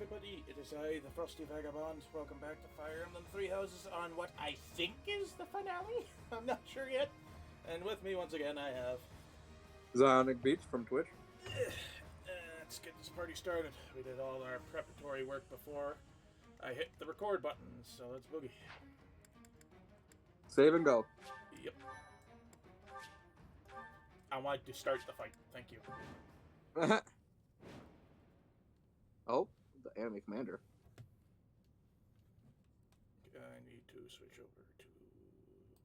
everybody, it is I, the Frosty Vagabond. Welcome back to Fire Emblem Three Houses on what I think is the finale. I'm not sure yet. And with me once again I have... Zonic Beach from Twitch. Let's get this party started. We did all our preparatory work before I hit the record button, so let's boogie. Save and go. Yep. I wanted to start the fight. Thank you. Oh, the enemy commander. I need to switch over to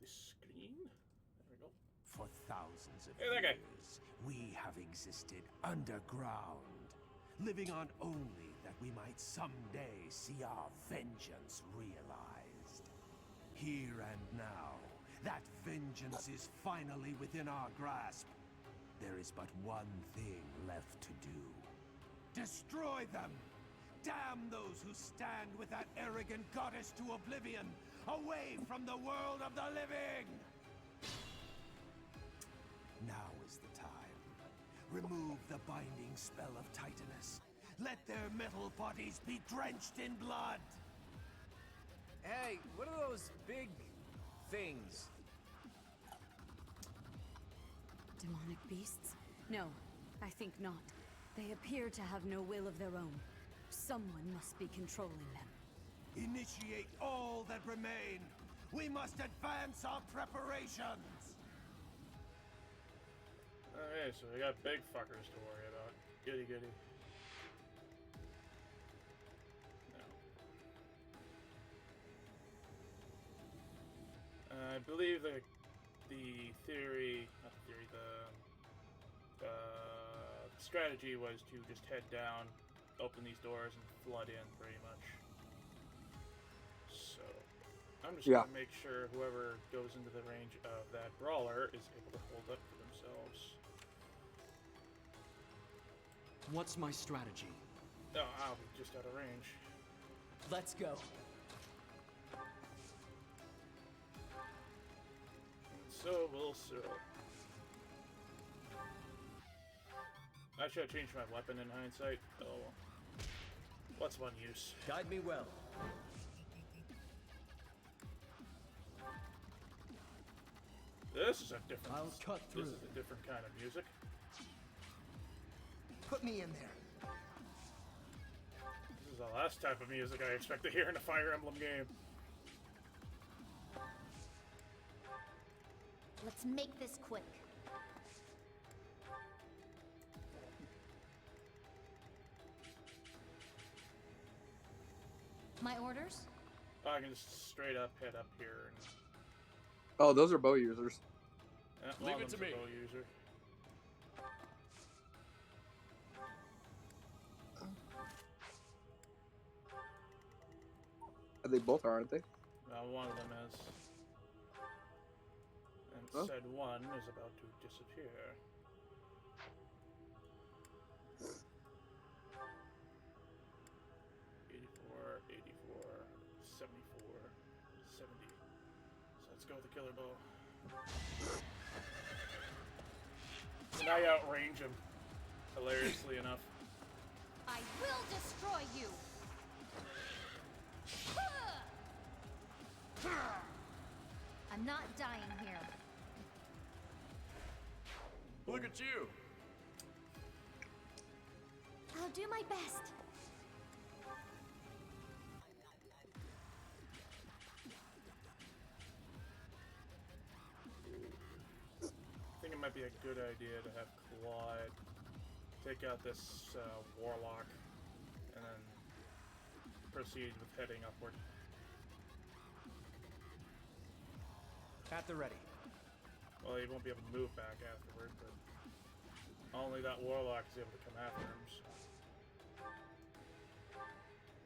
this screen. There we go. For thousands of Hey, that guy. years, we have existed underground, living on only that we might someday see our vengeance realized. Here and now, that vengeance is finally within our grasp. There is but one thing left to do. Destroy them! Damn those who stand with that arrogant goddess to oblivion, away from the world of the living! Now is the time. Remove the binding spell of Titanus. Let their metal bodies be drenched in blood! Hey, what are those big things? Demonic beasts? No, I think not. They appear to have no will of their own. Someone must be controlling them. Initiate all that remain! We must advance our preparations! Okay, so we got big fuckers to worry about. Goody goody. No. I believe the theory, not the theory, the strategy was to just head down, open these doors, and flood in pretty much. So, I'm just gonna make sure whoever goes into the range of that brawler is able to hold up for themselves. What's my strategy? No, I'll be just out of range. Let's go. So will Cyril. I should have changed my weapon in hindsight. Oh, what's one use? Guide me well. This is a different. I'll cut through. This is a different kind of music. Put me in there. This is the last type of music I expect to hear in a Fire Emblem game. Let's make this quick. My orders? I can just straight up head up here and. Oh, those are bow users. Leave it to me. Bow user. They both are, aren't they? One of them is. And said one is about to disappear. $84, $84, $74, $70. So let's go with the killer bow. And I outrange him, hilariously enough. I will destroy you! I'm not dying here. Look at you. I'll do my best. I think it might be a good idea to have Claude take out this warlock and then proceed with heading upward. At the ready. Well, he won't be able to move back afterward, but only that warlock is able to come after him, so.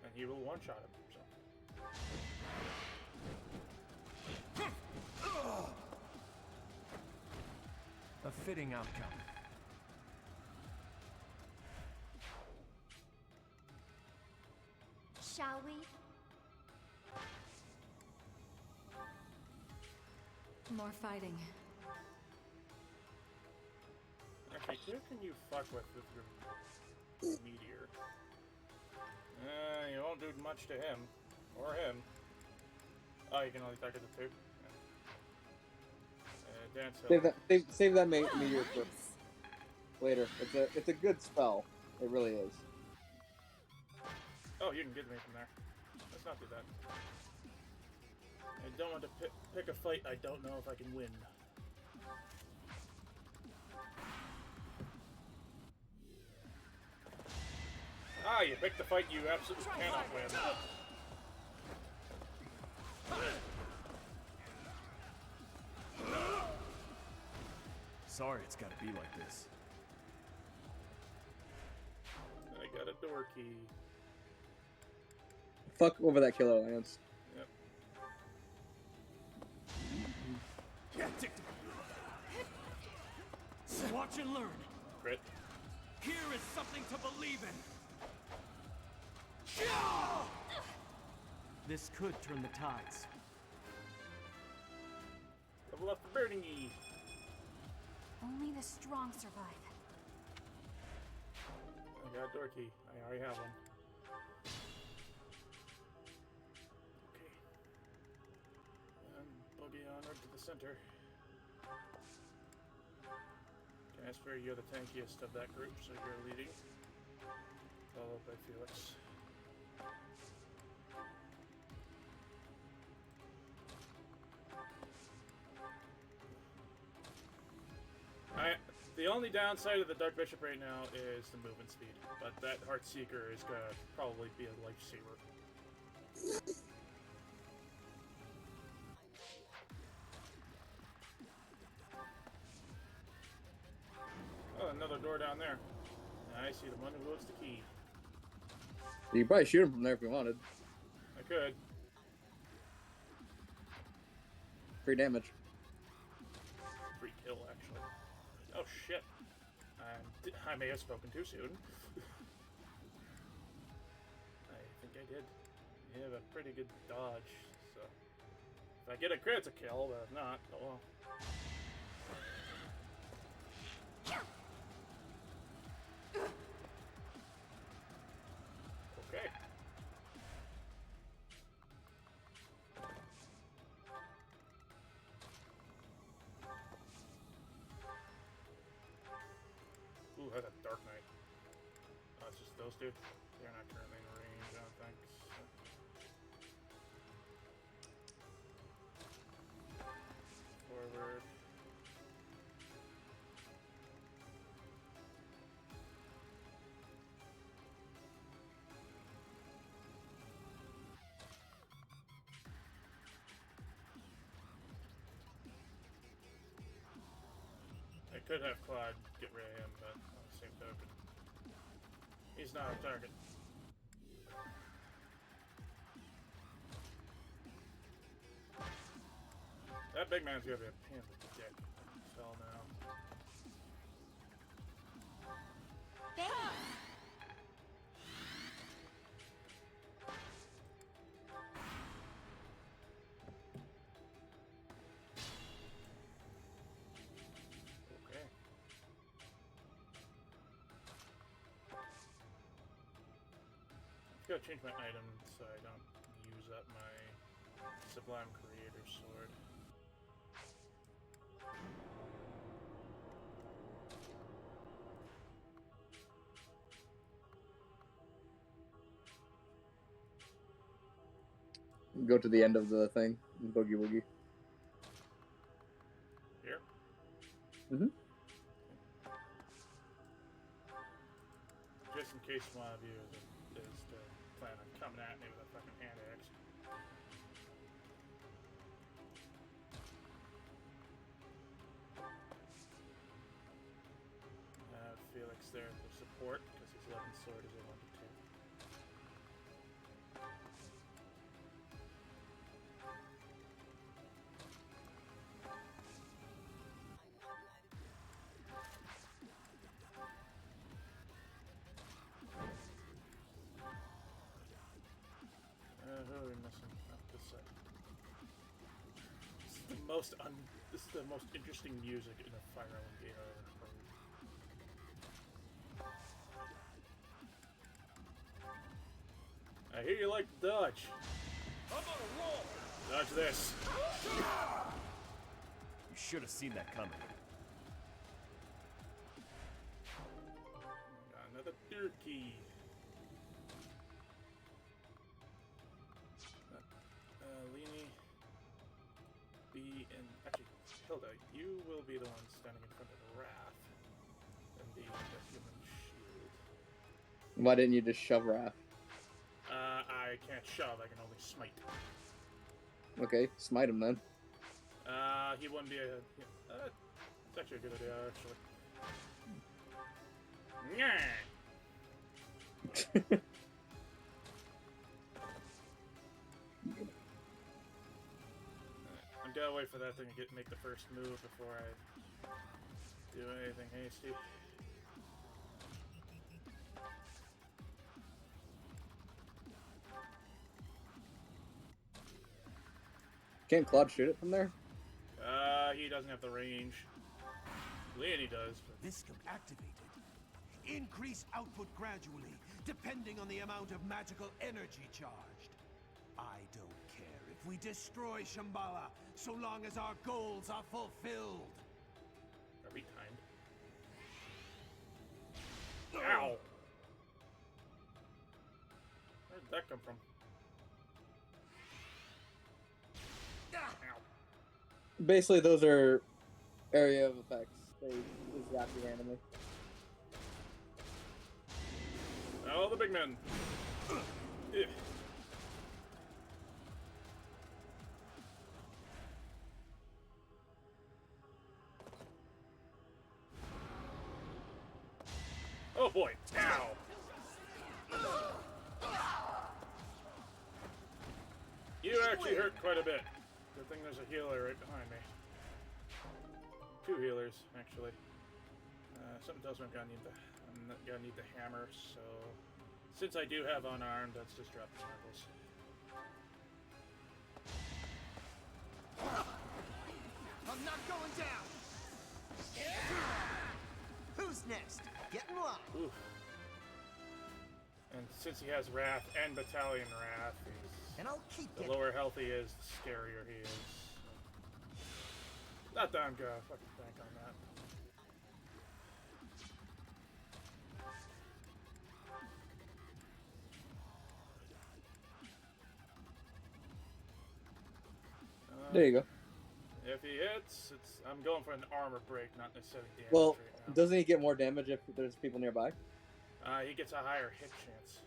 And he will one-shot him, so. A fitting outcome. Shall we? More fighting. Actually, who can you fuck with your meteor? much to him. Or him. Oh, you can only target the two. Dance hill. Save that meteor for later. It's a good spell. It really is. Oh, you can get me from there. That's not too bad. I don't want to pick a fight I don't know if I can win. Ah, you picked the fight you absolutely cannot win. Sorry it's gotta be like this. I got a door key. Fuck over that killer lance. Yep. Watch and learn. Crit. Here is something to believe in. This could turn the tides. Level up for burning ye. Only the strong survive. I got a door key. I already have one. Okay. And boogie onward to the center. Casper, you're the tankiest of that group, so you're leading. Followed by Felix. The only downside of the Dark Bishop right now is the movement speed, but that Heartseeker is gonna probably be a lifesaver. Oh, another door down there. I see the one who holds the key. You could probably shoot him from there if you wanted. I could. Free damage. Free kill, actually. Oh shit. I may have spoken too soon. I think I did. You have a pretty good dodge, so... If I get a crit, it's a kill, but if not, oh well. Okay. Ooh, that's a Dark Knight. Oh, it's just those two? They're not currently in range, I don't think. Forward. I could have Claude get rid of him, but on the same token, he's not a target. That big man's gonna be a pain in the dick. Fell now. Okay. Gotta change my item so I don't use up my Sublime Creator Sword. Go to the end of the thing. Boogie woogie. Here? Mhm. Just in case one of you is to plan on coming at me with a fucking hand axe. Felix there for support, because his 11 sword is a 1-2. Who are we missing? Oh, this side. This is the most interesting music in a Fire Emblem game I've ever heard. I I hear you like to dodge. I'm on a roll! Dodge this. You should have seen that coming. Got another turkey. Leni, B, and actually, Hilda, you will be the one standing in front of the Wrath and be the human shield. Why didn't you just shove Raph? I can't shove, I can only smite. Okay, smite him then. He wouldn't be a... it's actually a good idea, actually. Yeah. I'm gonna wait for that thing to make the first move before I do anything hasty. Can't Claude shoot it from there? He doesn't have the range. Leonie does, but... Viscum activated. Increase output gradually, depending on the amount of magical energy charged. I don't care if we destroy Shambhala, so long as our goals are fulfilled. Are we timed? Ow! Where did that come from? Ow. Basically, those are area of effects. They zap you randomly. Oh, the big men! Ugh. Oh boy! Ow! You actually hurt quite a bit. Good thing there's a healer right behind me. 2 healers, actually. Something tells me I'm gonna need the hammer, so... Since I do have unarmed, let's just drop the marbles. I'm not going down! Who's next? Get in line! Oof. And since he has Wrath and Battalion Wrath, And I'll keep the getting... lower health he is, the scarier he is. Not that I'm gonna fucking bank on that. There you go. If he hits, I'm going for an armor break, not necessarily damage Well, right now. doesn't he get more damage if there's people nearby? He gets a higher hit chance,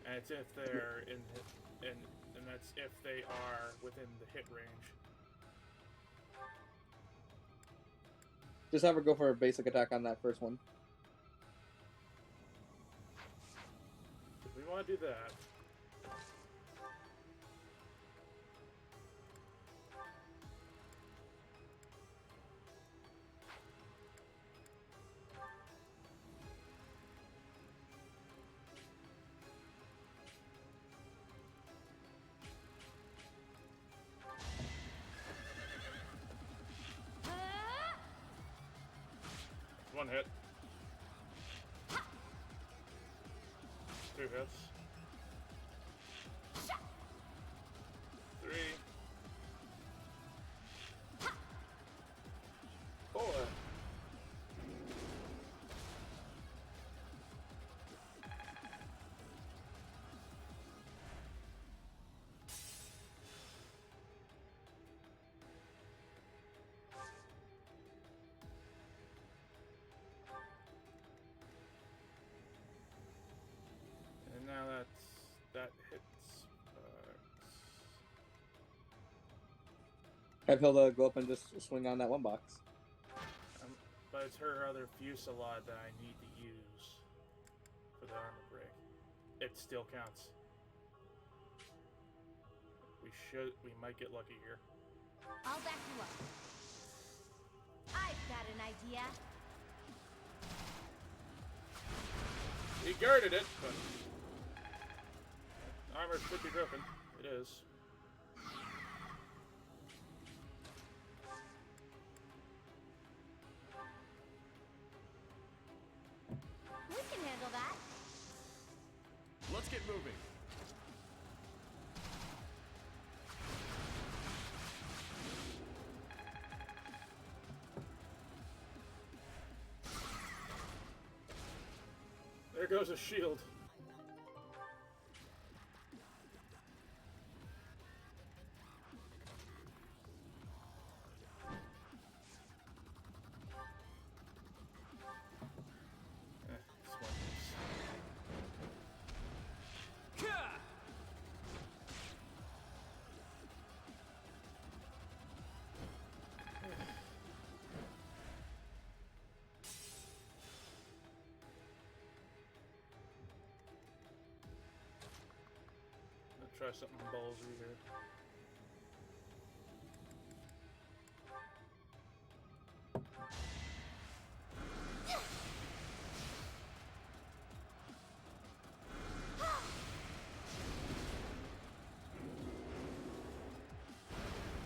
and it's if they're and that's if they are within the hit range. Just have her go for a basic attack on that first one. If we want to do that. One hit. 2 hits. 3. 4. And now that hits. Have Hilda go up and just swing on that one box. But it's her other Fusillade that I need to use for the armor break. It still counts. We might get lucky here. I'll back you up. I've got an idea. He guarded it, but armor could be broken. It is. We can handle that. Let's get moving. goes a shield. This one is... Try something ballsy here.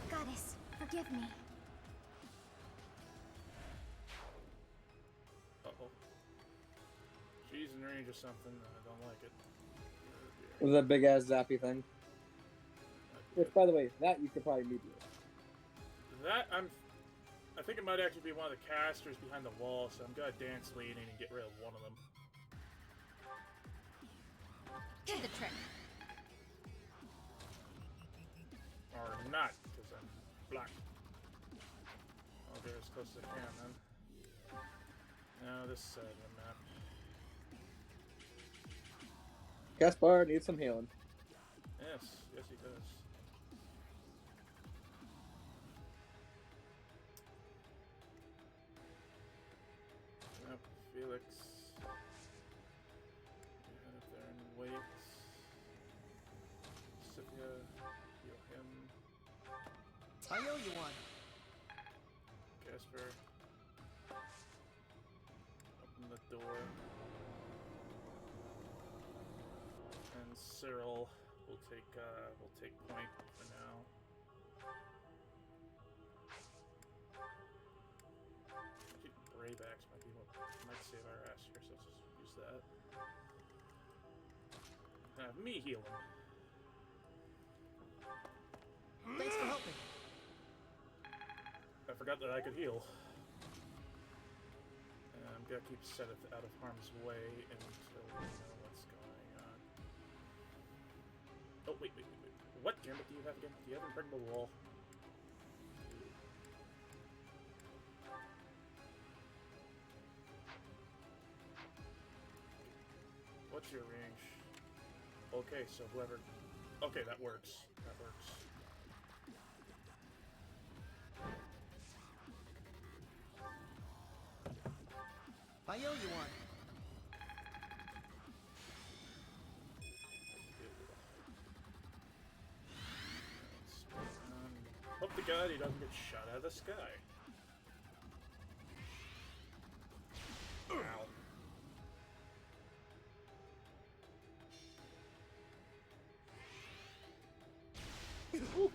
Goddess, forgive me. Uh-oh. She's in range of something, and I don't like it. It was that big ass zappy thing. Which, by the way, that you could probably mediate. That, I think it might actually be one of the casters behind the wall, so I'm gonna dance leaning and get rid of one of them. Do the trick. Or not, because I'm black. I'll get as close as I can then. Now this side of the map. Gaspar needs some healing. Yes, yes he does. Yep, Felix. You head up there and wait. Scythia, heal him. I owe you one. Casper. Open the door. And Cyril will take point for now. Actually, Brave Axe might save our ass here, so let's just use that. Have me heal him. Thanks for helping. I forgot that I could heal. And I'm gonna keep Seth out of harm's way until we know what's going on. Oh, wait. What gambit do you have again? Do you have Impregnable Wall? What's your range? Okay, so whoever... Okay, that works. That works. I owe you one. Hope to God he doesn't get shot out of the sky. Ow. Ooh.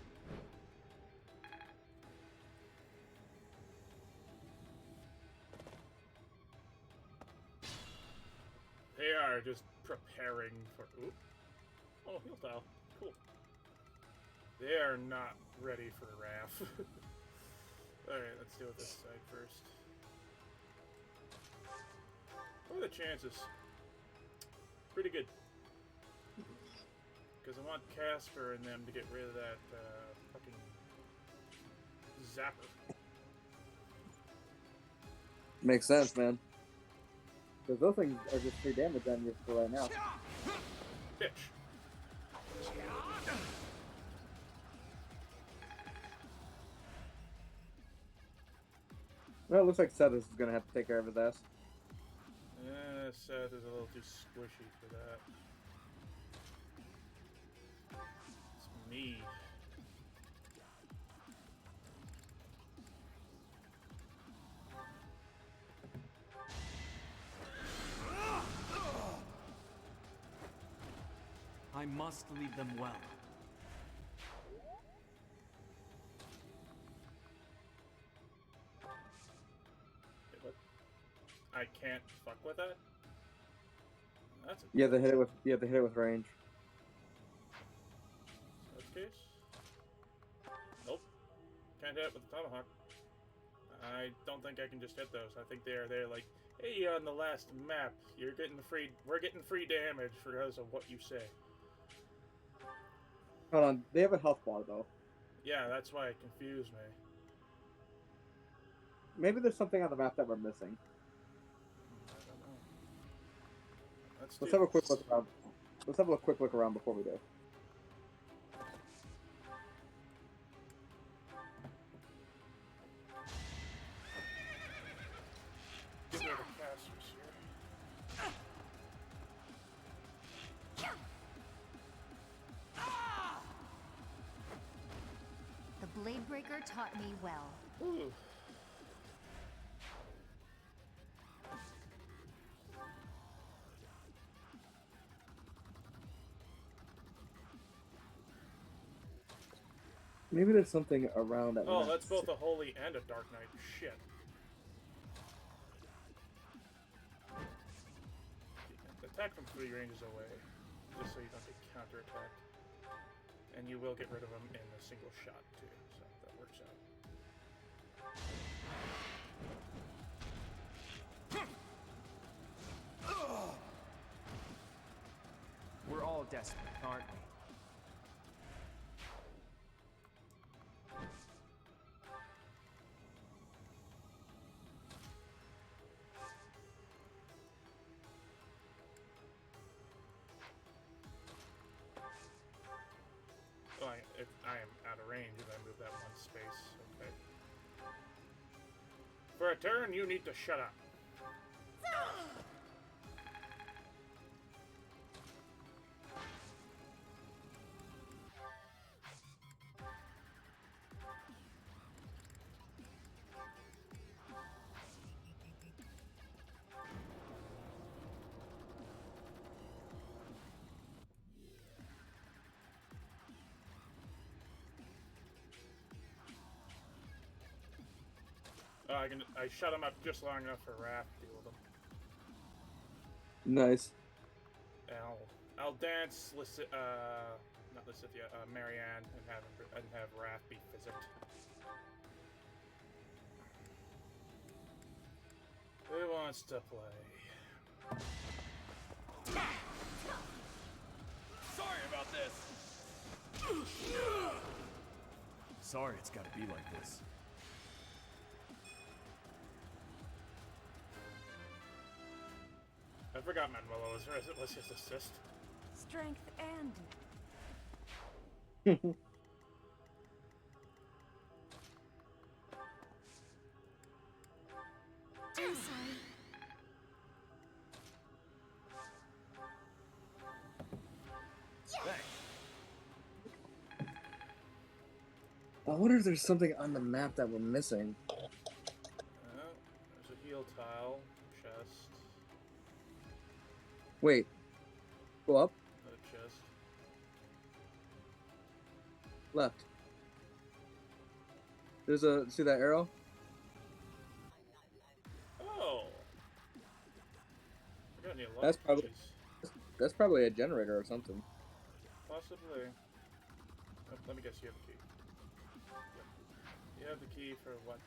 They are just preparing for... Ooh. Oh, heal tile. Cool. They are not ready for Wrath. Alright, let's deal with this side first. What are the chances? Pretty good. Because I want Casper and them to get rid of that fucking zapper. Makes sense, man. Because those things are just 3 damage on you for right now. Bitch. Well, it looks like Seth is going to have to take care of his ass. Seth is a little too squishy for that. It's me. I must lead them well. Wait, what? I can't fuck with that? That's a You have to hit it with range. That's the case. Nope. Can't hit it with the tomahawk. I don't think I can just hit those. I think they are there like Hey, on the last map, you're getting free. We're getting free damage because of what you say. Hold on, they have a health bar though. Yeah, that's why it confused me. Maybe there's something on the map that we're missing. I don't know. Let's have a quick look around. Let's have a quick look around before we do. Get rid of the casters here. The Blade Breaker taught me well. Ooh. Maybe there's something around that. Oh, that's both a holy and a dark knight. Shit. Attack from 3 ranges away, just so you don't get counterattacked. And you will get rid of them in a single shot too, so that works out. We're all desperate, aren't we? Oh, if I am out of range, if I move that one space, okay. For a turn, you need to shut up. I shut him up just long enough for Raph to deal with him. Nice. And I'll dance not Lysithia, Marianne, and have Raph be physicked. Who wants to play? Sorry about this. Sorry it's gotta be like this. I forgot Manuelo was his assist. Strength and... I'm sorry. Thanks. I wonder if there's something on the map that we're missing. There's a heal tile, chest, Wait. Go up. another chest. Left. There's a... See that arrow? Oh! I got any luck. That's probably- Jeez. That's probably a generator or something. Possibly. Oh, let me guess, you have the key. Yep. You have the key for what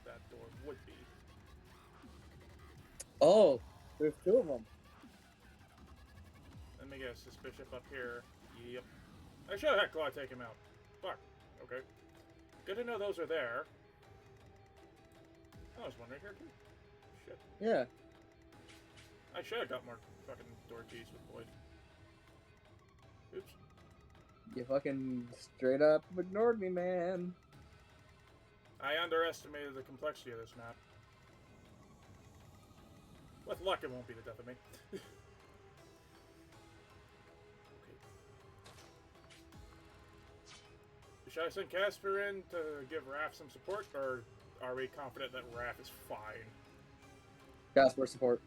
that door would be. Oh! There's 2 of them. Let me guess, this bishop up here. Yep. I should have had Claw take him out. Fuck. Okay. Good to know those are there. I was wondering here too. Shit. Yeah. I should have got more fucking door keys with Boyd. Oops. You fucking straight up ignored me, man. I underestimated the complexity of this map. With luck, it won't be the death of me. Okay. Should I send Casper in to give Raph some support, or are we confident that Raph is fine? Casper support.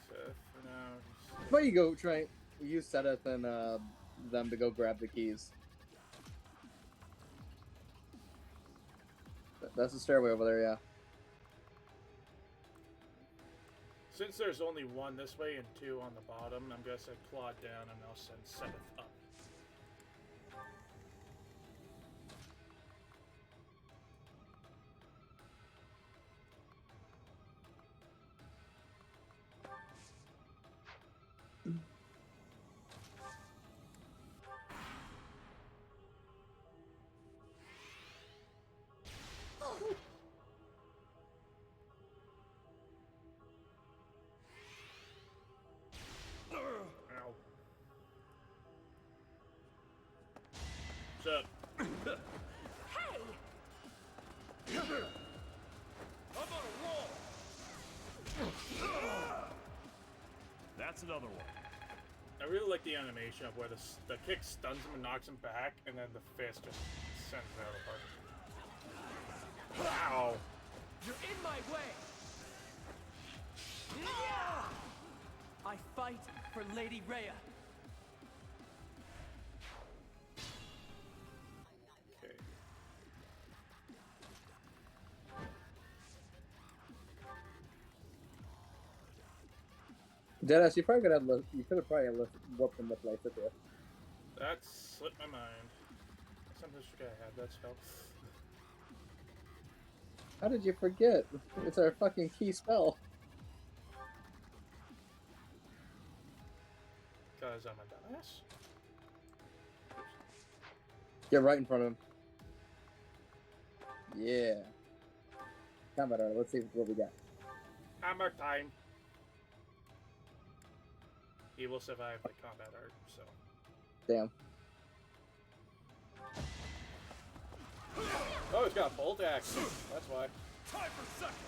So for now, Why you go try use Seth and them to go grab the keys. That's the stairway over there, yeah. Since there's only one this way and two on the bottom, I'm gonna say Claude down and I'll send Sebeth up. Ow. What's up? I'm on a roll. That's another one. I really like the animation of where the kick stuns him and knocks him back, and then the fist just sends him out of the park. Wow! You're in my way! I fight for Lady Rhea. Okay. Deadass, you probably could have probably whooped him with life with you. That slipped my mind. I sometimes forget I have that spell. How did you forget? It's our fucking key spell. Because I'm a dumbass. Get right in front of him. Yeah. Combat art. Let's see what we got. Hammer time! He will survive the combat art, so. Damn. Oh, he's got a bolt axe. That's why. Time for seconds.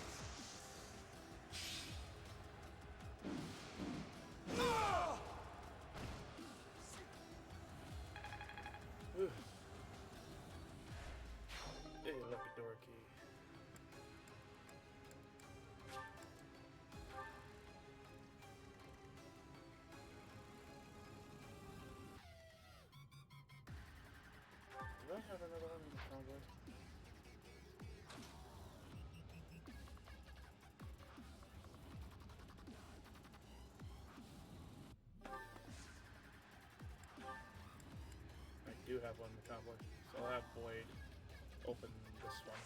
Ooh. Hey, look at door key. Do I have another one in the convoy? I do have one in the convoy, so I'll have Boyd open this one.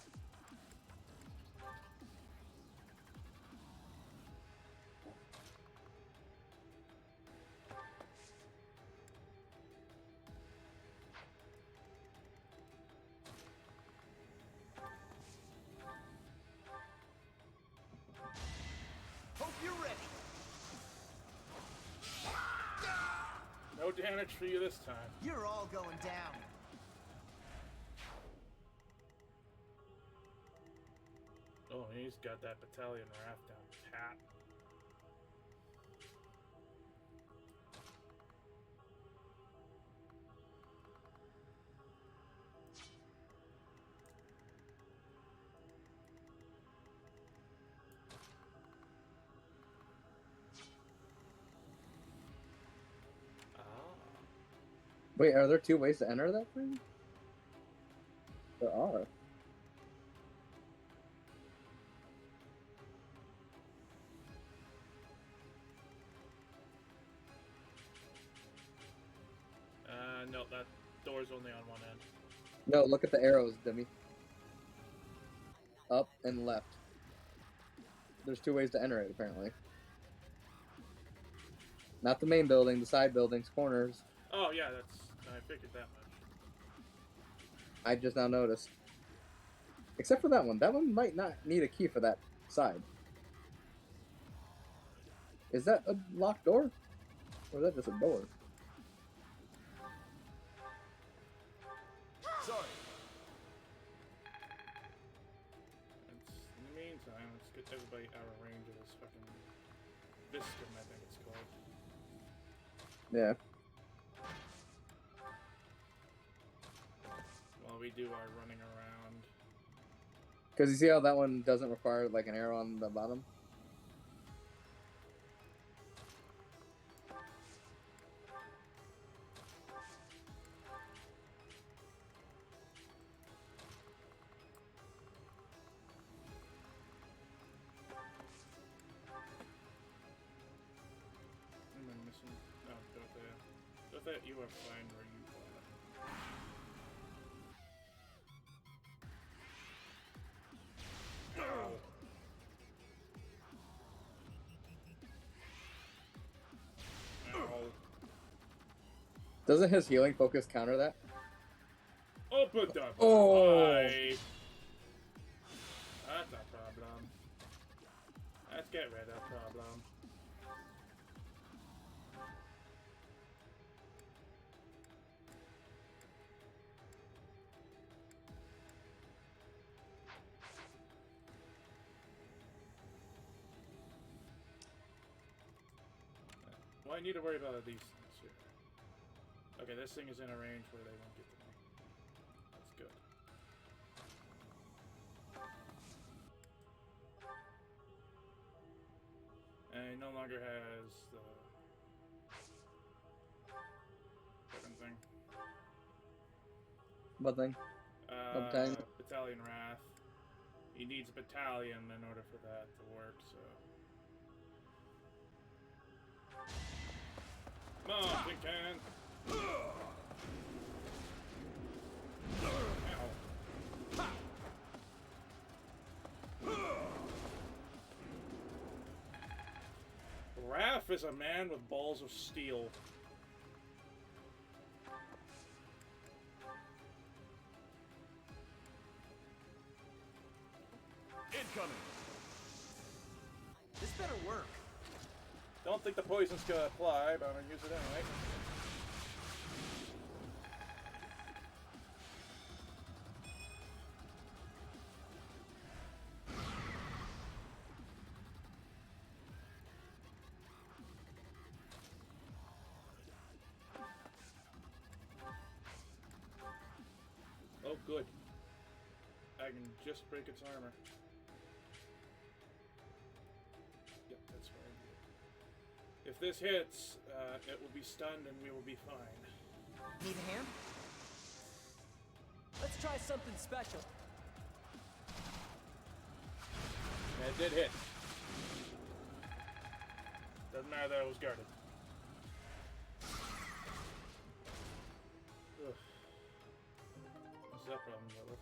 Hope you're ready. No damage for you this time. You're all going down. Oh, he's got that battalion raft down pat. Wait, are there two ways to enter that thing? There are. No, that door's only on one end. No, look at the arrows, dummy. Up and left. There's two ways to enter it, apparently. Not the main building, the side buildings, corners. Oh, yeah, I figured that much. I just now noticed. Except for that one. That one might not need a key for that side. Is that a locked door? Or is that just a door? Sorry. In the meantime, let's get everybody out of range of this fucking Viscum, I think it's called. Yeah. While we do our running around. Because you see how that one doesn't require like an arrow on the bottom? that you are fine where you are. Ow. Ow. Doesn't his healing focus counter that? Open the Oh. eye. That's a problem. Let's get rid of problem. Well, I need to worry about these things here. Okay, this thing is in a range where they won't get to me. That's good. And he no longer has the fucking thing. What thing? Battalion? Battalion Wrath. He needs a battalion in order for that to work, so. Come on, Tin Can! Raph is a man with balls of steel. Incoming. This better work. Don't think the poison's gonna apply, but I'm gonna use it anyway. Oh, good. I can just break its armor. Yep, that's fine. If this hits, it will be stunned and we will be fine. Need a hand? Let's try something special. And it did hit. Doesn't matter that it was guarded. Ugh. What's that problem, brother?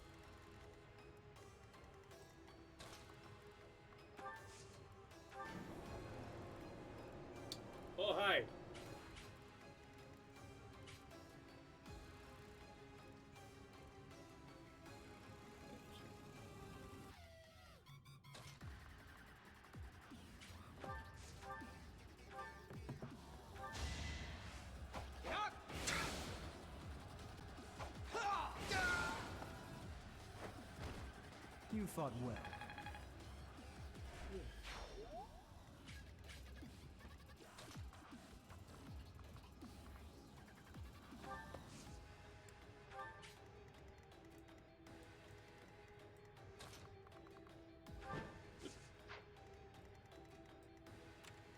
Oh, hi. You fought well.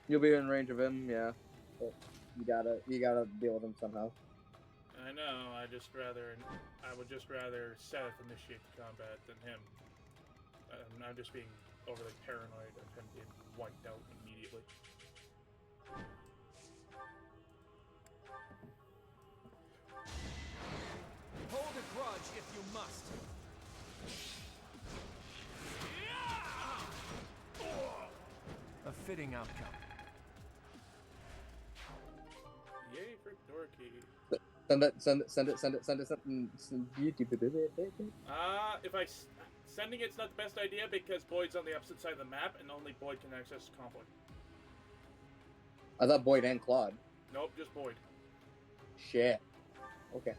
You'll be in range of him, yeah. But you gotta deal with him somehow. I know, I would just rather Seth initiate the combat than him. I'm just being overly paranoid of him being wiped out immediately. Hold a grudge if you must. A fitting outcome. Yay for Dorky. Send it something. Sending it's not the best idea because Boyd's on the opposite side of the map and only Boyd can access convoy. I thought Boyd and Claude. Nope, just Boyd. Shit. Okay.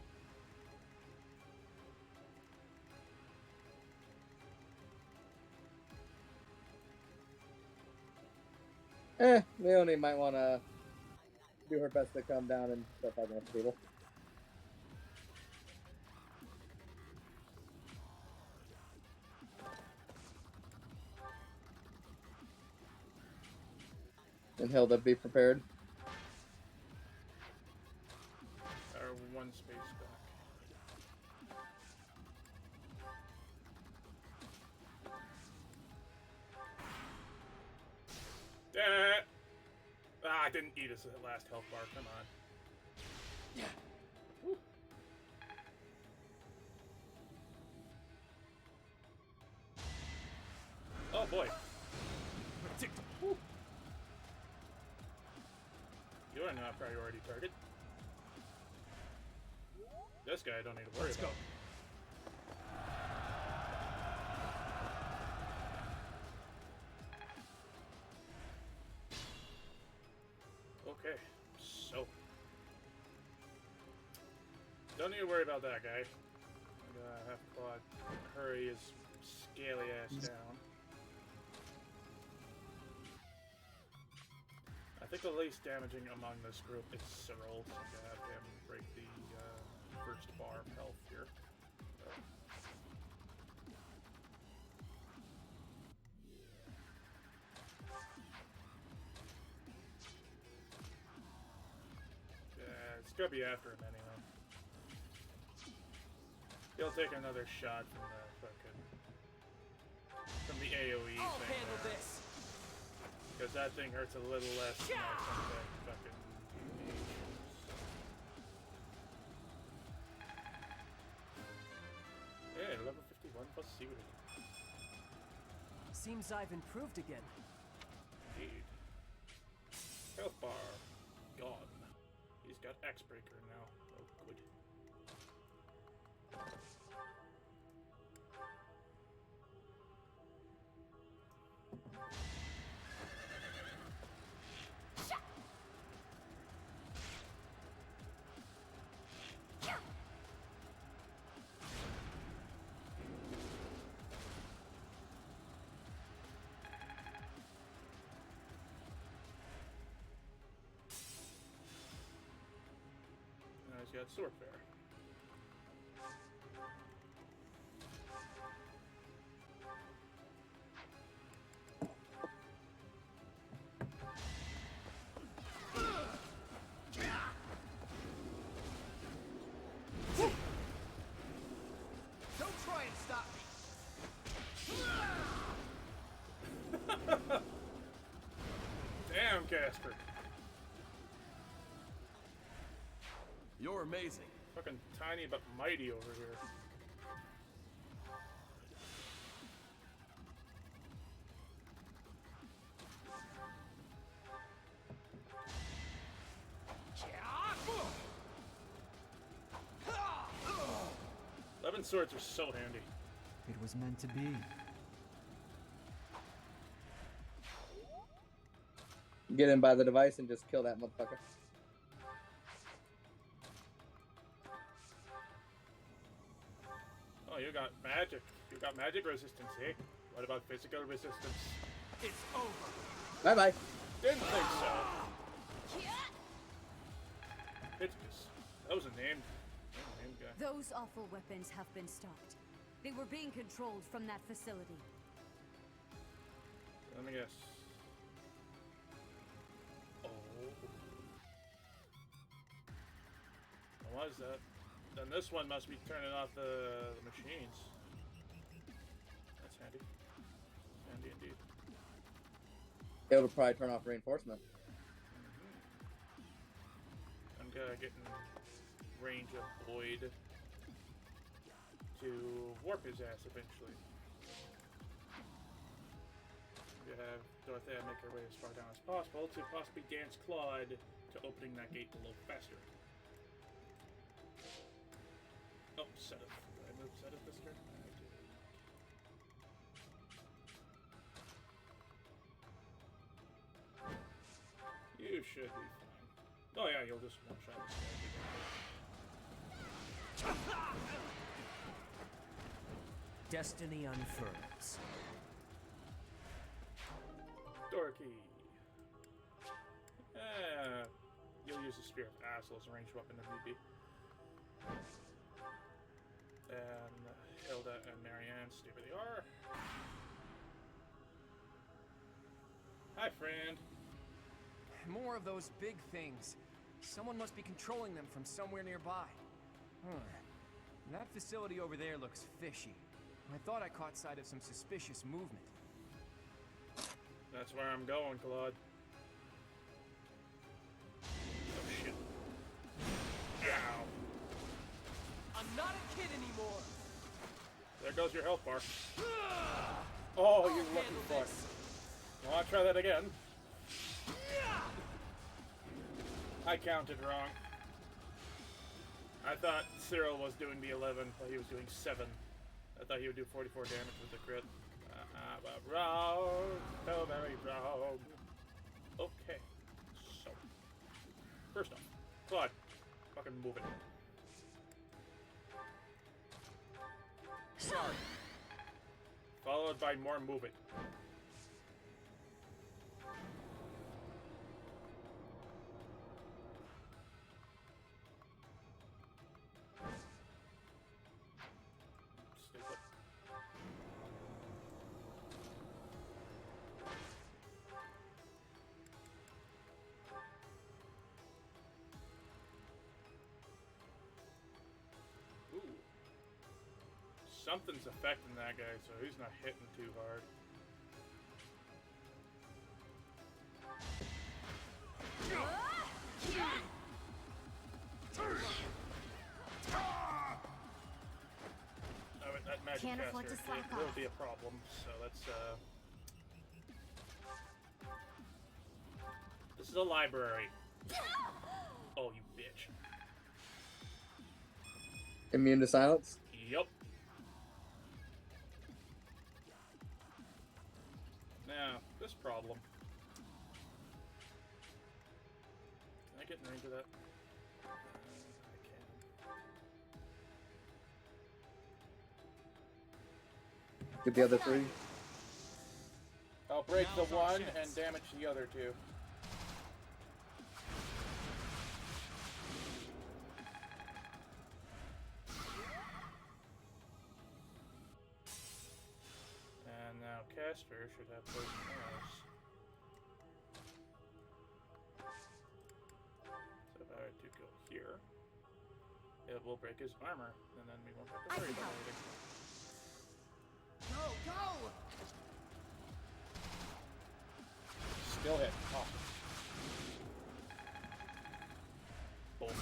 Leonie might want to do her best to calm down and start fighting with people. And Hilda, be prepared. Or one space back. I didn't eat his last health bar, come on. Woo. Oh boy. Woo. You are not a priority target. This guy I don't need to worry Let's about. go. Okay, so don't need to worry about that guy. I'm gonna have Claude hurry his scaly ass down. I think the least damaging among this group is Cyril, so I'm gonna have him break the first bar of health here. It's gonna be after him anyway. He'll take another shot from the fucking AOE I'll thing handle there. this. Because that thing hurts a little less than some of that fucking yeah, level 51 plus secret. Seems I've improved again. Indeed. Health bar. Gone. He's got Axe Breaker now. Oh, good. Now he's got Swordfare. Don't try and stop me. Damn, Casper. You're amazing. Fucking tiny but mighty over here. Eleven swords are so handy. It was meant to be. Get in by the device and just kill that motherfucker. Oh, you got magic. You got magic resistance, eh? What about physical resistance? It's over. Bye bye. Didn't think so. Hibiscus. That was a name. Name guy. Those awful weapons have been stopped. They were being controlled from that facility. Let me guess. Oh. What is that? Then this one must be turning off the machines. That's handy. Handy indeed. It'll probably turn off reinforcement. I'm getting range of Void to warp his ass eventually. We have Dorothea make her way as far down as possible to possibly dance Claude to opening that gate a little faster. Oh, Sedith. Did I move Sedith this turn? I did. You should be fine. Oh yeah, you'll just one-shot this guy. Destiny unfurls. Dorky. You'll use the Spear of Assel as a ranged weapon if need be. And Hilda and Marianne stay where they are. Hi, friend. More of those big things. Someone must be controlling them from somewhere nearby. That facility over there looks fishy. I thought I caught sight of some suspicious movement. That's where I'm going, Claude. Oh shit. Ow. I'm not a kid anymore. There goes your health bar. Oh, you lucky handle fuck. this. Well, I'll try that again. I counted wrong. I thought Cyril was doing the 11, but he was doing 7. I thought he would do 44 damage with the crit. Wrong. So very wrong. Okay. So. First off, Claude, fucking move it. Sorry. Followed by more move it. Stay put. Ooh. Something's affecting that guy, so he's not hitting too hard. Oh, that magic Can't afford caster to slack will off. be a problem, so let's This is a library. Oh, you bitch. Immune to silence? Yup. Now, this problem. Can I get in range of that? I can. Get the other 3. I'll break Now's the our one chance. and damage the other 2. And now Caster should have poison arrows. So if I were to go here, it will break his armor, and then we won't have to I worry can about help. anything. Go, go! Still hit. Awesome. Boom.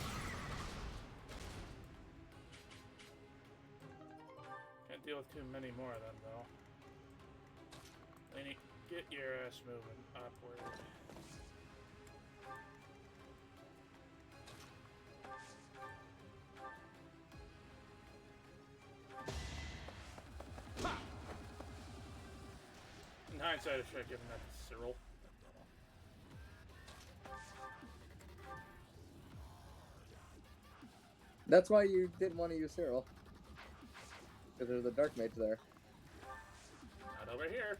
Can't deal with too many more of them, though. Laney, get your ass moving upward. In hindsight, I should have given that to Cyril. That's why you didn't want to use Cyril. Because there's a Dark Mage there. Not over here.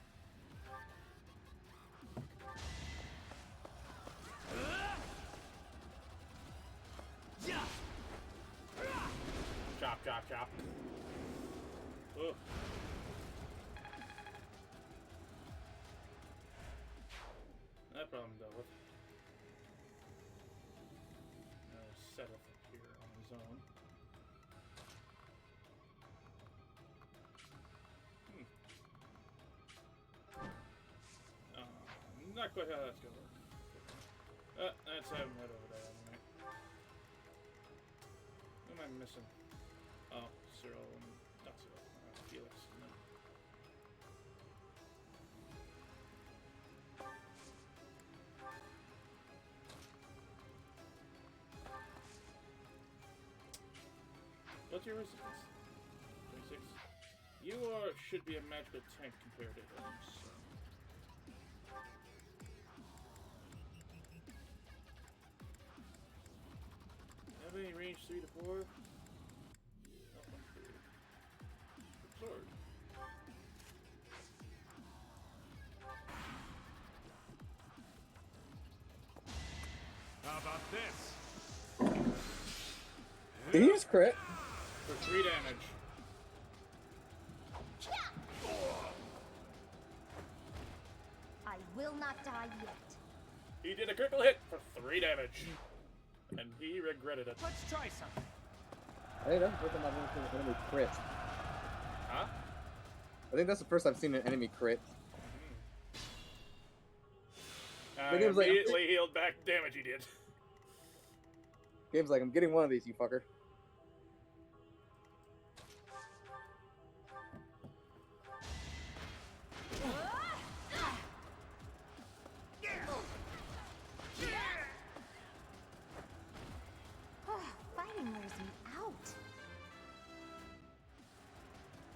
Chop, chop, chop. Ugh. That problem dealt with. Now settle here on his own. Not quite how that's gonna work. That's him right over there anyway. Who am I missing? Oh, Cyril and not Cyril. Felix. No. What's your resistance? 26. You should be a magical tank compared to him. So. Have any range 3 to 4? Sword. How about this? Did he just crit? For 3 damage. I will not die yet. He did a critical hit for 3 damage. And he regretted it. Let's try something. I think that's the first time I've ever seen an enemy crit. Huh? I think that's the first I've seen an enemy crit. I Like, it was like- immediately healed back damage he did. Game's like, I'm getting one of these, you fucker. Fighting wears me out.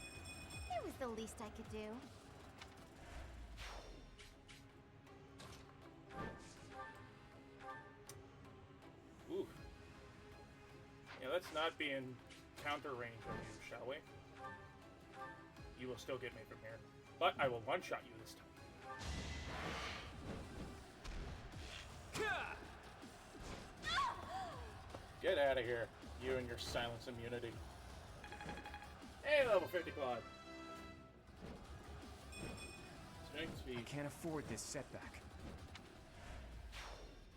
It was the least I could do. Ooh. Yeah, let's not be in counter range of you, shall we? You will still get me from here. But I will one-shot you this time. Get out of here, you and your silence immunity. Hey, level 50 Claude. Strength I speed. can't afford this setback.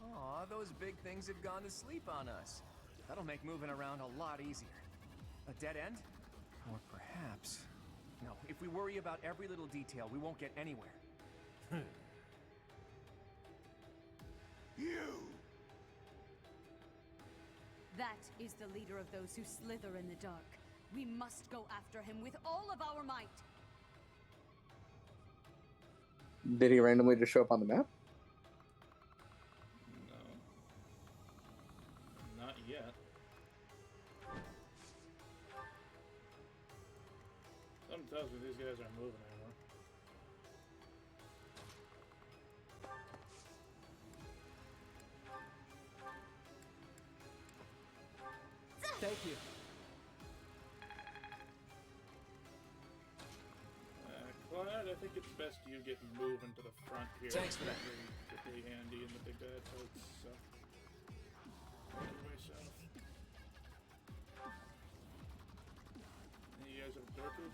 Aw, those big things have gone to sleep on us. That'll make moving around a lot easier. A dead end? Or perhaps... No, if we worry about every little detail, we won't get anywhere. You! That is the leader of those who slither in the dark. We must go after him with all of our might. Did he randomly just show up on the map? No. Not yet. Something tells me these guys aren't moving anymore. Thank you. Claude, I think it's best you get moving to the front here. Thanks for that. You're pretty handy in the big bad fights, so. Make your way south. And you guys have a door to?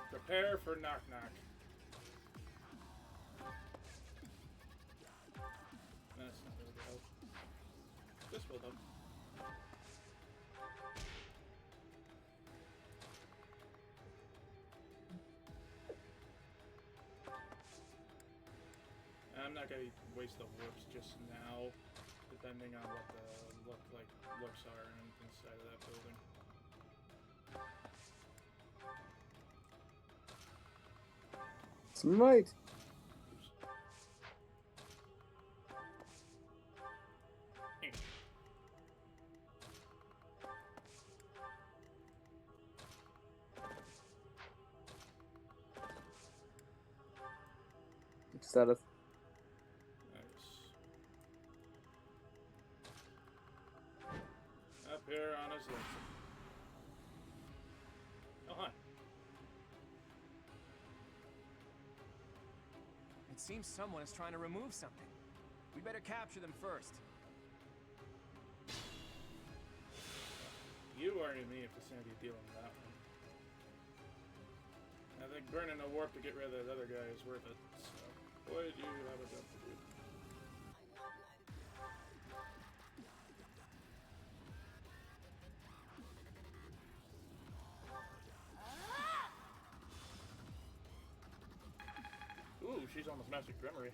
Prepare for knock knock. That's not really good help. This will though. I'm not gonna waste the warps just now, depending on what the looks are inside of that building. Smite! Status. Nice. Up here on his left. Oh, hi. It seems someone is trying to remove something. We better capture them first. You aren't in the vicinity dealing with that one. I think burning a warp to get rid of that other guy is worth it, so. Boy, do you have a job to do. Ooh, she's almost mastered Grimory.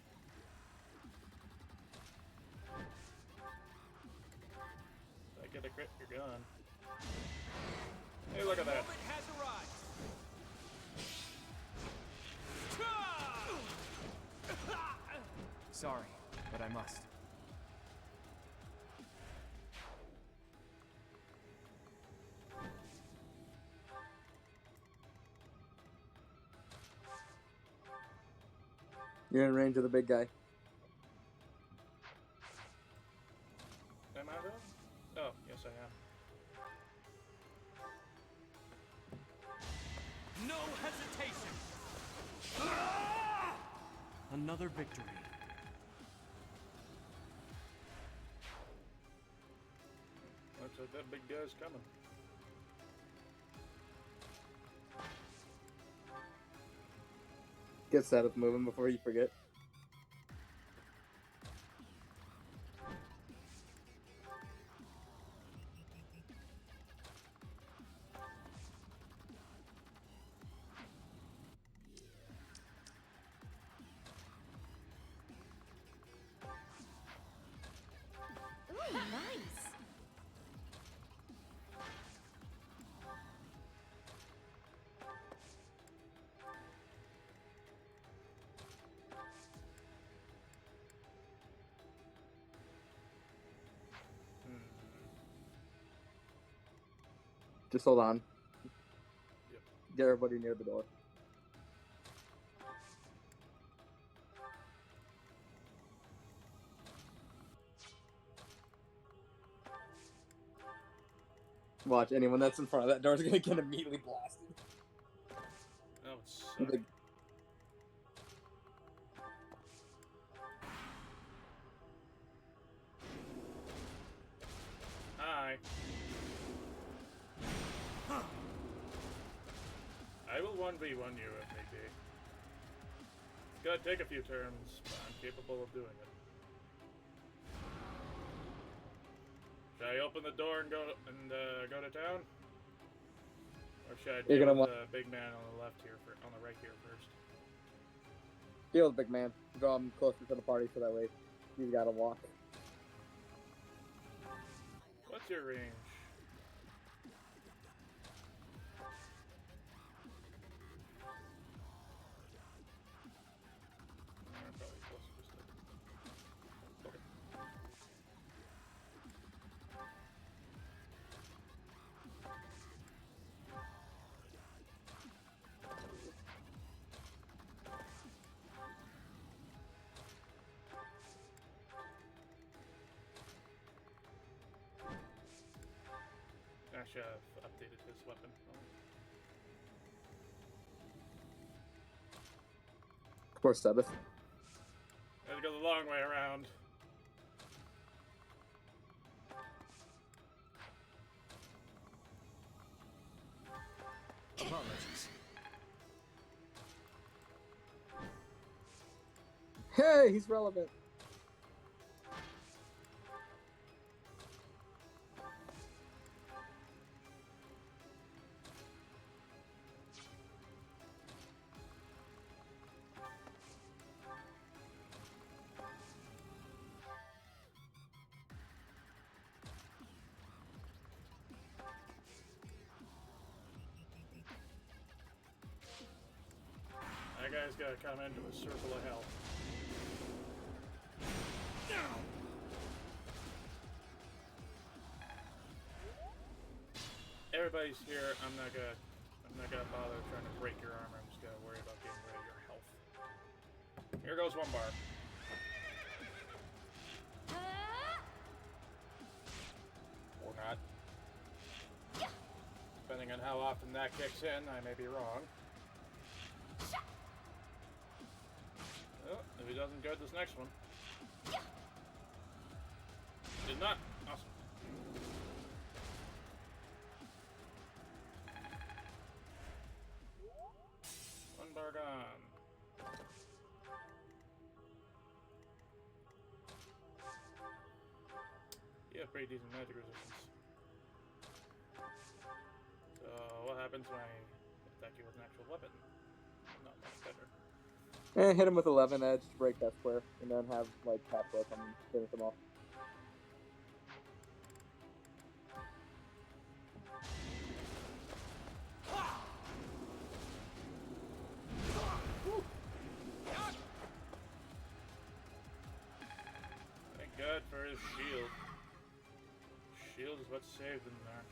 If I get a crit, you're gone. Hey, look at that. Moment has arrived. Sorry, but I must. You're in range of the big guy. Am I though? Oh, yes I am. No hesitation. Another victory. Looks like that big guy's coming. Get status moving before you forget. Just hold on. Yep. Get everybody near the door. Watch, anyone that's in front of that door is gonna get immediately blasted. That would suck. Like, Hi. I will 1v1 you if need be. It's gonna take a few turns, but I'm capable of doing it. Should I open the door and go to town? Or should I You're deal gonna with the big man on the left here, on the right here first? deal with big man. Draw him closer to the party so that way he's gotta walk. What's your range? Probably closer to still. Okay. I should have updated his weapon. Of course, Sebas. Gotta go the long way around. Apologies. Hey, he's relevant. That guy's gotta come into a circle of hell. Everybody's here. I'm not gonna bother trying to break your armor. I'm just gonna worry about getting rid of your health. Here goes one bar. Or not. Depending on how often that kicks in, I may be wrong. Well, if he doesn't go this next one. Did not. Awesome. One bar gone. You have pretty decent magic resistance. So what happens when I attack you with an actual weapon? Not much better. And hit him with 11 edge to break that square, and then have like half rope and finish him off. Thank God for his shield. Shield is what saved him there.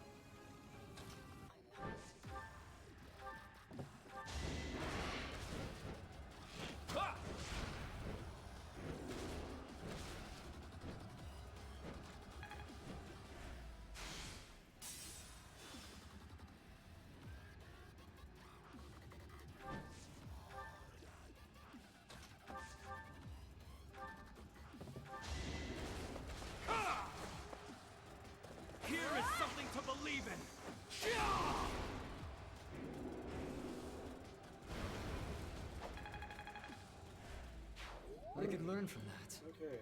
Here is something to believe in. I could learn from that. Okay.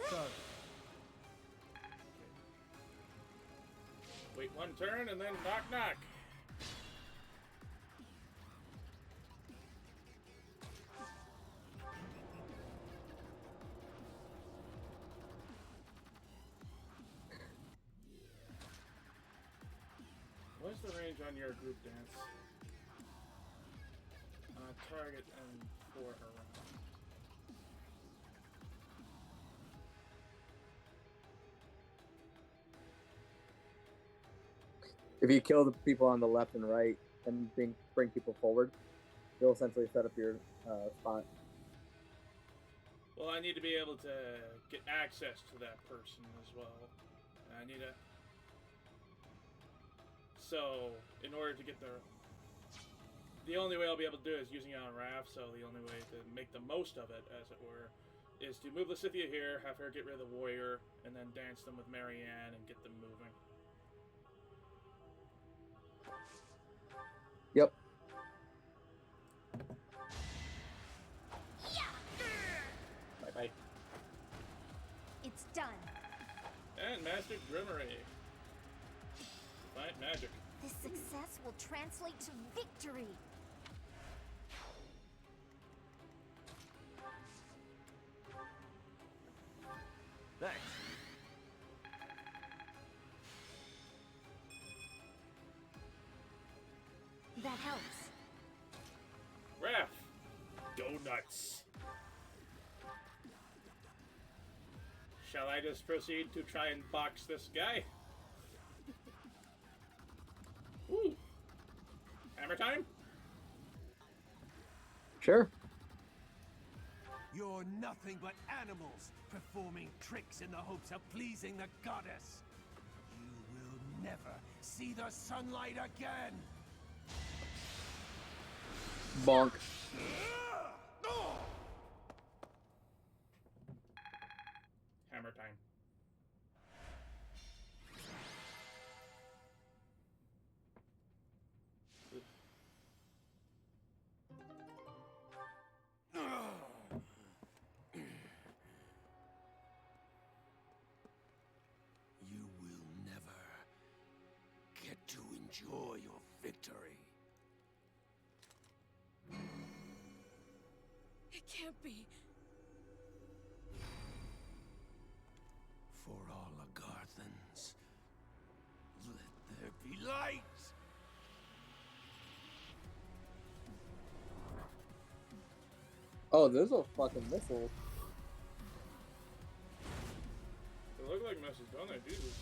Sorry. Wait one turn and then knock knock. the range on your group dance? Target and 4 around. If you kill the people on the left and right and bring people forward, you'll essentially set up your spot. Well, I need to be able to get access to that person as well. I need to... So, in order to get there... The only way I'll be able to do it is using it on Raph, so the only way to make the most of it, as it were, is to move Lysithea here, have her get rid of the warrior, and then dance them with Marianne and get them moving. Yep. Bye-bye. It's done. And Master Grimmery. Find magic. This success will translate to victory. Thanks. That helps. Raph! Donuts! Shall I just proceed to try and box this guy? Ooh! Hammer time? Sure. You're nothing but animals, performing tricks in the hopes of pleasing the goddess. You will never see the sunlight again! Bonk. Hammer time. You will never get to enjoy your victory. It can't be. For all Agarthans, let there be light! Oh, there's a fucking missile. They look like messes, don't they? Jesus.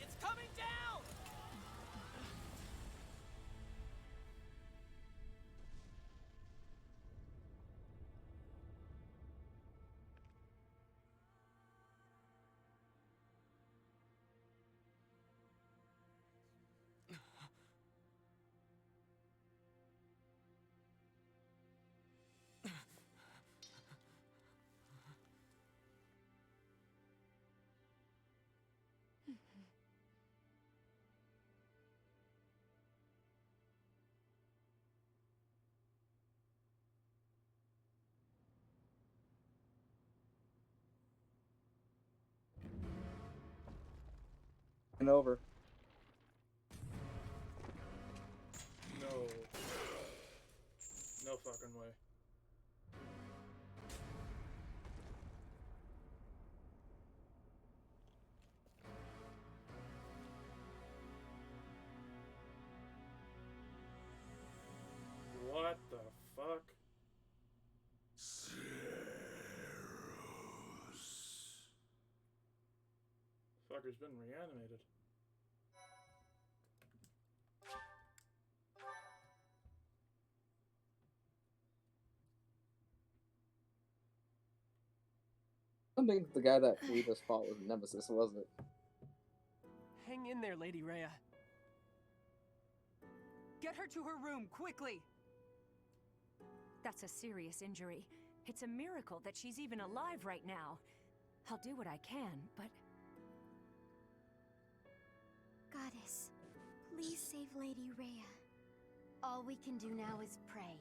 It's coming down! And over. No. No fucking way. What the fuck? Fucker's been reanimated. think the guy that we just fought was Nemesis, was it? Hang in there, Lady Rhea. Get her to her room, quickly! That's a serious injury. It's a miracle that she's even alive right now. I'll do what I can, but... Goddess, please save Lady Rhea. All we can do now is pray.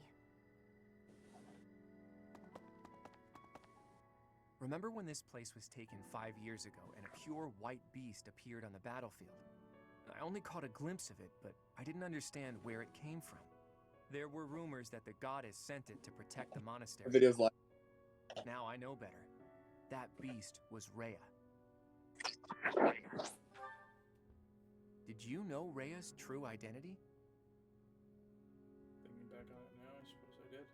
Remember when this place was taken 5 years ago and a pure white beast appeared on the battlefield? I only caught a glimpse of it, but I didn't understand where it came from. There were rumors that the goddess sent it to protect the monastery. The video's like, Now I know better. That beast was Rhea. Did you know Rhea's true identity? Thinking back on it now, I suppose I did.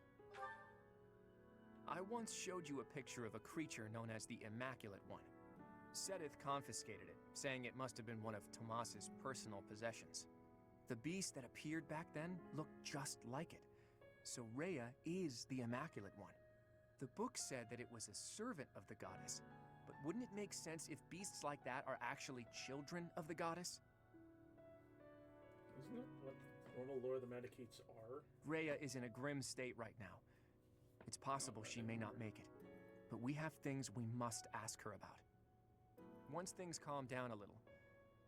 I once showed you a picture of a creature known as the Immaculate One. Sedith confiscated it, saying it must have been one of Tomas's personal possessions. The beast that appeared back then looked just like it. So Rhea is the Immaculate One. The book said that it was a servant of the goddess, but wouldn't it make sense if beasts like that are actually children of the goddess? Isn't that what normal lore of the Medicates are? Rhea is in a grim state right now. It's possible she may not make it, but we have things we must ask her about. Once things calm down a little,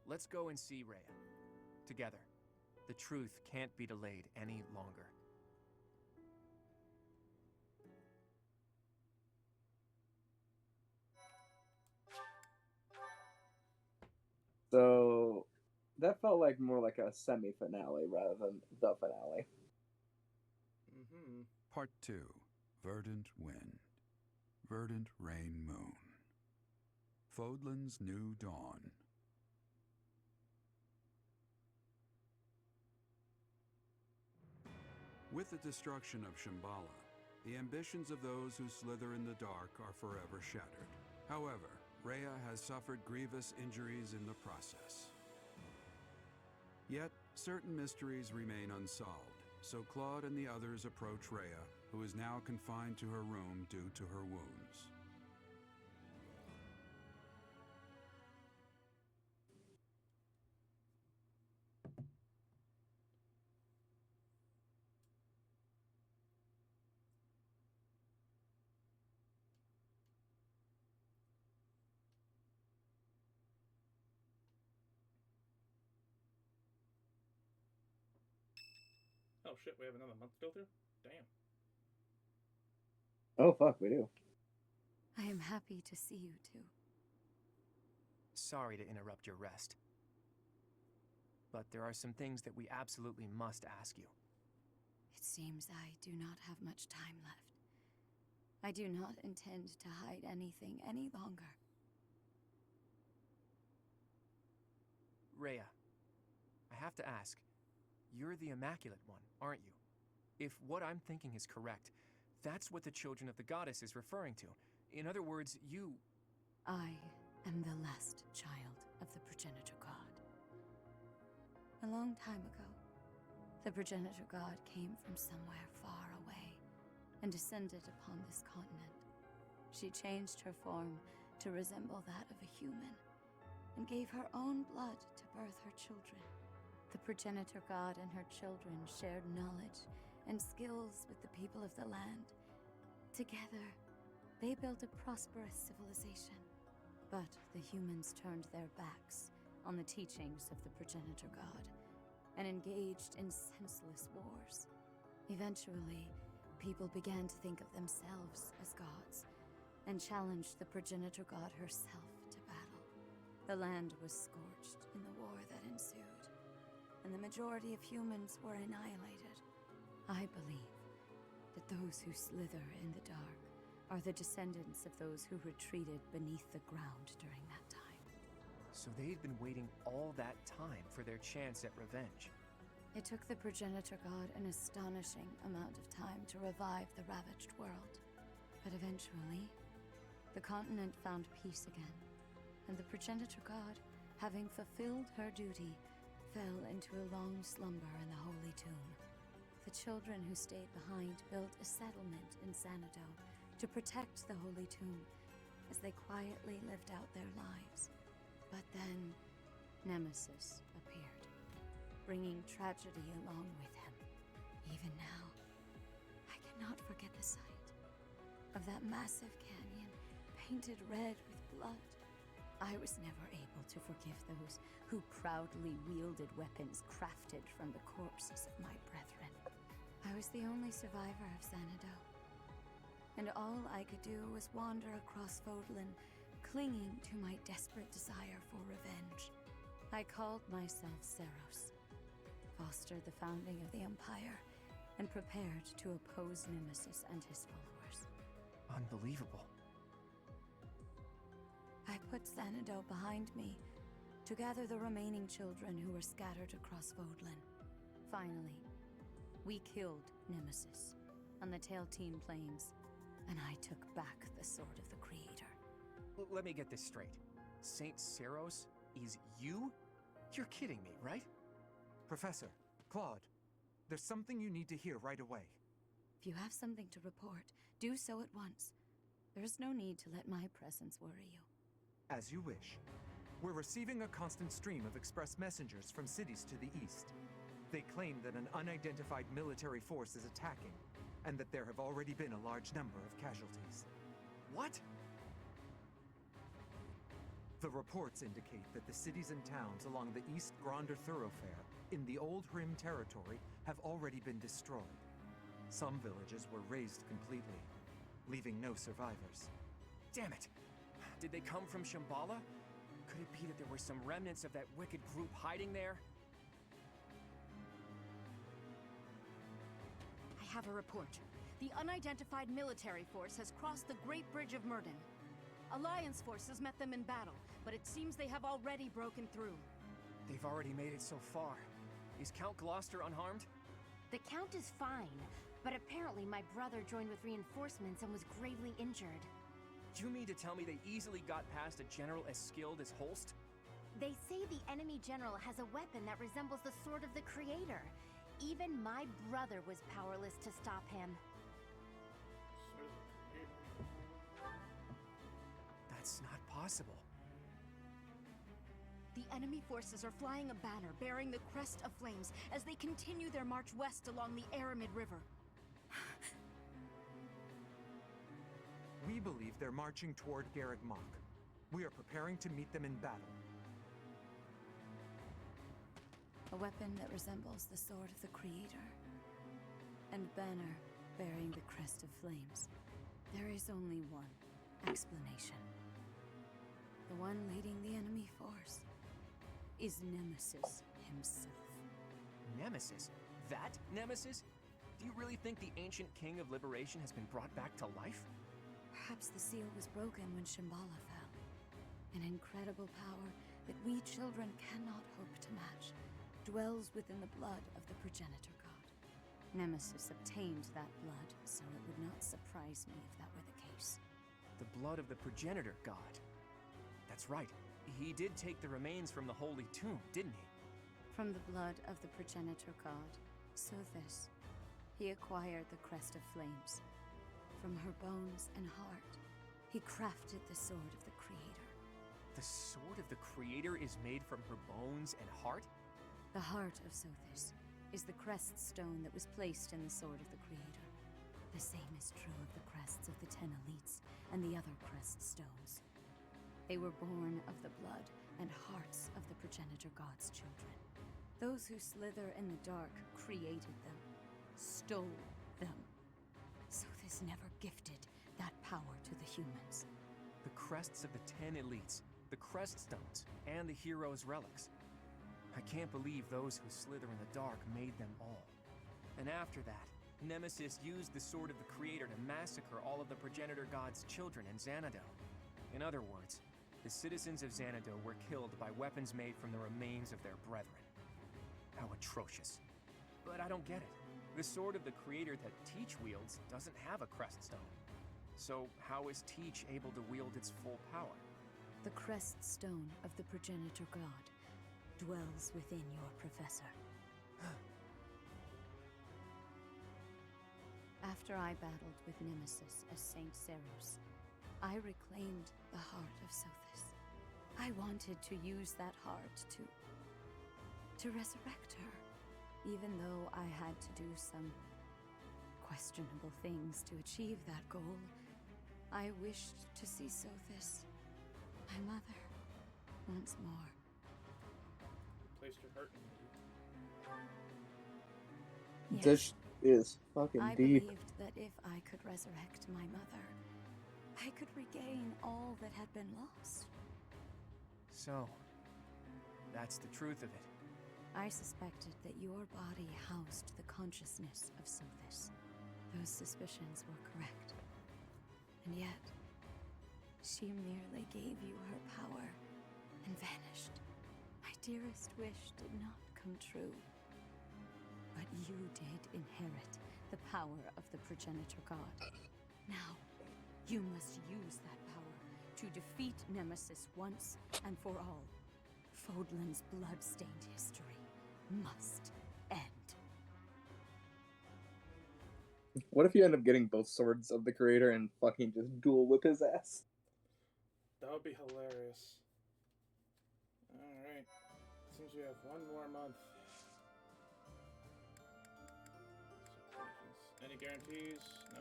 let's go and see Rhea. Together. The truth can't be delayed any longer. so that felt like more like a semi-finale rather than the finale. Mm-hmm. Part 2. Verdant Wind. Verdant Rain Moon. Fodlan's New Dawn. With the destruction of Shambhala, the ambitions of those who slither in the dark are forever shattered. However, Rhea has suffered grievous injuries in the process. Yet, certain mysteries remain unsolved, so Claude and the others approach Rhea, who is now confined to her room due to her wounds. Oh shit, we have another month to go through? Damn. Oh fuck, we do. I am happy to see you too. Sorry to interrupt your rest, but there are some things that we absolutely must ask you. It seems I do not have much time left. I do not intend to hide anything any longer. Rhea, I have to ask, you're the Immaculate One, aren't you? If what I'm thinking is correct, that's what the children of the goddess is referring to. In other words, you... I am the last child of the progenitor god. A long time ago, the progenitor god came from somewhere far away and descended upon this continent. She changed her form to resemble that of a human and gave her own blood to birth her children. The progenitor god and her children shared knowledge and skills with the people of the land. Together, they built a prosperous civilization. But the humans turned their backs on the teachings of the progenitor god and engaged in senseless wars. Eventually, people began to think of themselves as gods and challenged the progenitor god herself to battle. The land was scorched in the war that ensued, and the majority of humans were annihilated. I believe that those who slither in the dark are the descendants of those who retreated beneath the ground during that time. So they'd been waiting all that time for their chance at revenge. It took the progenitor god an astonishing amount of time to revive the ravaged world. But eventually, the continent found peace again, and the progenitor god, having fulfilled her duty, fell into a long slumber in the Holy Tomb. The children who stayed behind built a settlement in Xanadu to protect the Holy Tomb, as they quietly lived out their lives. But then, Nemesis appeared, bringing tragedy along with him. Even now, I cannot forget the sight of that massive canyon painted red with blood. I was never able to forgive those who proudly wielded weapons crafted from the corpses of my brethren. I was the only survivor of Xanadu, and all I could do was wander across Fodlan, clinging to my desperate desire for revenge. I called myself Seros, fostered the founding of the Empire, and prepared to oppose Nemesis and his followers. Unbelievable. I put Xanadu behind me to gather the remaining children who were scattered across Fodlan. Finally, we killed Nemesis on the Tailtean Plains, and I took back the Sword of the Creator. Let me get this straight. Saint Seros is you? You're kidding me, right? Professor, Claude, there's something you need to hear right away. If you have something to report, do so at once. There is no need to let my presence worry you. As you wish. We're receiving a constant stream of express messengers from cities to the east. They claim that an unidentified military force is attacking, and that there have already been a large number of casualties. What? The reports indicate that the cities and towns along the East Gronder thoroughfare in the Old Rim territory have already been destroyed. Some villages were razed completely, leaving no survivors. Damn it! Did they come from Shambhala? Could it be that there were some remnants of that wicked group hiding there? I have a report. The unidentified military force has crossed the Great Bridge of Murden. Alliance forces met them in battle, but it seems they have already broken through. They've already made it so far. Is Count Gloucester unharmed? The Count is fine, but apparently my brother joined with reinforcements and was gravely injured. Do you mean to tell me they easily got past a general as skilled as Holst? They say the enemy general has a weapon that resembles the Sword of the Creator. Even my brother was powerless to stop him. That's not possible. The enemy forces are flying a banner bearing the crest of flames as they continue their march west along the Aramid River. We believe they're marching toward Garreg Mach. We are preparing to meet them in battle. A weapon that resembles the Sword of the Creator, and banner bearing the crest of flames. There is only one explanation. The one leading the enemy force is Nemesis himself. Nemesis? That Nemesis? Do you really think the ancient king of liberation has been brought back to life? Perhaps the seal was broken when Shambhala fell. An incredible power that we children cannot hope to match dwells within the blood of the progenitor god. Nemesis obtained that blood, so it would not surprise me if that were the case. The blood of the progenitor god. That's right. He did take the remains from the holy tomb, didn't he? From the blood of the progenitor god, Sothis, he acquired the crest of flames. From her bones and heart, he crafted the Sword of the Creator. The Sword of the Creator is made from her bones and heart? The heart of Sothis is the crest stone that was placed in the Sword of the Creator. The same is true of the crests of the 10 elites and the other crest stones. They were born of the blood and hearts of the progenitor god's children. Those who slither in the dark created them, stole them. Sothis never gifted that power to the humans. The crests of the 10 elites, the crest stones, and the heroes' relics. I can't believe those who slither in the dark made them all. And after that, Nemesis used the Sword of the Creator to massacre all of the progenitor god's children in Xanadu. In other words, the citizens of Xanadu were killed by weapons made from the remains of their brethren. How atrocious. But I don't get it. The Sword of the Creator that Teach wields doesn't have a crest stone. So how is Teach able to wield its full power? The crest stone of the progenitor god dwells within your professor. After I battled with Nemesis as Saint Seros, I reclaimed the heart of Sothis. I wanted to use that heart to resurrect her, even though I had to do some questionable things to achieve that goal. I wished to see Sothis, my mother, once more. You placed your heart in me. Yes, This is fucking I deep. believed that if I could resurrect my mother, I could regain all that had been lost. So, that's the truth of it. I suspected that your body housed the consciousness of Sothis. Those suspicions were correct. And yet, she merely gave you her power and vanished. My dearest wish did not come true. But you did inherit the power of the progenitor god. Now, you must use that power to defeat Nemesis once and for all. Fodlan's blood-stained history must end. What if you end up getting both swords of the creator and fucking just dual whip his ass? That would be hilarious. Alright. Seems we have one more month. Any guarantees? No?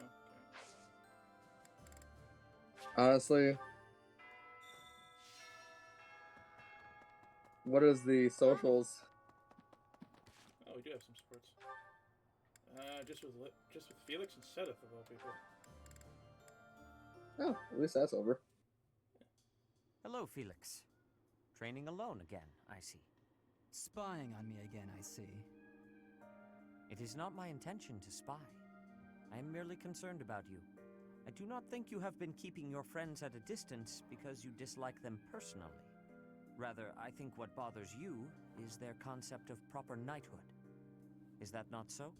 Okay. Honestly, what is the socials? Oh, we do have some sports. Just with Felix and Sedith of all people. Oh, at least that's over. Hello, Felix. Training alone again, I see. Spying on me again, I see. It is not my intention to spy. I am merely concerned about you. I do not think you have been keeping your friends at a distance because you dislike them personally. Rather, I think what bothers you is their concept of proper knighthood. Is that not so?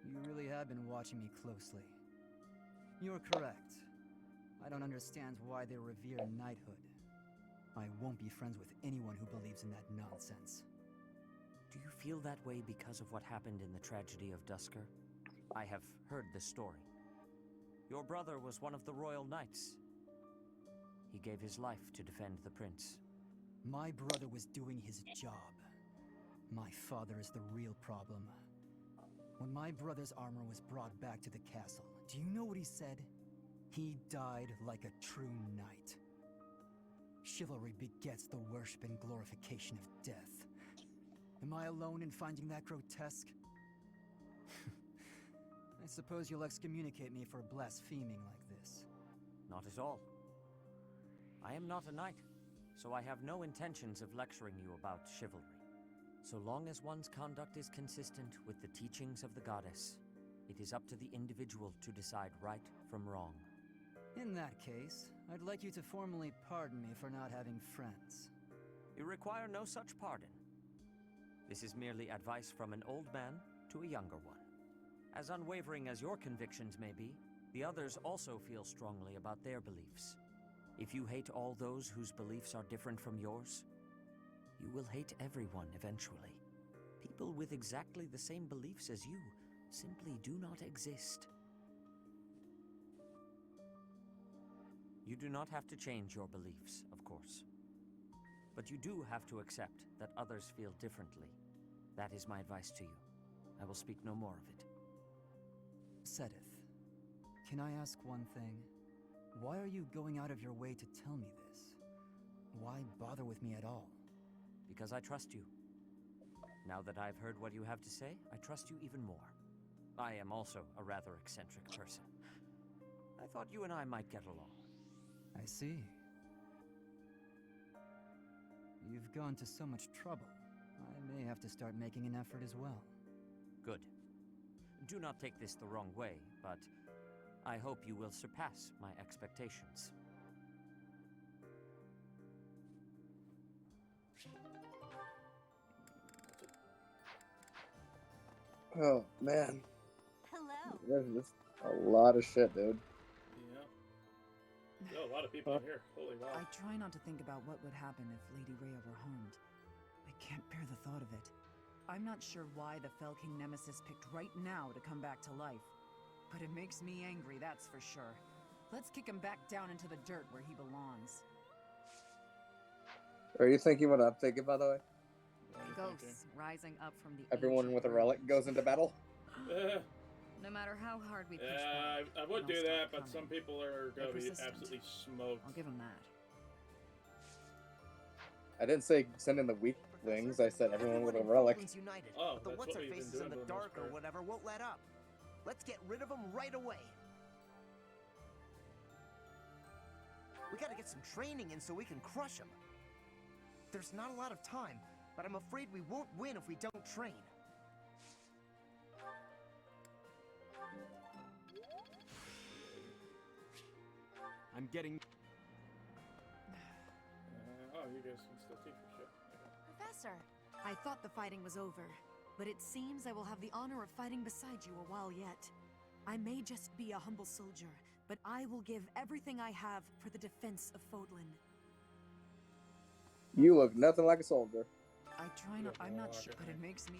You really have been watching me closely. You're correct. I don't understand why they revere knighthood. I won't be friends with anyone who believes in that nonsense. Do you feel that way because of what happened in the tragedy of Dusker? I have heard the story. Your brother was one of the royal knights. He gave his life to defend the prince. My brother was doing his job. My father is the real problem. When my brother's armor was brought back to the castle, do you know what he said? He died like a true knight. Chivalry begets the worship and glorification of death. Am I alone in finding that grotesque? I suppose you'll excommunicate me for blaspheming like this. Not at all. I am not a knight, so I have no intentions of lecturing you about chivalry. So long as one's conduct is consistent with the teachings of the goddess, it is up to the individual to decide right from wrong. In that case, I'd like you to formally pardon me for not having friends. You require no such pardon. This is merely advice from an old man to a younger one. As unwavering as your convictions may be, the others also feel strongly about their beliefs. If you hate all those whose beliefs are different from yours, you will hate everyone eventually. People with exactly the same beliefs as you simply do not exist. You do not have to change your beliefs, of course. But you do have to accept that others feel differently. That is my advice to you. I will speak no more of it. Sedith, can I ask one thing? Why are you going out of your way to tell me this? Why bother with me at all? Because I trust you. Now that I've heard what you have to say, I trust you even more. I am also a rather eccentric person. I thought you and I might get along. I see. You've gone to so much trouble. I may have to start making an effort as well. Good. Do not take this the wrong way, but I hope you will surpass my expectations. Oh, man. Hello. There's just a lot of shit, dude. Yeah. Yo, a lot of people in here. Holy wow. I try not to think about what would happen if Lady Rhea were harmed. I can't bear the thought of it. I'm not sure why the Fell King Nemesis picked right now to come back to life. But it makes me angry, that's for sure. Let's kick him back down into the dirt where he belongs. Are you thinking what I'm thinking, by the way? Ghosts rising up from the Everyone ancient with a relic goes into battle. No matter how hard we push Yeah, back, I would they do don't that, stop but some coming. people are They're going to be persistent. absolutely smoked. I'll give him that. I didn't say send in the weaklings. I said everyone with a relic. United, Oh, but the that's what's what her we've been faces in doing the for the most dark or part. whatever won't let up. Let's get rid of them right away. We gotta get some training in so we can crush them. There's not a lot of time, but I'm afraid we won't win if we don't train. I'm getting... Oh, you guys can still teach for shit. Professor, I thought the fighting was over, but it seems I will have the honor of fighting beside you a while yet. I may just be a humble soldier, but I will give everything I have for the defense of Fodlan. You look nothing like a soldier. I try not. I'm not sure, but it makes me.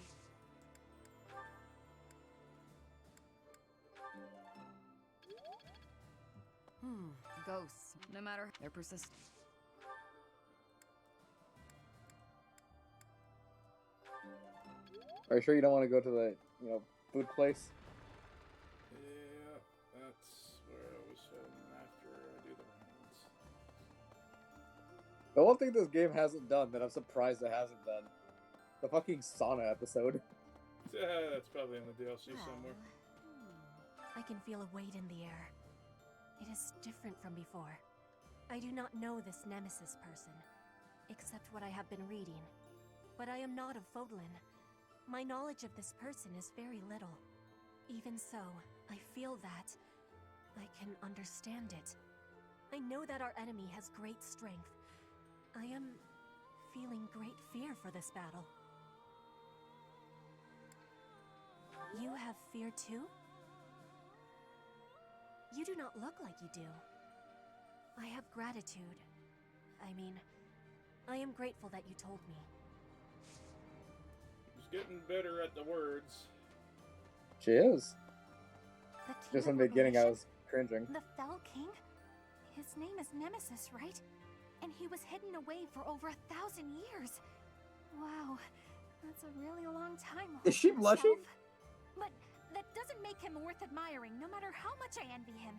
Ghosts, no matter they're persistent. Are you sure you don't want to go to the, food place? Yeah, that's where I was heading after I do the rounds. The one thing this game hasn't done that I'm surprised it hasn't done, the fucking sauna episode. Yeah, that's probably in the DLC somewhere. I can feel a weight in the air. It is different from before. I do not know this Nemesis person, except what I have been reading. But I am not of Fodlan. My knowledge of this person is very little. Even so, I feel that I can understand it. I know that our enemy has great strength. I am feeling great fear for this battle. You have fear too? You do not look like you do. I have gratitude. I am grateful that you told me. He's getting better at the words. She is. The King Just in of the beginning, I Revelation? was cringing. The Fell King? His name is Nemesis, right? And he was hidden away for over 1,000 years. Wow, that's a really long time. Is she holding blushing? himself. But that doesn't make him worth admiring, no matter how much I envy him.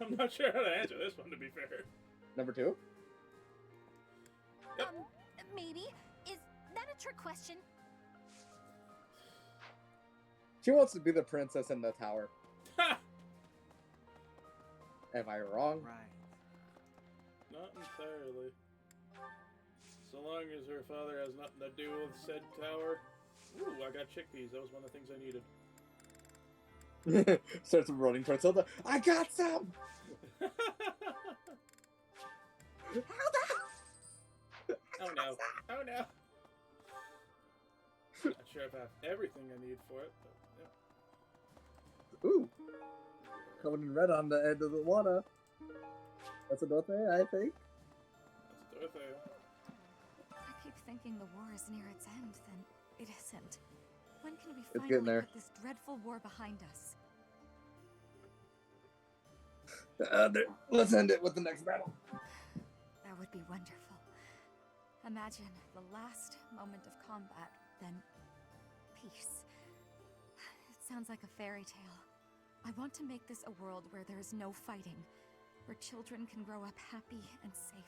I'm not sure how to answer this one, to be fair. Number 2? Maybe. Is that a trick question? She wants to be the princess in the tower. Am I wrong? Right. Not entirely. So long as her father has nothing to do with said tower. Ooh, I got chickpeas. That was one of the things I needed. Starts running towards Hilda. I got some! Oh no. Oh no. Not sure if I have everything I need for it, but yeah. Ooh. Coming in red on the end of the water. That's a Dorothea, I think. That's Dorothea. I keep thinking the war is near its end, then it isn't. When can we It's getting finally there. put this dreadful war behind us? Let's end it with the next battle. That would be wonderful. Imagine the last moment of combat, then peace. It sounds like a fairy tale. I want to make this a world where there is no fighting, where children can grow up happy and safe.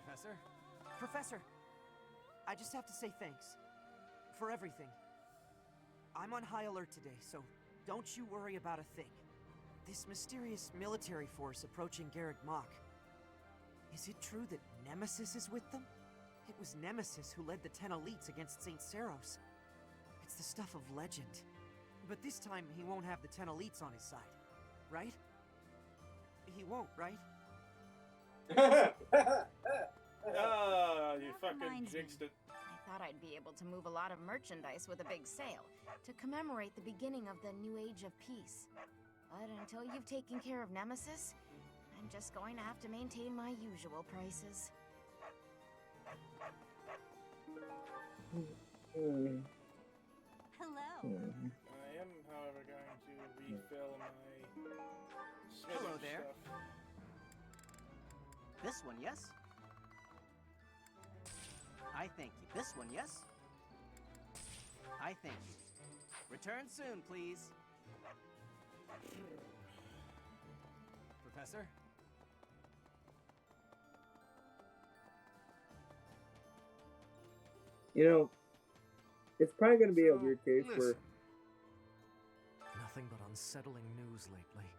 Professor? Professor! I just have to say thanks. For everything. I'm on high alert today, so don't you worry about a thing. This mysterious military force approaching Garreg Mach. Is it true that Nemesis is with them? It was Nemesis who led the 10 elites against St. Seros. It's the stuff of legend. But this time, he won't have the 10 elites on his side. Right? He won't, right? Ah, you fucking Reminds me. jinxed it. I Thought I'd be able to move a lot of merchandise with a big sale to commemorate the beginning of the new age of peace. But until you've taken care of Nemesis, I'm just going to have to maintain my usual prices. Hello. I am, however, going to refill my smithing Hello there. stuff. This one, yes? I thank you. This one, yes? I thank you. Return soon, please. Professor? You know, it's probably going to be a weird case where... Nothing but unsettling news lately.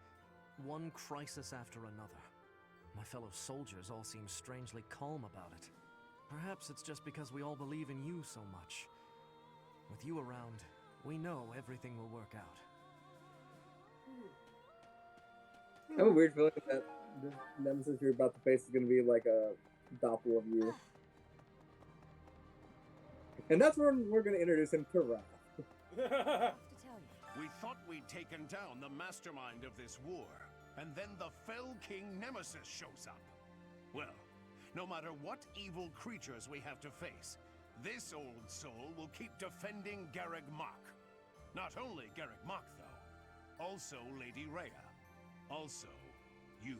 One crisis after another. My fellow soldiers all seem strangely calm about it. Perhaps it's just because we all believe in you so much. With you around, we know everything will work out. I have a weird feeling that the nemesis you're about to face is going to be like a doppel of you. And that's when we're going to introduce him to Wrath. We thought we'd taken down the mastermind of this war, and then the Fell King Nemesis shows up. Well, no matter what evil creatures we have to face, this old soul will keep defending Garreg Mach. Not only Garreg Mach, though. Also Lady Rhea. Also, you.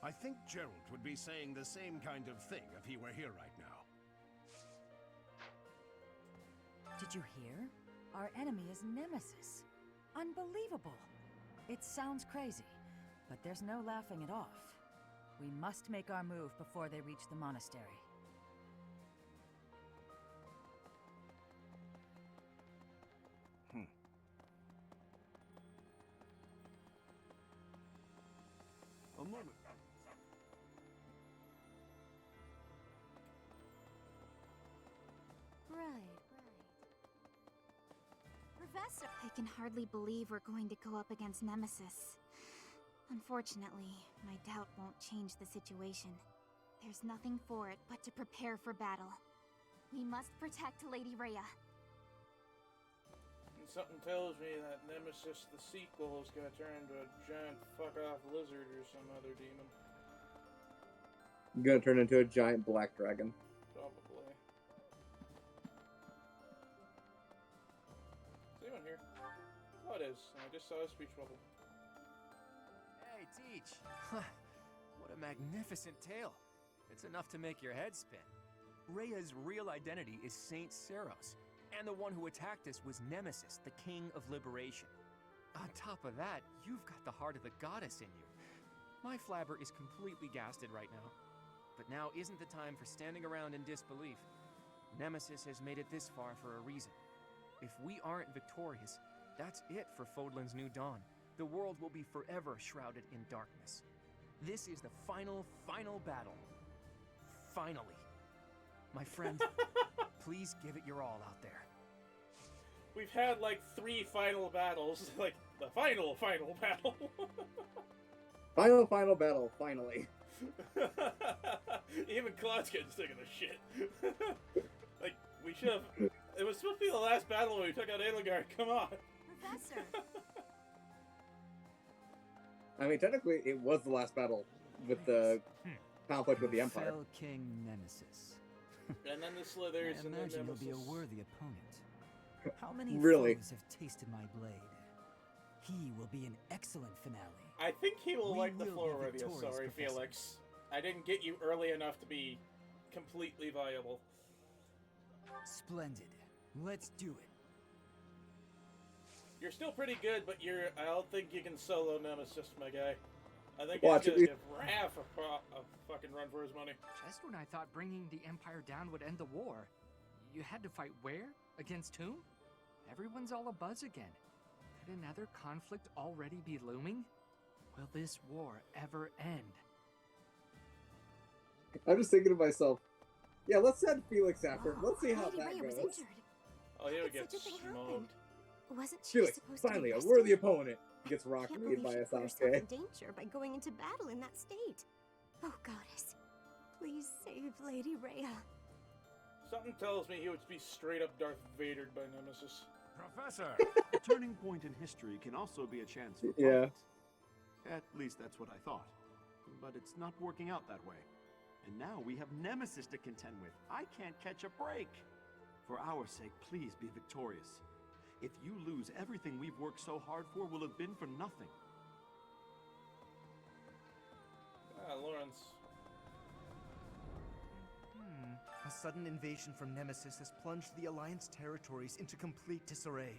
I think Gerald would be saying the same kind of thing if he were here right now. Did you hear? Our enemy is Nemesis. Unbelievable. It sounds crazy, but there's no laughing it off. We must make our move before they reach the monastery. A moment. Right. Professor! I can hardly believe we're going to go up against Nemesis. Unfortunately, my doubt won't change the situation. There's nothing for it but to prepare for battle. We must protect Lady Rhea. And something tells me that Nemesis the sequel is gonna turn into a giant fuck-off lizard or some other demon. Gonna turn into a giant black dragon. Probably. Is anyone here? Oh, it is. I just saw a speech bubble. Hey, Teach. What a magnificent tale. It's enough to make your head spin. Rhea's real identity is Saint Seros, and the one who attacked us was Nemesis, the King of Liberation. On top of that, you've got the heart of the goddess in you. My flabber is completely gasted right now. But now isn't the time for standing around in disbelief. Nemesis has made it this far for a reason. If we aren't victorious, that's it for Fodlan's New Dawn. The world will be forever shrouded in darkness. This is the final battle. Finally. My friend, please give it your all out there. We've had like 3 final battles. Like, the final battle. Final battle, finally. Even Claude's getting sick of this shit. Like, we should have... It was supposed to be the last battle when we took out Edelgard. Come on. Professor! I mean, technically, it was the last battle with the conflict with the Empire. Fell King Nemesis. And then the Slithers, I and then imagine Nemesis. you'll be a worthy opponent. How many Really? foes have tasted my blade? He will be an excellent finale. I think he will We like the will be floor with you. victorious, Sorry, Professor. Felix. I didn't get you early enough to be completely viable. Splendid. Let's do it. You're still pretty good, but I don't think you can solo Nemesis, my guy. I think Watch he's it. gonna give Raph a fucking run for his money. Just when I thought bringing the Empire down would end the war, you had to fight where? Against whom? Everyone's all abuzz again. Could another conflict already be looming? Will this war ever end? I'm just thinking to myself, yeah, let's send Felix after. Let's see how Lady that Rhea goes. was injured. Oh, he would Did get such a thing happen? smoked. Wasn't she Felix, supposed to finally, be a rested? worthy opponent. He gets rock Can't made believe by she a put herself Sasuke. in danger by going into battle in that state. Oh, goddess, please save Lady Rhea. Something tells me he would be straight up Darth Vadered by Nemesis. Professor! A turning point in history can also be a chance for Yeah. profit. At least that's what I thought. But it's not working out that way. And now we have Nemesis to contend with. I can't catch a break. For our sake, please be victorious. If you lose, everything we've worked so hard for will have been for nothing. Lawrence. A sudden invasion from Nemesis has plunged the Alliance territories into complete disarray.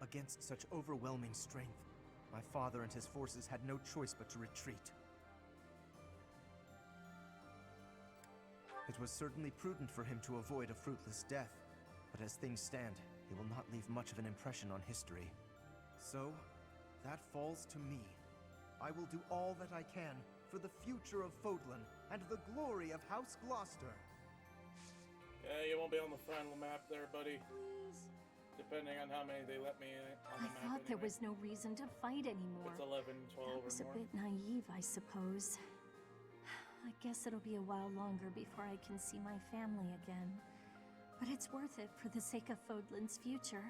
Against such overwhelming strength, my father and his forces had no choice but to retreat. It was certainly prudent for him to avoid a fruitless death, but as things stand, he will not leave much of an impression on history. So, that falls to me. I will do all that I can for the future of Fodlan and the glory of House Gloucester. Yeah, you won't be on the final map there, buddy. Depending on how many they let me on the map. I thought there was no reason to fight anymore. It's 11, 12 That was or a more. bit naive, I suppose. I guess it'll be a while longer before I can see my family again. But it's worth it for the sake of Fodlan's future.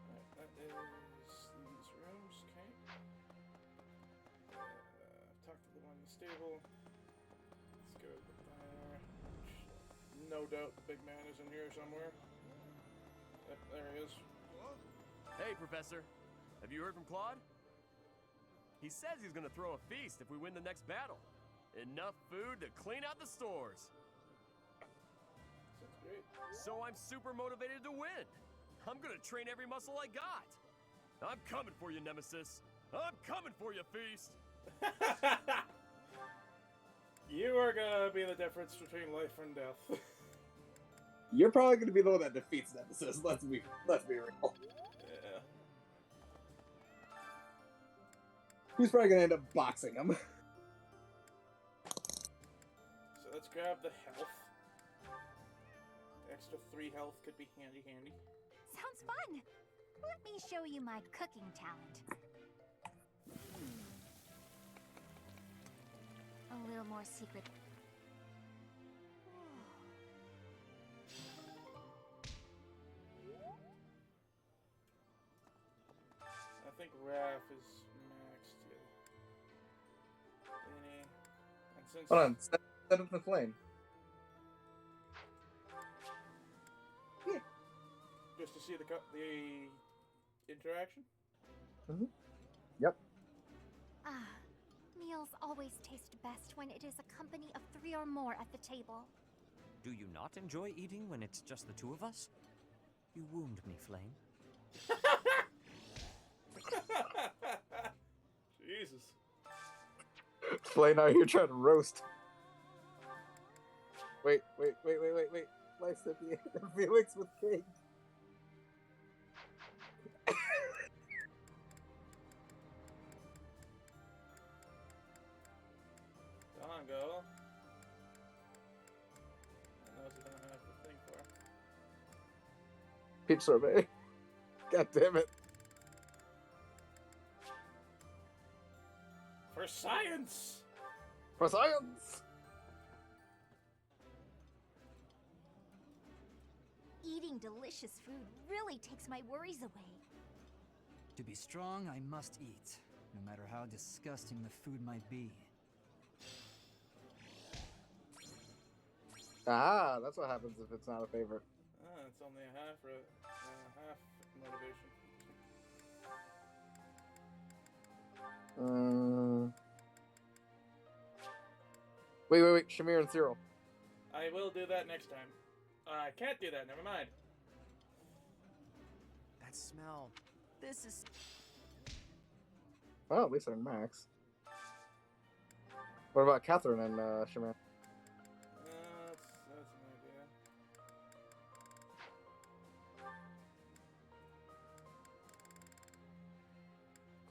Alright, that is these rooms, okay. I've talked to the one in the stable. Let's go there. No doubt the big man is in here somewhere. Yep, there he is. Hey, Professor. Have you heard from Claude? He says he's gonna throw a feast if we win the next battle. Enough food to clean out the stores. Sounds great. So I'm super motivated to win. I'm gonna train every muscle I got. I'm coming for you, Nemesis. I'm coming for you, Feast. You are gonna be the difference between life and death. You're probably going to be the one that defeats Nemesis. Let's be real. Yeah. Who's probably going to end up boxing him? So let's grab the health. Extra 3 health could be handy. Sounds fun! Let me show you my cooking talent. A little more secret. I think Raph is maxed here. And since Hold on. Set up the flame. just to see the interaction. Yep. Ah, meals always taste best when it is a company of 3 or more at the table. Do you not enjoy eating when it's just the two of us? You wound me, Flame. Jesus. Flame out here trying to roast. Wait. Life Cynthia. Felix with cake. Dongo. I know he doesn't have the thing for. Peach sorbet. God damn it. For science! For science! Eating delicious food really takes my worries away. To be strong, I must eat, no matter how disgusting the food might be. Ah, that's what happens if it's not a favorite. Ah, it's only a half motivation. Wait. Shamir and Cyril. I will do that next time. I can't do that, never mind. That smell. This is... Well, at least they're max. What about Catherine and Shamir? That's an idea.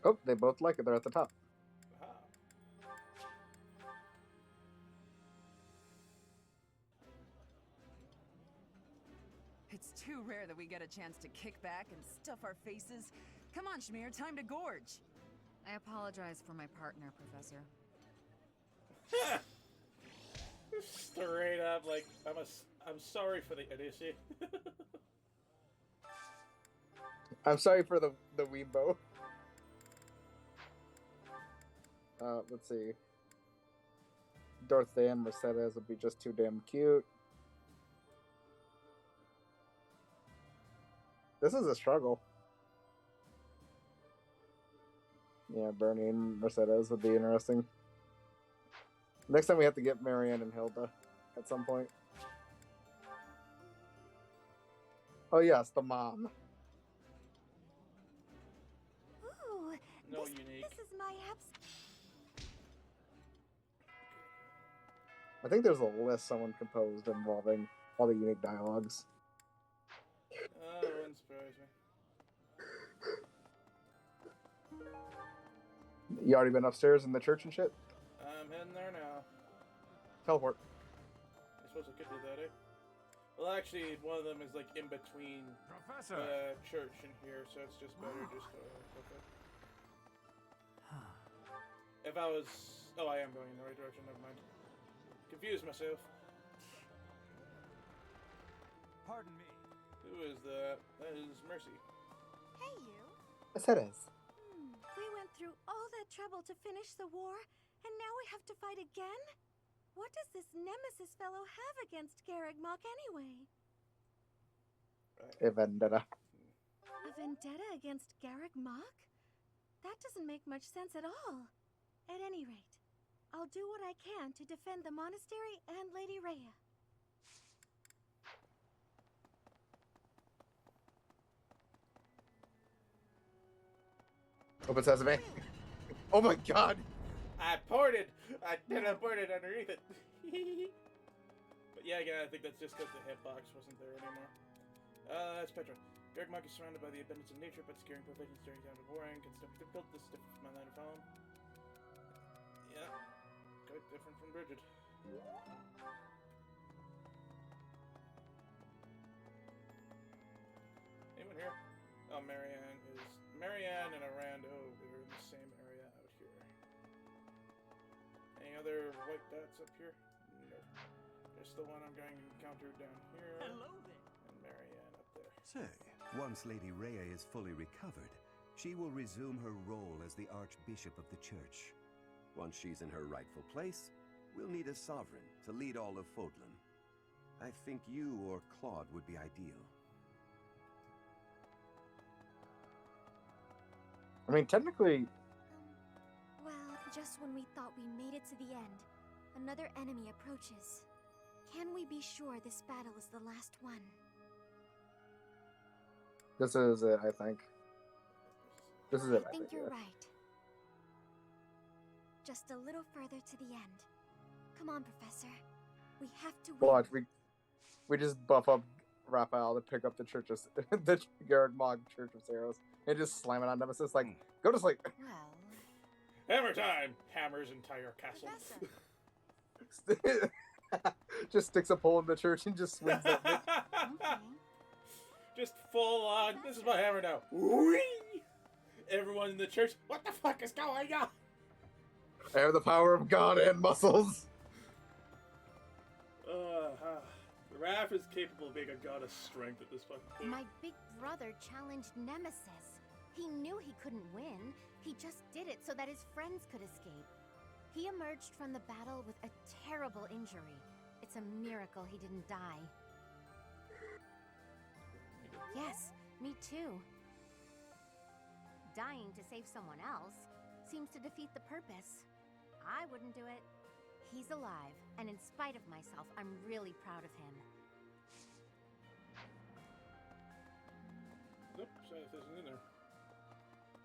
Oh, they both like it. They're at the top. It's too rare that we get a chance to kick back and stuff our faces. Come on, Shamir, time to gorge. I apologize for my partner, Professor. Straight up, like, I'm sorry for the idiocy. I'm sorry for the Weebo. Let's see. Dorothea and Mercedes would be just too damn cute. This is a struggle. Yeah, Bernie and Mercedes would be interesting. Next time we have to get Marianne and Hilda at some point. Oh yes, the mom. Ooh, No this, unique. This is my I think there's a list someone composed involving all the unique dialogues. Oh, it wouldn't surprise me. You already been upstairs in the church and shit? I'm heading there now. Teleport. I suppose I could do that, eh? Well, actually, one of them is like in between the church and here, so it's just better just to look up. If I was... Oh, I am going in the right direction, never mind. Confused myself. Pardon me. Who is that? That is Mercy. Hey, you. Yes, it is. We went through all that trouble to finish the war, and now we have to fight again? What does this Nemesis fellow have against Garreg Mach anyway? A vendetta. A vendetta against Garreg Mach? That doesn't make much sense at all. At any rate, I'll do what I can to defend the monastery and Lady Rhea. Open sesame. Oh my god! I ported! I teleported underneath it. But yeah, again, I think that's just because the hitbox wasn't there anymore. That's Petra. Garreg Mach is surrounded by the abundance of nature, but scaring provisions during times of warring can still be difficult. This is different from my line of follow. Yeah, quite different from Bridget. Anyone here? Oh, Marianne and Arando. We're in the same area out here. Any other white dots up here? No. Just the one I'm going to encounter down here. Hello there. And Marianne up there. Say, once Lady Rhea is fully recovered, she will resume her role as the Archbishop of the Church. Once she's in her rightful place, we'll need a sovereign to lead all of Fodlan. I think you or Claude would be ideal. I mean, technically... Well, just when we thought we made it to the end, another enemy approaches. Can we be sure this battle is the last one? This is it, I think. This is it, I think you're yeah. right. Just a little further to the end. Come on, Professor. We have to win. Watch, we just buff up Raphael to pick up the Church of... the Garreg Mach Church of Saros. And just slam it on Nemesis, like, go to sleep. Well... Hammer time! Hammers entire castle. Just sticks a pole in the church and just swings it. Just full on. This is my hammer now. Whee! Everyone in the church, what the fuck is going on? I have the power of God and muscles. Raph is capable of being a god of strength at this fucking point. My big brother challenged Nemesis. He knew he couldn't win. He just did it so that his friends could escape. He emerged from the battle with a terrible injury. It's a miracle he didn't die. Yes, me too. Dying to save someone else seems to defeat the purpose. I wouldn't do it. He's alive, and in spite of myself, I'm really proud of him. Nope, Scythe isn't in there.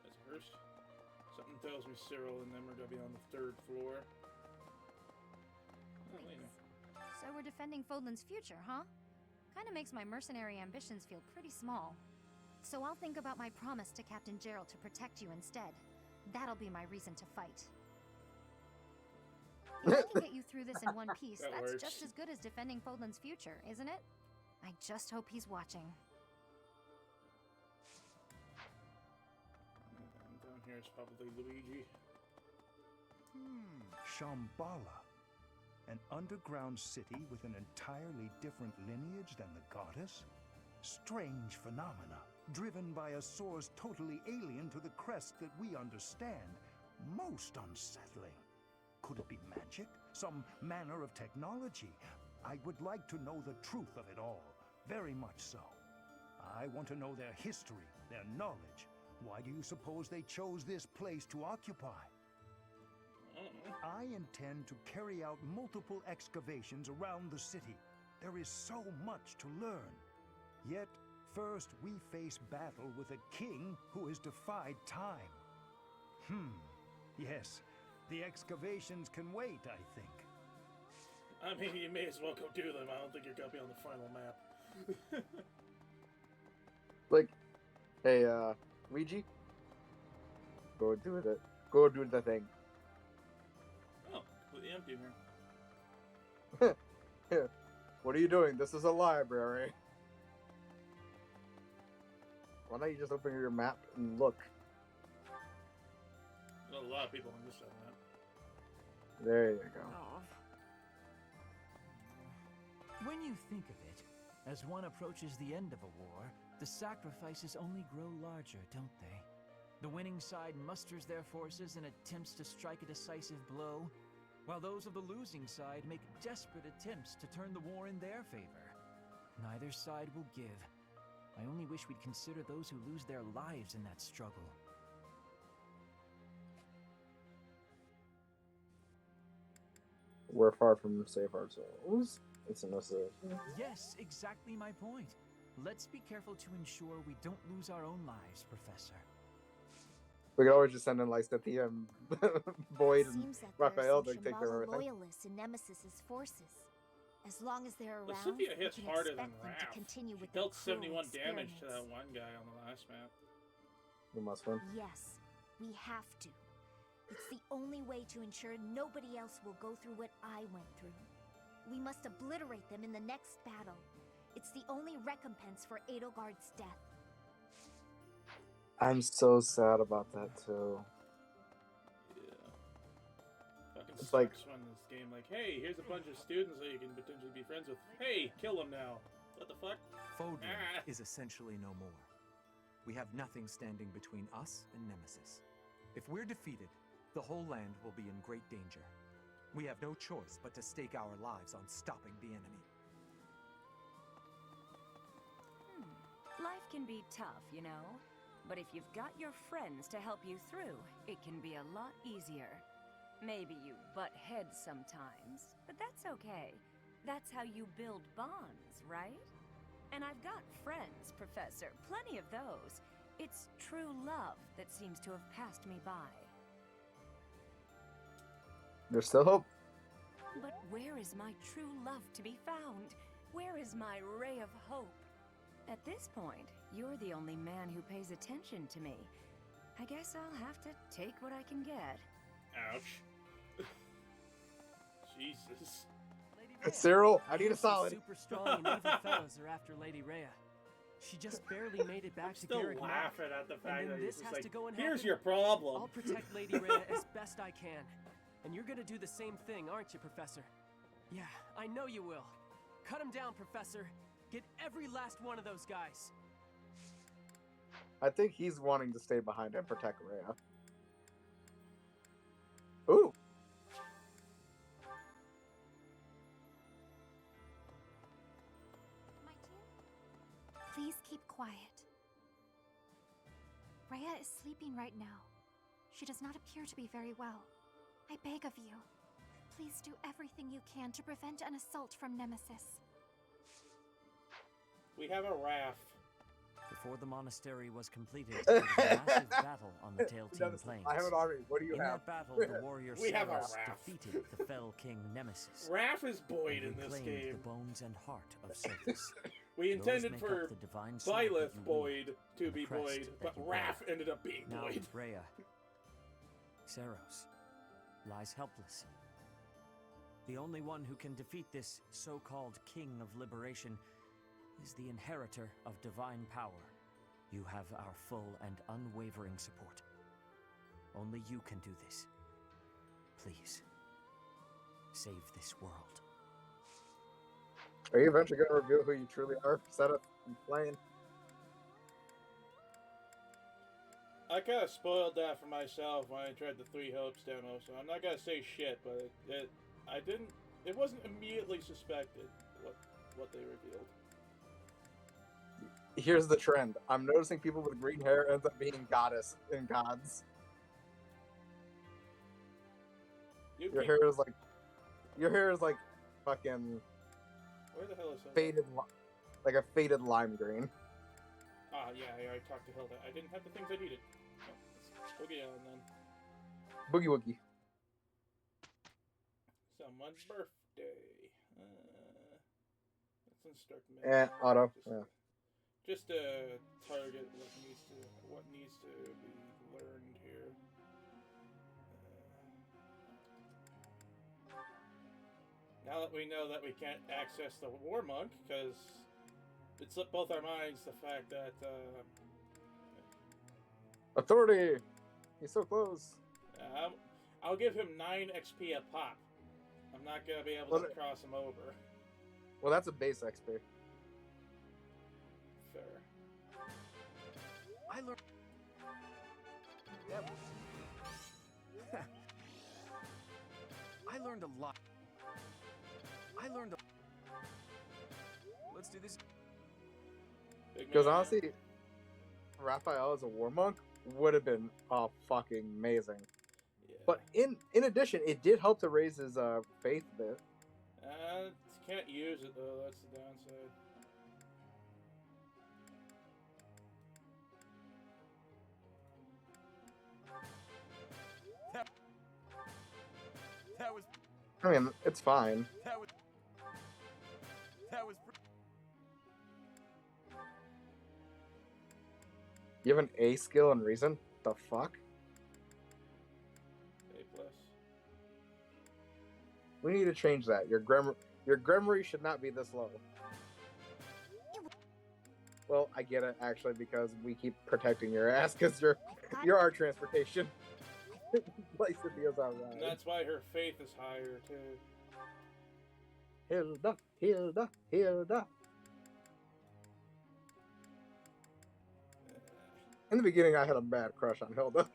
That's a first. Something tells me Cyril and them are gonna be on the 3rd floor. Oh, Lena. So we're defending Fodlan's future, huh? Kinda makes my mercenary ambitions feel pretty small. So I'll think about my promise to Captain Gerald to protect you instead. That'll be my reason to fight. If I can get you through this in one piece, That that's works. just as good as defending Fodlan's future, isn't it? I just hope he's watching. And down here is probably Luigi. Shambhala. An underground city with an entirely different lineage than the goddess? Strange phenomena, driven by a source totally alien to the crest that we understand. Most unsettling. Could it be magic? Some manner of technology? I would like to know the truth of it all. Very much so. I want to know their history, their knowledge. Why do you suppose they chose this place to occupy? I intend to carry out multiple excavations around the city. There is so much to learn. Yet, first we face battle with a king who has defied time. Yes, the excavations can wait, I think. I mean, you may as well go do them. I don't think you're gonna be on the final map. Like, hey, Luigi, go do it. Go do the thing. Oh, completely empty here. Here, what are you doing? This is a library. Why don't you just open your map and look? There's a lot of people on this side of that. There you go. When you think of it, as one approaches the end of a war, the sacrifices only grow larger, don't they? The winning side musters their forces and attempts to strike a decisive blow, while those of the losing side make desperate attempts to turn the war in their favor. Neither side will give. I only wish we'd consider those who lose their lives in that struggle. We're far from safe ourselves. It's a message. Yes, exactly my point. Let's be careful to ensure we don't lose our own lives, Professor. We could always just send in Lysithea and Boyd and Seems that Raphael there to are take some care of Shambhala everything. loyalists in Nemesis's forces. As long as they're around, Lysithea we hits can harder than expect them to Raph. continue She with dealt their cruel 71 damage to that experiments. one guy on the last map. We must win. Yes, we have to. It's the only way to ensure nobody else will go through what I went through. We must obliterate them in the next battle. It's the only recompense for Edelgard's death. I'm so sad about that too. Fucking It's sucks like- when this game like, hey, here's a bunch of students that you can potentially be friends with. Hey, kill them now. What the fuck? Fodlan Ah. is essentially no more. We have nothing standing between us and Nemesis. If we're defeated, the whole land will be in great danger. We have no choice but to stake our lives on stopping the enemy. Life can be tough, you know. But if you've got your friends to help you through, it can be a lot easier. Maybe you butt heads sometimes, but that's okay. That's how you build bonds, right? And I've got friends, Professor, plenty of those. It's true love that seems to have passed me by. There's still hope. But where is my true love to be found? Where is my ray of hope? At this point, you're the only man who pays attention to me. I guess I'll have to take what I can get. Ouch. Jesus. Cyril, I need a Some solid. super strong and evil fellows are after Lady Rhea. She just barely made it back to Still Garrick Mott, laughing at the fact and that then he's this just has like, to go and here's happen. your problem. I'll protect Lady Rhea as best I can. And you're gonna do the same thing, aren't you, Professor? Yeah, I know you will. Cut him down, Professor. Get every last one of those guys. I think he's wanting to stay behind and protect Rhea. Ooh. Please keep quiet. Rhea is sleeping right now. She does not appear to be very well. I beg of you, please do everything you can to prevent an assault from Nemesis. We have a raft. Before the monastery was completed, there was a massive battle on the Tailtean Plains. I have an army. What do you in have? that battle, the warrior We have a Seros raft. defeated the fell king Nemesis. Raph is Boyd and in this reclaimed game. the bones and heart of Sophus. We Those intended make for up the divine sword that Byleth you Boyd wield to and be the crest Boyd, that but you Raph bear. ended up being Now Boyd. Rhea, Seros, lies helpless. The only one who can defeat this so-called King of Liberation is the inheritor of divine power. You have our full and unwavering support. Only you can do this. Please, save this world. Are you eventually going to reveal who you truly are? Set up and playing. I kind of spoiled that for myself when I tried the Three Hopes demo, so I'm not gonna say shit, but it wasn't immediately suspected what they revealed. Here's the trend. I'm noticing people with green hair ends up being goddess and gods. Your hair is like fucking Where the hell is Hilda? faded, like a faded lime green. Ah, yeah, I already talked to Hilda. I didn't have the things I needed. Oh, let's boogie on then. Boogie woogie. Someone's birthday. Let's start the Auto. Yeah. Just to target what needs to be learned here. Now that we know that we can't access the War Monk, because it slipped both our minds the fact that Authority! He's so close. I'll give him 9 XP a pop. I'm not gonna be able to cross him over. Well, that's a base XP. Fair. I learned. I learned a lot. Let's do this. Because honestly, Raphael as a war monk would have been fucking amazing. Yeah. But in addition, it did help to raise his faith a bit. Can't use it though. That's the downside. That was. I mean, it's fine. That was. You have an A skill and reason? The fuck? A+. We need to change that. Your Gremory should not be this low. Well, I get it actually because we keep protecting your ass because you're our transportation. Place the deals on right. And that's why her faith is higher too. Hilda, Hilda, Hilda. In the beginning, I had a bad crush on Hilda.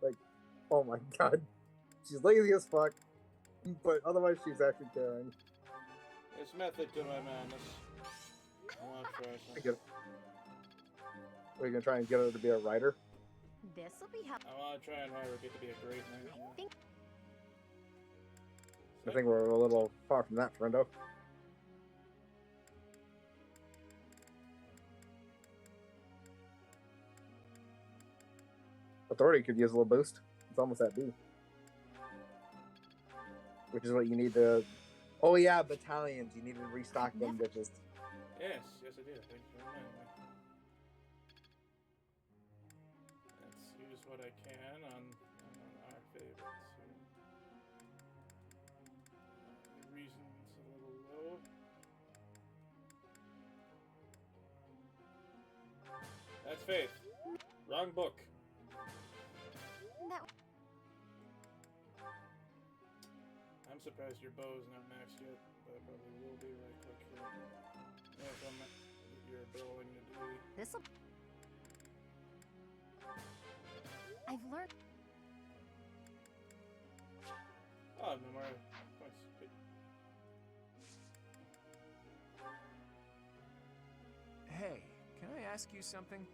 Like, oh my god. She's lazy as fuck, but otherwise she's actually caring. There's method to my madness. I want to try something. Are you going to try and get her to be a writer? This'll be helpful. I want to try and have her get to be a great knight. I think we're a little far from that, friendo. Authority could use a little boost. It's almost at B. Which is what you need to... Oh yeah, battalions. You need to restock them bitches. Yes, I do. Thank you for reminding me. Let's use what I can on our favorites here. Reason's a little low. That's faith. Wrong book. I'm surprised your bow is not maxed yet, but I probably will be right quick here. Yeah, if I'm your bowing to D. This'll. I've learned. Oh, no more points. Good. Hey, can I ask you something?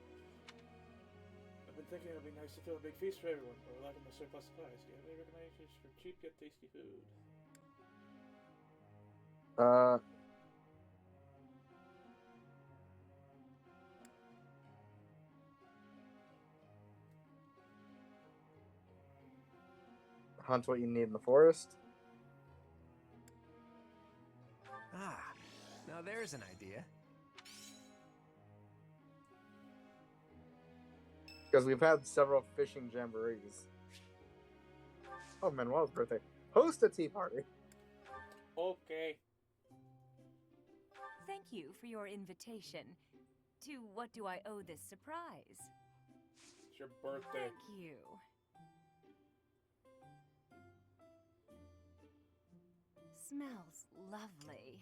I've been thinking it would be nice to throw a big feast for everyone, but we're lacking the surplus supplies. Do you have any recommendations for cheap yet tasty food? Hunt what you need in the forest. Ah, now there's an idea. Because we've had several fishing jamborees. Oh, Manuel's birthday. Host a tea party. Okay. Thank you for your invitation. To what do I owe this surprise? It's your birthday. Thank you. smells lovely.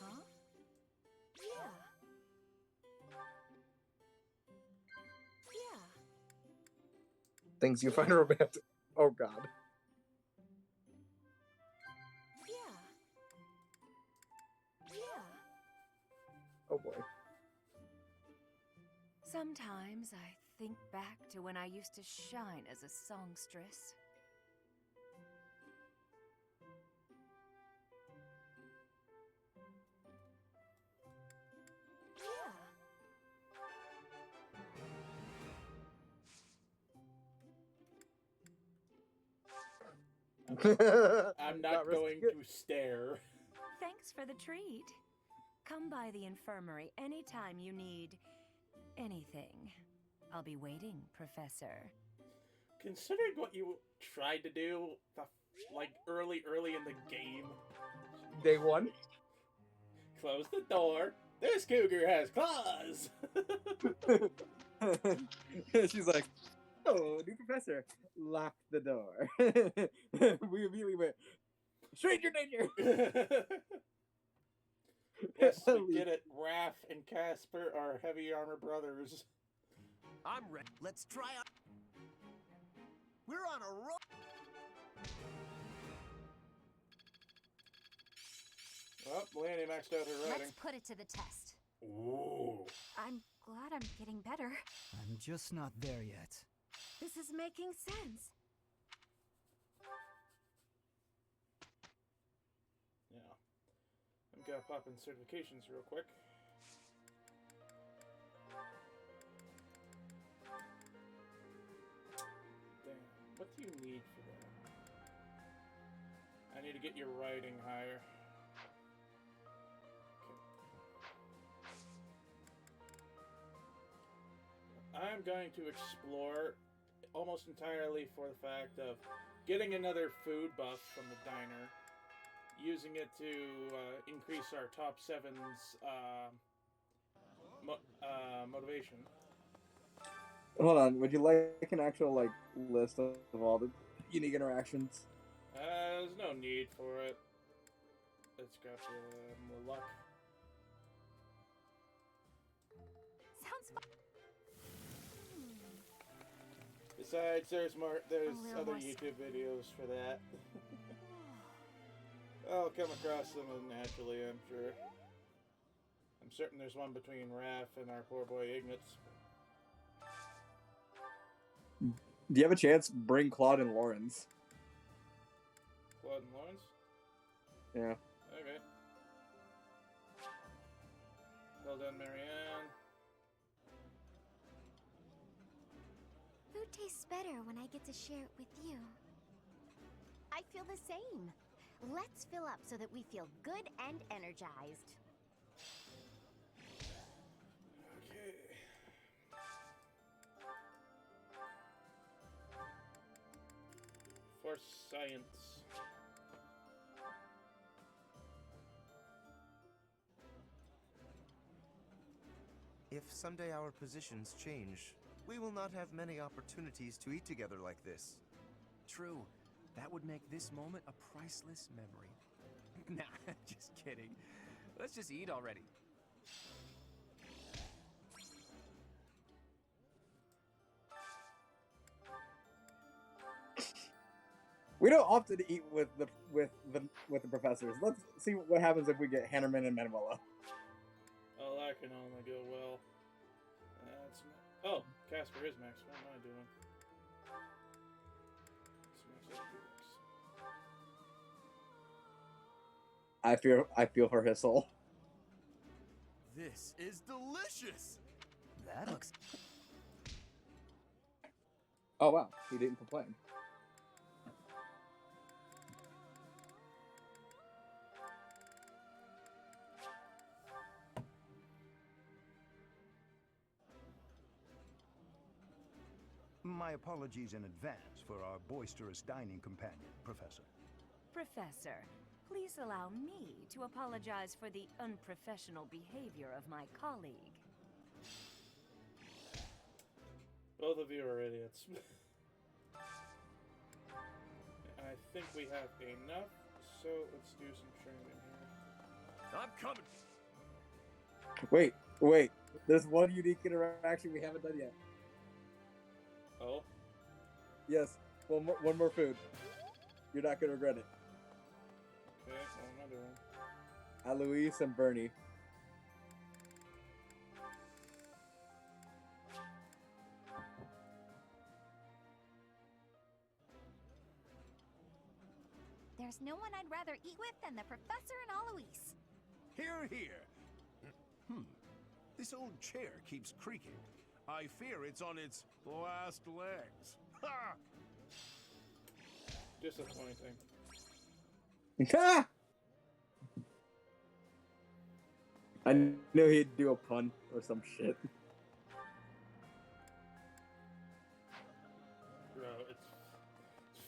Huh? Yeah. Yeah. Things you find romantic. Oh God. Yeah. Yeah. Oh boy. Sometimes I think back to when I used to shine as a songstress. I'm not going to stare. Thanks for the treat. Come by the infirmary anytime you need anything. I'll be waiting, Professor. Considering what you tried to do, like early in the game. Day one. Close the door. This cougar has claws. She's like, "Oh, new professor, lock the door." We immediately went, stranger danger. Yes, we get it. Raph and Casper are heavy armor brothers. I'm ready. Let's try out. We're on a roll. Oh, Lanny maxed out her riding. Let's put it to the test. Ooh. I'm glad I'm getting better. I'm just not there yet. This is making sense. Yeah. I'm gonna pop in certifications real quick. Damn. What do you need for that? I need to get your writing higher. I'm going to explore almost entirely for the fact of getting another food buff from the diner, using it to increase our top 7's motivation. Hold on, would you like an actual list of all the unique interactions? There's no need for it. Let's grab more luck. Sounds fun. Besides, there's other more YouTube videos for that. I'll come across them naturally, I'm sure. I'm certain there's one between Raph and our poor boy Ignatz. Do you have a chance? Bring Claude and Lawrence. Claude and Lawrence? Yeah. Okay. Well done, Marianne. Food tastes better when I get to share it with you. I feel the same. Let's fill up so that we feel good and energized. Okay. For science. If someday our positions change, we will not have many opportunities to eat together like this. True. That would make this moment a priceless memory. Nah, just kidding. Let's just eat already. We don't often eat with the professors. Let's see what happens if we get Hannerman and Manuela. Oh, that can only go well. That's oh, Casper is max. What am I doing? I feel for his soul. This is delicious. That looks. Oh wow, he didn't complain. My apologies in advance for our boisterous dining companion, Professor. Professor, please allow me to apologize for the unprofessional behavior of my colleague. Both of you are idiots. I think we have enough, so let's do some training here. I'm coming. Wait. There's one unique interaction we haven't done yet. Oh? Yes, one more food. You're not gonna regret it. Okay, well, another one. Alois and Bernie. There's no one I'd rather eat with than the Professor and Alois. Hear, hear. This old chair keeps creaking. I fear it's on its last legs. Ha! Disappointing. I knew he'd do a pun or some shit. Bro, it's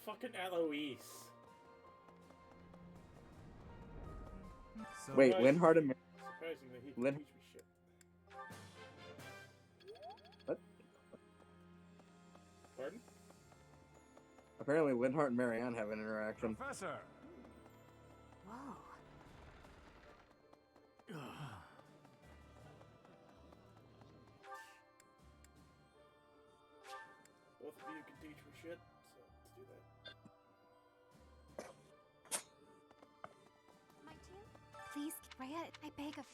fucking Alois. So wait, Linhardt and Surprisingly, he can Lin- teach me shit. What? Pardon? Apparently Linhardt and Marianne have an interaction. Professor! Whoa. Both of you can teach me shit, so let's do that. My team? Please, Rhea, I beg of...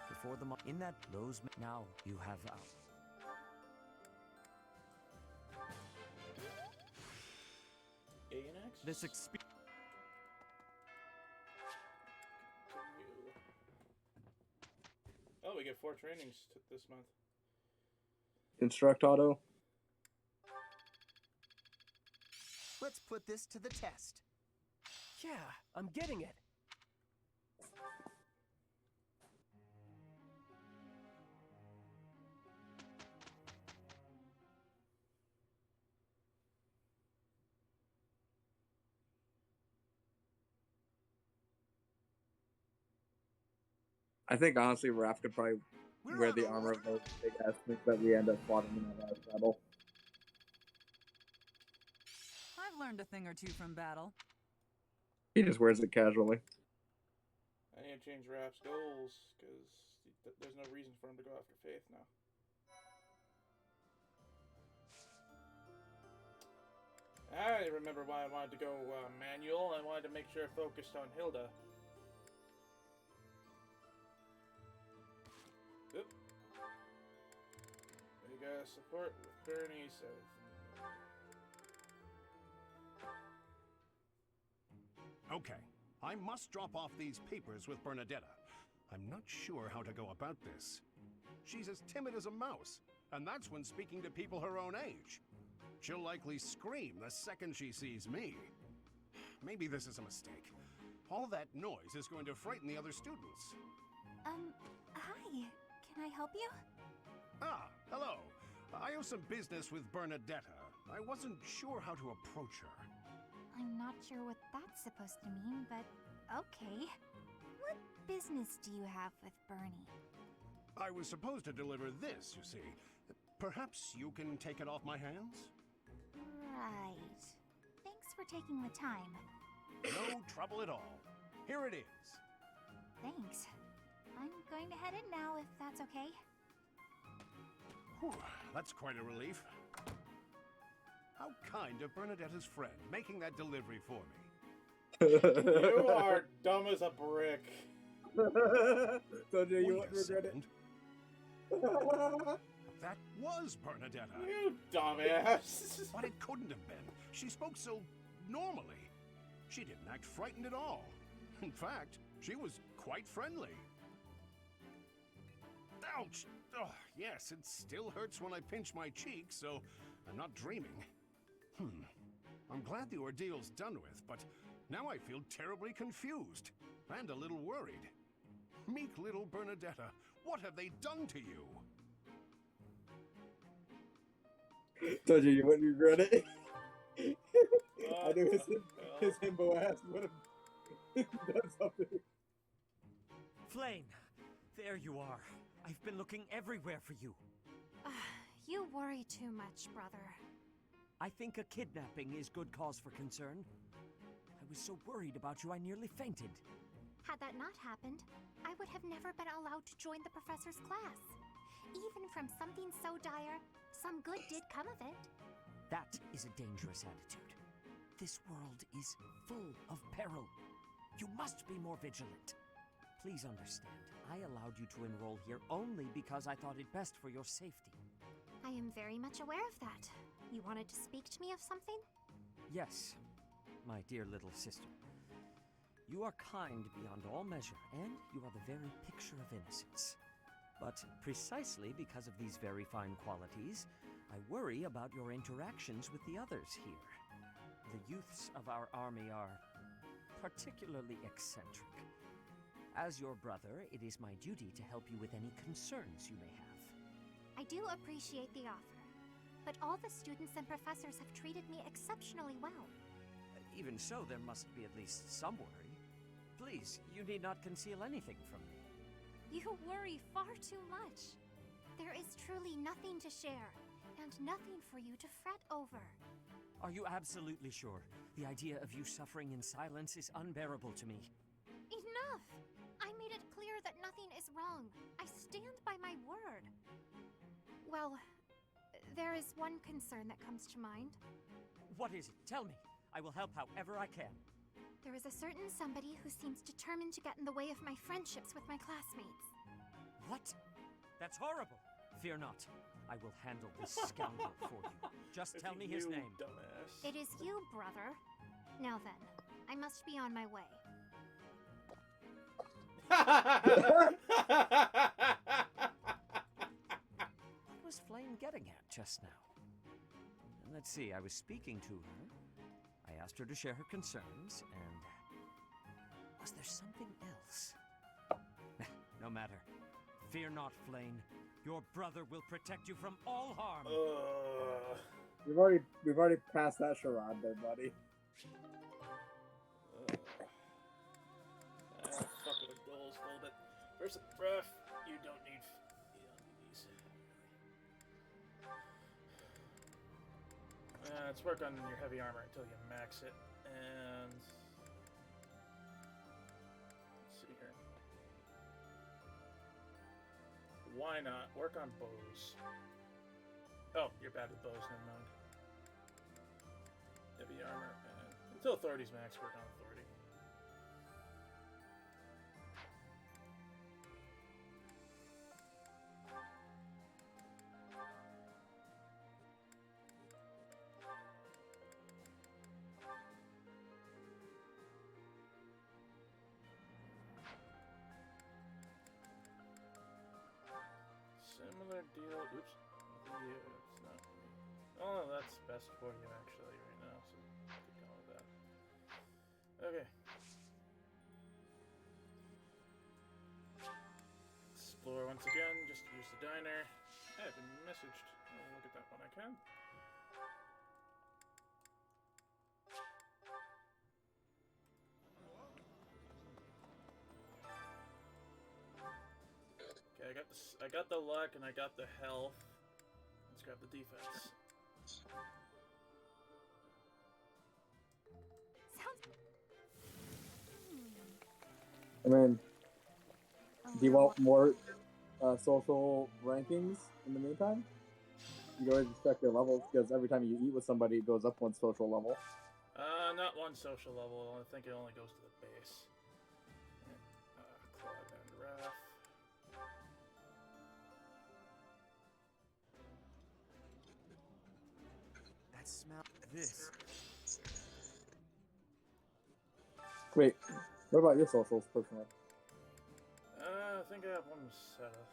Before the in that those now you have A and X? this experience. Oh, we get 4 trainings this month. Construct auto. Let's put this to the test. Yeah, I'm getting it. I think honestly Raph could probably wear the armor of those big ass things that we end up fighting in that last battle. I've learned a thing or two from battle. He just wears it casually. I need to change Raph's goals, because there's no reason for him to go after Faith now. I remember why I wanted to go manual. I wanted to make sure I focused on Hilda. Oop. We got support with Bernie, so... Okay, I must drop off these papers with Bernadetta. I'm not sure how to go about this. She's as timid as a mouse, and that's when speaking to people her own age. She'll likely scream the second she sees me. Maybe this is a mistake. All that noise is going to frighten the other students. Hi. Can I help you? Ah, hello. I have some business with Bernadetta. I wasn't sure how to approach her. I'm not sure what that's supposed to mean, but okay. What business do you have with Bernie? I was supposed to deliver this, you see. Perhaps you can take it off my hands? Right. Thanks for taking the time. No trouble at all. Here it is. Thanks. I'm going to head in now, if that's okay. Whew, that's quite a relief. How kind of Bernadetta's friend, making that delivery for me. You are dumb as a brick. So do you Wait a regret it? second. That was Bernadetta. You dumbass. But it couldn't have been. She spoke so normally. She didn't act frightened at all. In fact, she was quite friendly. Ouch! Oh, yes, it still hurts when I pinch my cheek, so I'm not dreaming. I'm glad the ordeal's done with, but now I feel terribly confused and a little worried. Meek little Bernadetta, what have they done to you? Told you wouldn't regret it. I knew his himbo ass would have done something. Flame, there you are. I've been looking everywhere for you. You worry too much, brother. I think a kidnapping is good cause for concern. I was so worried about you, I nearly fainted. Had that not happened, I would have never been allowed to join the professor's class. Even from something so dire, some good did come of it. That is a dangerous attitude. This world is full of peril. You must be more vigilant. Please understand, I allowed you to enroll here only because I thought it best for your safety. I am very much aware of that. You wanted to speak to me of something? Yes, my dear little sister. You are kind beyond all measure, and you are the very picture of innocence. But precisely because of these very fine qualities, I worry about your interactions with the others here. The youths of our army are particularly eccentric. As your brother, it is my duty to help you with any concerns you may have. I do appreciate the offer, but all the students and professors have treated me exceptionally well. Even so, there must be at least some worry. Please, you need not conceal anything from me. You worry far too much. There is truly nothing to share, and nothing for you to fret over. Are you absolutely sure? The idea of you suffering in silence is unbearable to me. Enough! I made it clear that nothing is wrong. I stand by my word. Well, there is one concern that comes to mind. What is it? Tell me. I will help however I can. There is a certain somebody who seems determined to get in the way of my friendships with my classmates. What? That's horrible. Fear not. I will handle this scoundrel for you. Just tell me his name. Dumbass. It is you, brother. Now then, I must be on my way. What was Flame getting at just now? And let's see, I was speaking to her. I asked her to share her concerns, and was there something else? No matter. Fear not, Flame. Your brother will protect you from all harm. We've already passed that charade there, buddy. Fuck with the goals a little bit. First breath, you don't need these. Let's work on your heavy armor until you max it. And let's see here. Why not? Work on bows. Oh, you're bad with bows, never mind. Heavy armor, and until authority's max, work on authority. Similar deal. Oops. Yeah, it's not. Oh, that's best for you actually right now. So keep going with that. Okay. Explore once again. Just use the diner. I have been messaged. I'll look at that when I can. Okay, I got the luck and I got the health. Let's grab the defense. I mean, do you want more social rankings in the meantime? You can always check their levels, because every time you eat with somebody, it goes up one social level. Not one social level. I think it only goes to the base. Claude and Raph. That smell. This. Wait, what about your socials, personally? I think I have one with Seta.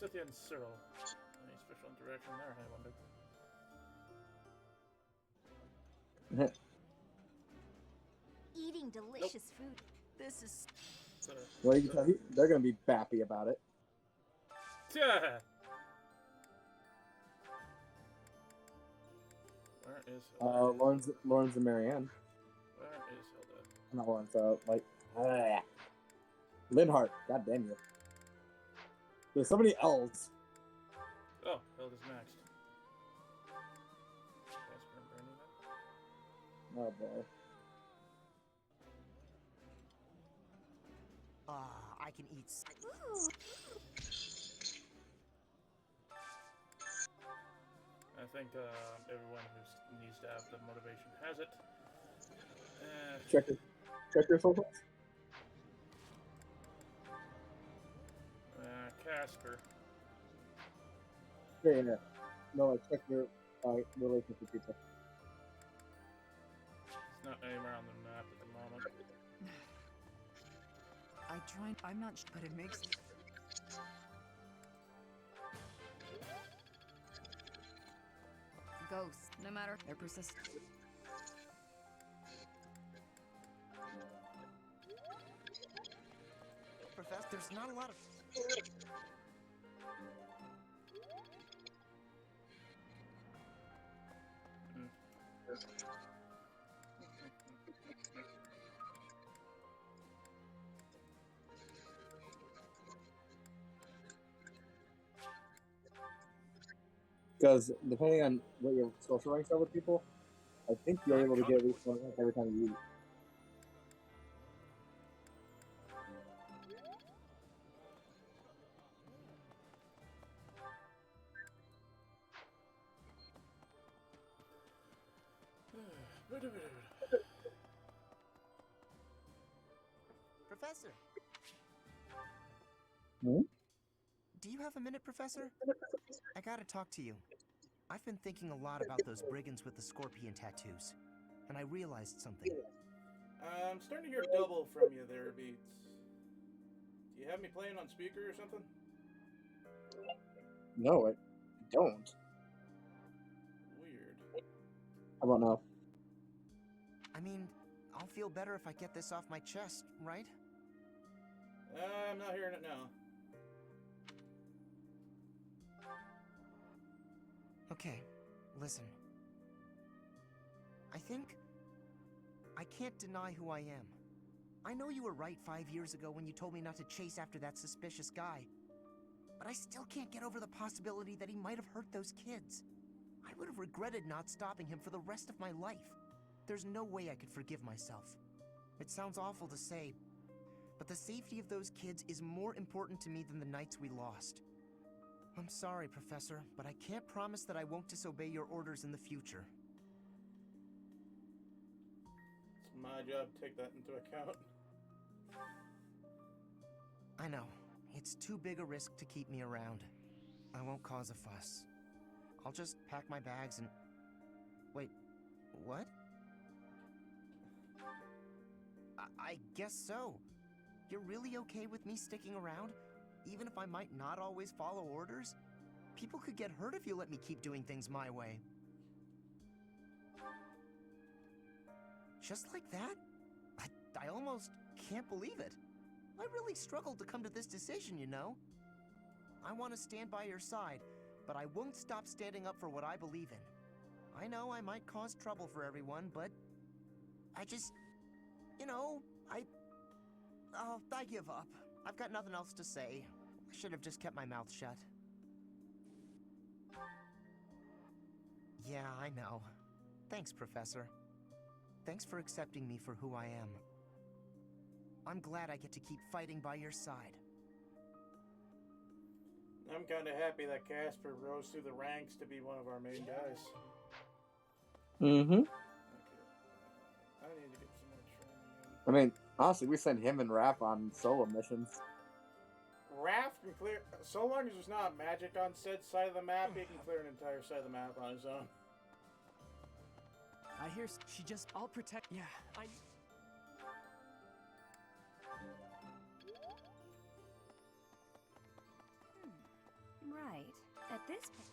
Scythia and Cyril. Any special interaction there, I wonder? Eating delicious food. This is... Well, you can tell they're going to be bappy about it. Yeah. Where is Hilda? Lawrence and Marianne. Where is Hilda? Not Lawrence, Linhart. God damn you. There's so many L's. Oh, Hilda's next. Casper and Bernie then. Oh boy. I can eat. I think everyone who needs to have the motivation has it. Check your focus. Casper. Yeah. No, like check your relationship with people. It's not anywhere on the map at the moment. I'm not sure, but it makes... Ghosts, no matter, they're persistent. Professor, there's not a lot of... Because depending on what your social ranks are with people, I think you're able to get at least one rank every time you eat. Professor! Hmm? Do you have a minute, Professor? I gotta talk to you. I've been thinking a lot about those brigands with the scorpion tattoos, and I realized something. I'm starting to hear double from you there, Beats. Do you have me playing on speaker or something? No, I don't. Weird. How about now? I mean, I'll feel better if I get this off my chest, right? I'm not hearing it now. Okay, listen. I think I can't deny who I am. I know you were right 5 years ago when you told me not to chase after that suspicious guy. But I still can't get over the possibility that he might have hurt those kids. I would have regretted not stopping him for the rest of my life. There's no way I could forgive myself. It sounds awful to say, but the safety of those kids is more important to me than the nights we lost. I'm sorry, Professor, but I can't promise that I won't disobey your orders in the future. It's my job to take that into account. I know. It's too big a risk to keep me around. I won't cause a fuss. I'll just pack my bags and... Wait, what? I guess so. You're really okay with me sticking around? Even if I might not always follow orders? People could get hurt if you let me keep doing things my way. Just like that? I almost can't believe it. I really struggled to come to this decision, you know? I want to stand by your side, but I won't stop standing up for what I believe in. I know I might cause trouble for everyone, but I just... You know, I give up. I've got nothing else to say. I should have just kept my mouth shut. Yeah, I know. Thanks, Professor. Thanks for accepting me for who I am. I'm glad I get to keep fighting by your side. I'm kind of happy that Casper rose through the ranks to be one of our main guys. Mm-hmm. Okay. I need to get some more training in. I mean, honestly, we send him and Raph on solo missions. Raph can clear... So long as there's not magic on said side of the map, he can clear an entire side of the map on his own. I hear she just... I'll protect... Yeah, I... Right. At this point...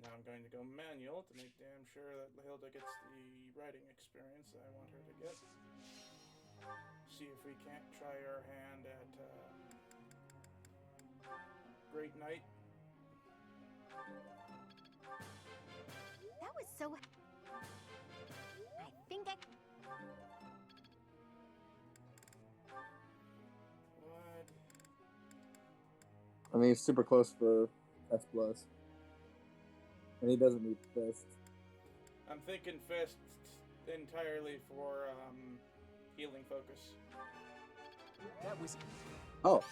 Now I'm going to go manual to make damn sure that Hilda gets the writing experience that I want her to get. See if we can't try our hand at Great Knight. That was so... I think I mean, he's super close for S+. And he doesn't need Fist. I'm thinking Fist entirely for healing focus. That was... Oh.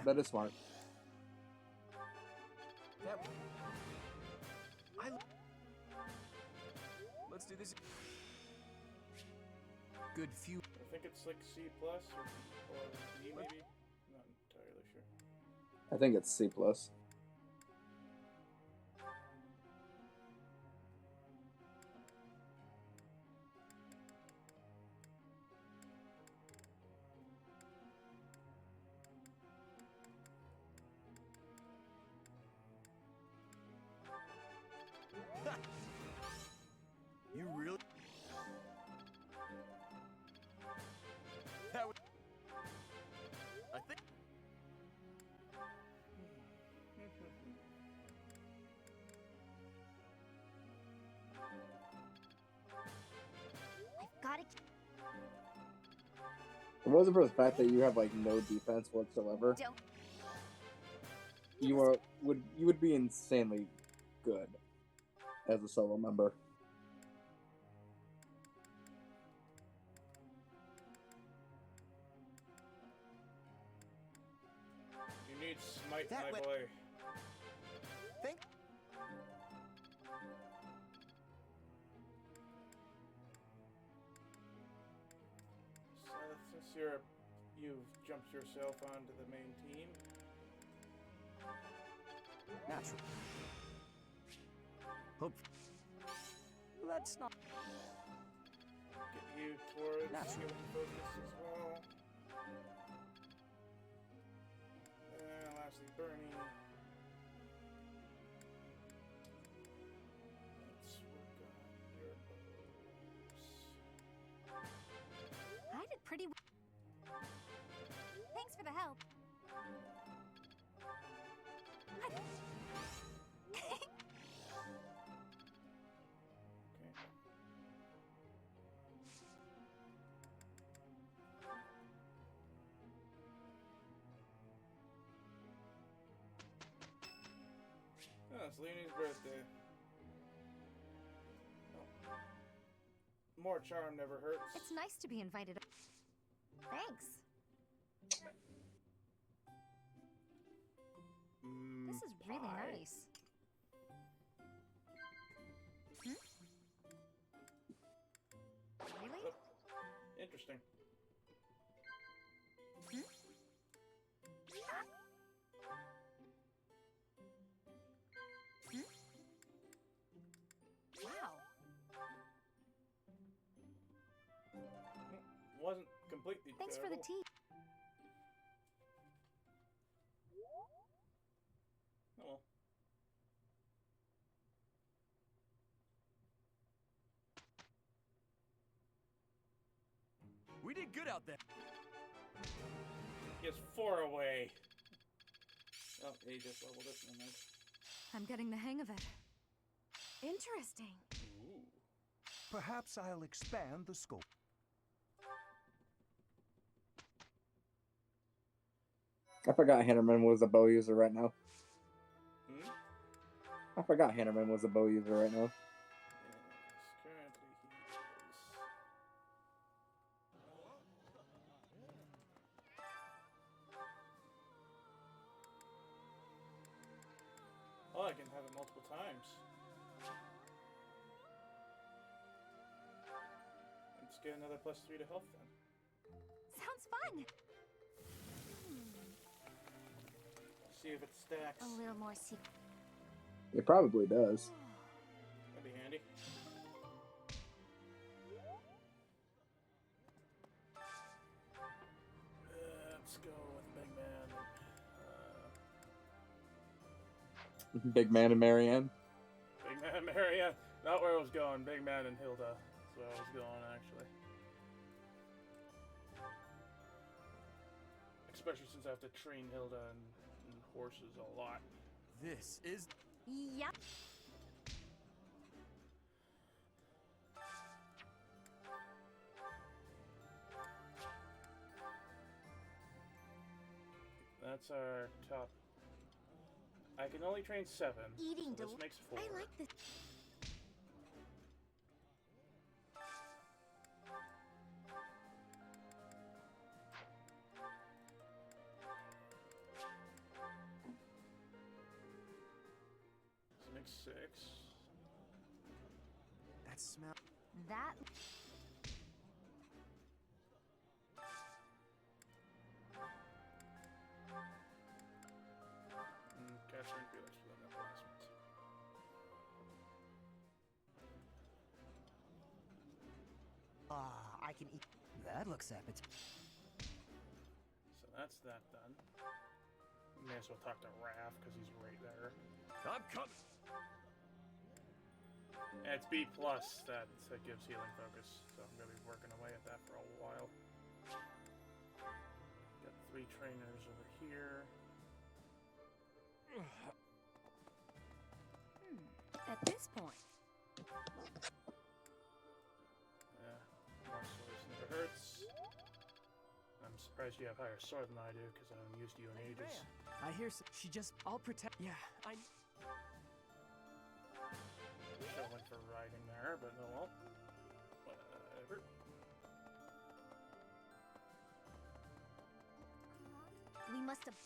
That is smart. Let's do this. Good few. I think it's like C plus or D maybe. Not entirely sure. I think it's C+. You really? That was... I think... I've got to... If it wasn't for the fact that you have like no defense whatsoever, you would be insanely good as a solo member. You need smite, my boy. Think. So since you've jumped yourself onto the main team. Natural. Hope. Let's not Get you towards Natural. healing focus as well. Lastly, Bernie. Let's work on your bows. I did pretty well. Thanks for the help. Oh, it's Leonie's birthday. Oh. More charm never hurts. It's nice to be invited. Thanks. This is really nice. Really? Interesting. Wow. Wasn't completely Thanks for the terrible. tea. Oh well. We did good out there. He has 4 away. Oh, he just leveled it. Never mind. I'm getting the hang of it. Interesting. Ooh. Perhaps I'll expand the scope. I forgot Hannerman was a bow user right now. Hmm? I forgot Hannerman was a bow user right now. Yes, currently he is. Oh, I can have it multiple times. Let's get another +3 to health then. Sounds fun. See if it stacks. A little more secret. It probably does. That'd be handy. Let's go with Big Man. Big Man and Marianne. Big Man, Marianne. Not where I was going. Big Man and Hilda. That's where I was going, actually. Especially since I have to train Hilda and horses a lot. This is... Yep. That's our top I can only train 7. Eating so this makes 4. I like this. This makes 6. That smell. That. Catch and realize for that last one. I can eat. That looks appetizing. So that's that done. May as well talk to Raph because he's right there. I'm coming. And it's B plus that gives healing focus, so I'm gonna be working away at that for a while. Got 3 trainers over here. At this point. Yeah, more swords never hurts. I'm surprised you have higher sword than I do, because I haven't used you in ages. I hear she just. I'll protect. Yeah, I. Should have went for riding there, but no, well. Whatever. We must have.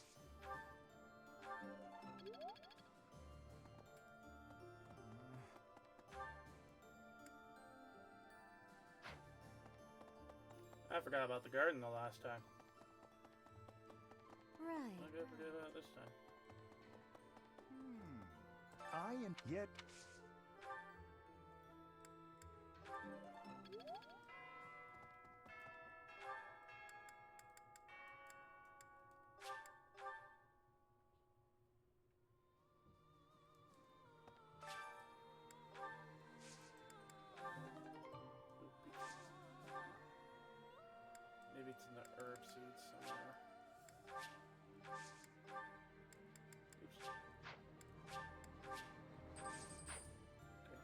I forgot about the garden the last time. Right. I'm gonna forget about it this time. I am yet. Maybe it's in the herb seeds somewhere. Oops. Okay.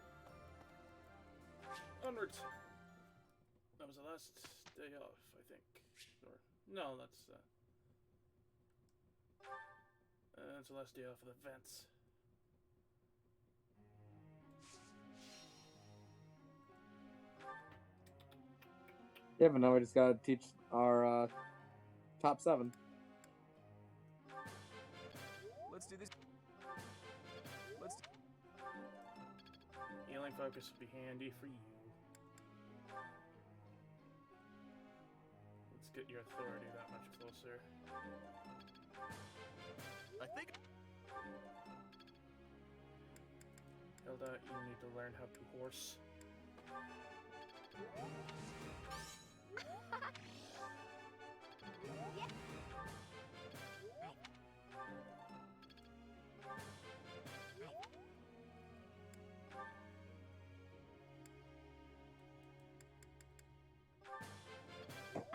Onwards! That was the last day off, I think. Or, no, that's the last day off of the vents. Yeah, but now we just gotta teach our top 7. Let's do this. Healing focus would be handy for you. Let's get your authority that much closer. I think. Hilda, you need to learn how to horse.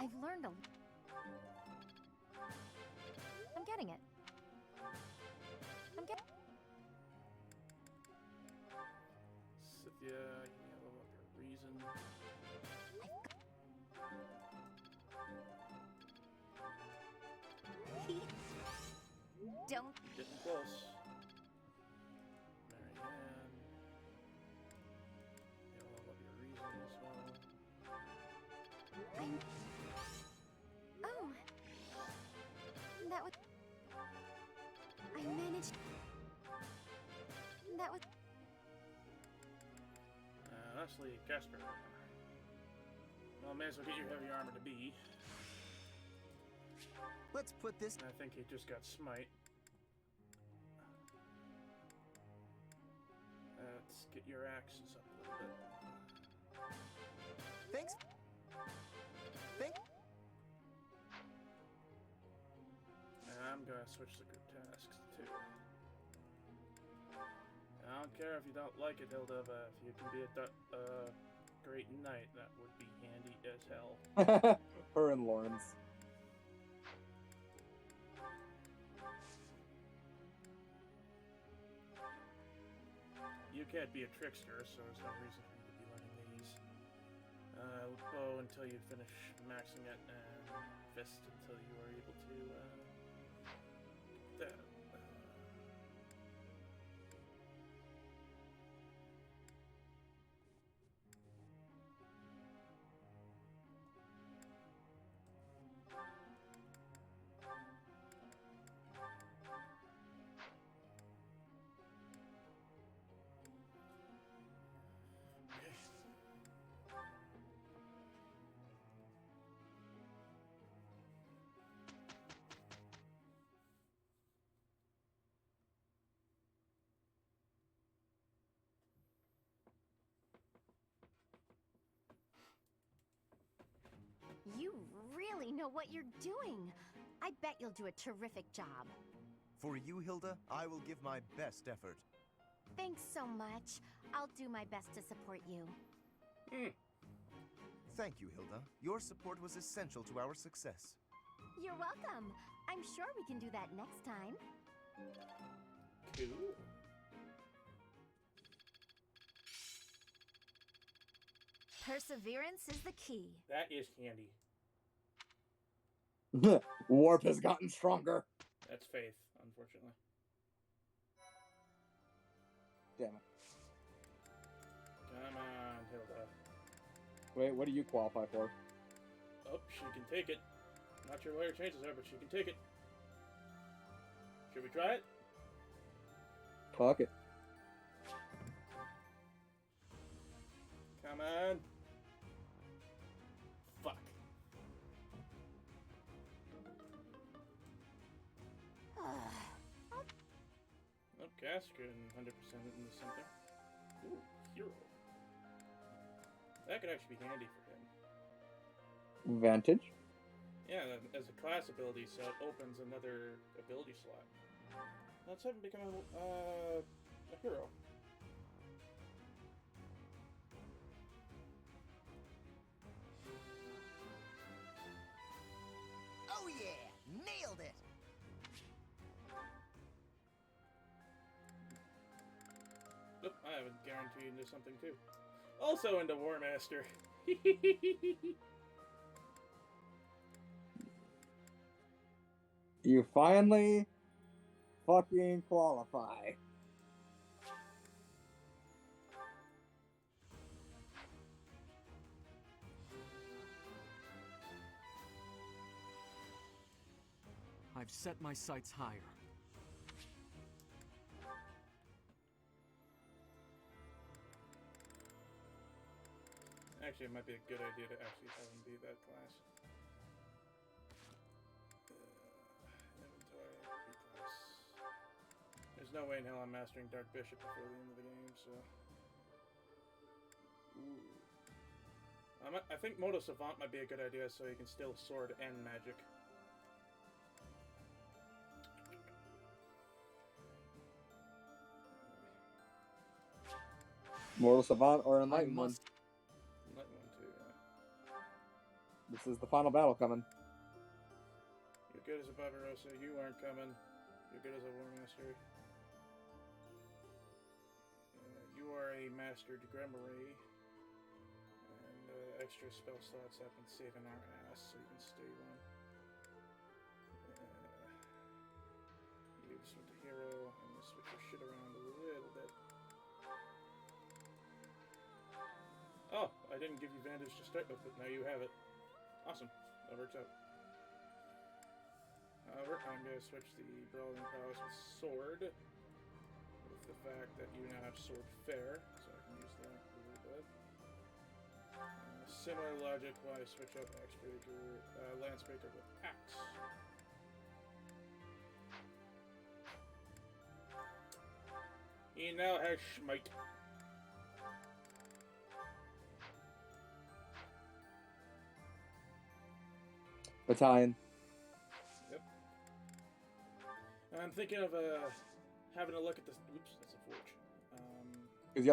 I've learned a. I'm getting it. I'm getting. Scythia, you need to level up your reason. Don't. Getting close. Marianne. You level up your reason as well. I'm. Oh. That was. I managed. That was. Honestly, Casper. Well, may as well get your heavy armor to be. Let's put this. I think he just got smite. Let's get your axes up a little bit. Thanks. I'm gonna switch the group tasks too. I don't care if you don't like it, Hilda, but if you can be a great knight, that would be handy as hell. Her and Lawrence. You can't be a trickster, so there's no reason for you to be learning these. Bow until you finish maxing it, and fist until you are able to get that. know what you're doing. I bet you'll do a terrific job. For you, Hilda, I will give my best effort. Thanks so much. I'll do my best to support you. Thank you, Hilda. Your support was essential to our success. You're welcome. I'm sure we can do that next time. Cool. Perseverance is the key. That is handy. Warp has gotten stronger. That's faith, unfortunately. Damn it. Come on, Hilda. Wait, what do you qualify for? Oh, she can take it. Not sure what her chances are, but she can take it. Should we try it? Fuck it. Come on. Fuck. Oh, gas getting 100% into something. Ooh, hero. That could actually be handy for him. Vantage? Yeah, as a class ability, so it opens another ability slot. Let's have him become a hero. Oh yeah! Nailed it! Oop, I have a guarantee into something too. Also into War Master. You finally fucking qualify. I've set my sights higher. Actually, it might be a good idea to actually have him be that class. Inventory, class. There's no way in hell I'm mastering Dark Bishop before the end of the game, so... Ooh. I think Moto Savant might be a good idea, so he can steal sword and magic. Mortal Savant or Enlightened One. Enlightened One too, yeah. This is the final battle coming. You're good as a Barbarossa, you aren't coming. You're good as a War Master. You are a Mastered Grimoire. And extra spell slots have been saving our ass, so you can stay one. You switch to hero, and you switch your shit around a little bit. Oh, I didn't give you Vantage to start with, but now you have it. Awesome. That works out. However, I'm going to switch the Brawling Prowess with Sword, with the fact that you now have Sword Fair, so I can use that a little bit. Similar logic why I switch out Lancebreaker with Axe. He now has Smite. Battalion. Yep. I'm thinking of having a look at this. Oops, that's a forge. Because you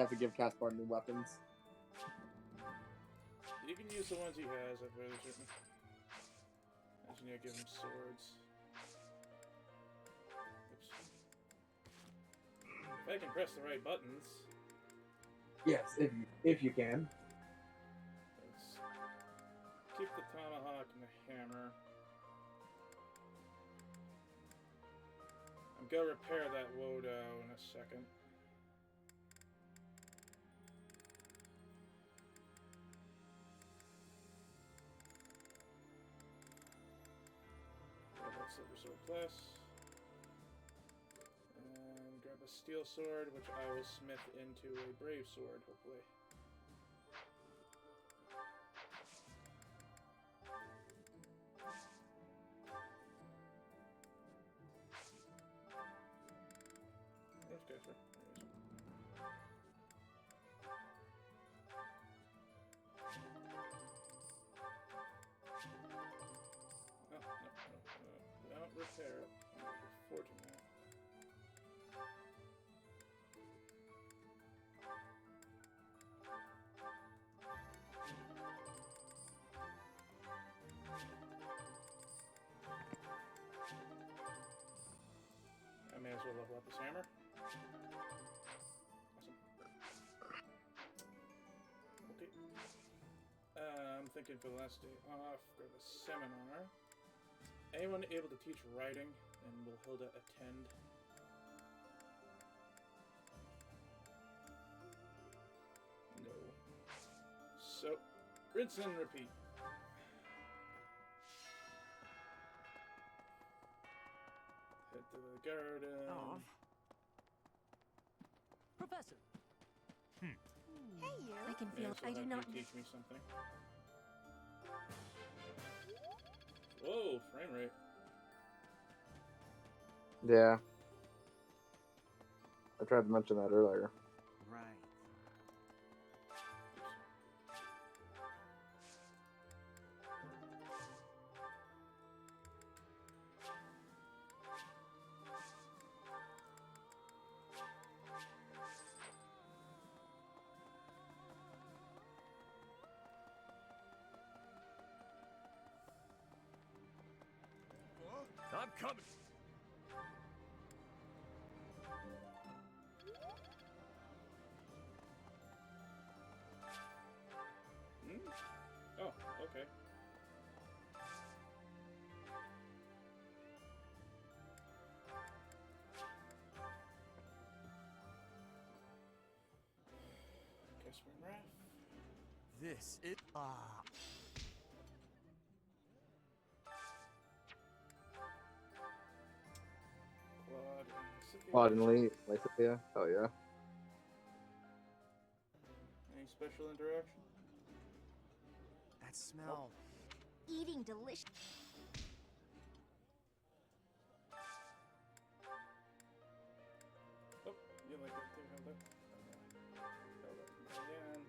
have to give Caspar new weapons. You can use the ones he has, I'm fairly certain. I just need to give him swords. Oops. If I can press the right buttons. Yes, if you can. Let's keep the tomahawk and the hammer. I'm gonna repair that Wodo in a second. Silver Sword Plus. And grab a Steel Sword, which I will smith into a Brave Sword, hopefully. Where's Casper? There he is. this hammer. Awesome. Okay. I'm thinking for the last day off, grab a seminar. Anyone able to teach writing, and will Hilda attend? No. So, rinse and repeat. Head to the garden. Aw. Professor. Hey, you. I can feel. Yes, I do have not. you teach me something. Whoa, frame rate. Yeah. I tried to mention that earlier. Right. I'm coming. Oh, okay. Guess we're Raph. This is Claude and Scythia. Claude and Lee, Lysithia. Oh yeah. Any special interaction? that smell. Eating delicious. Oh, you like that too, Hilda? Hilda. Again.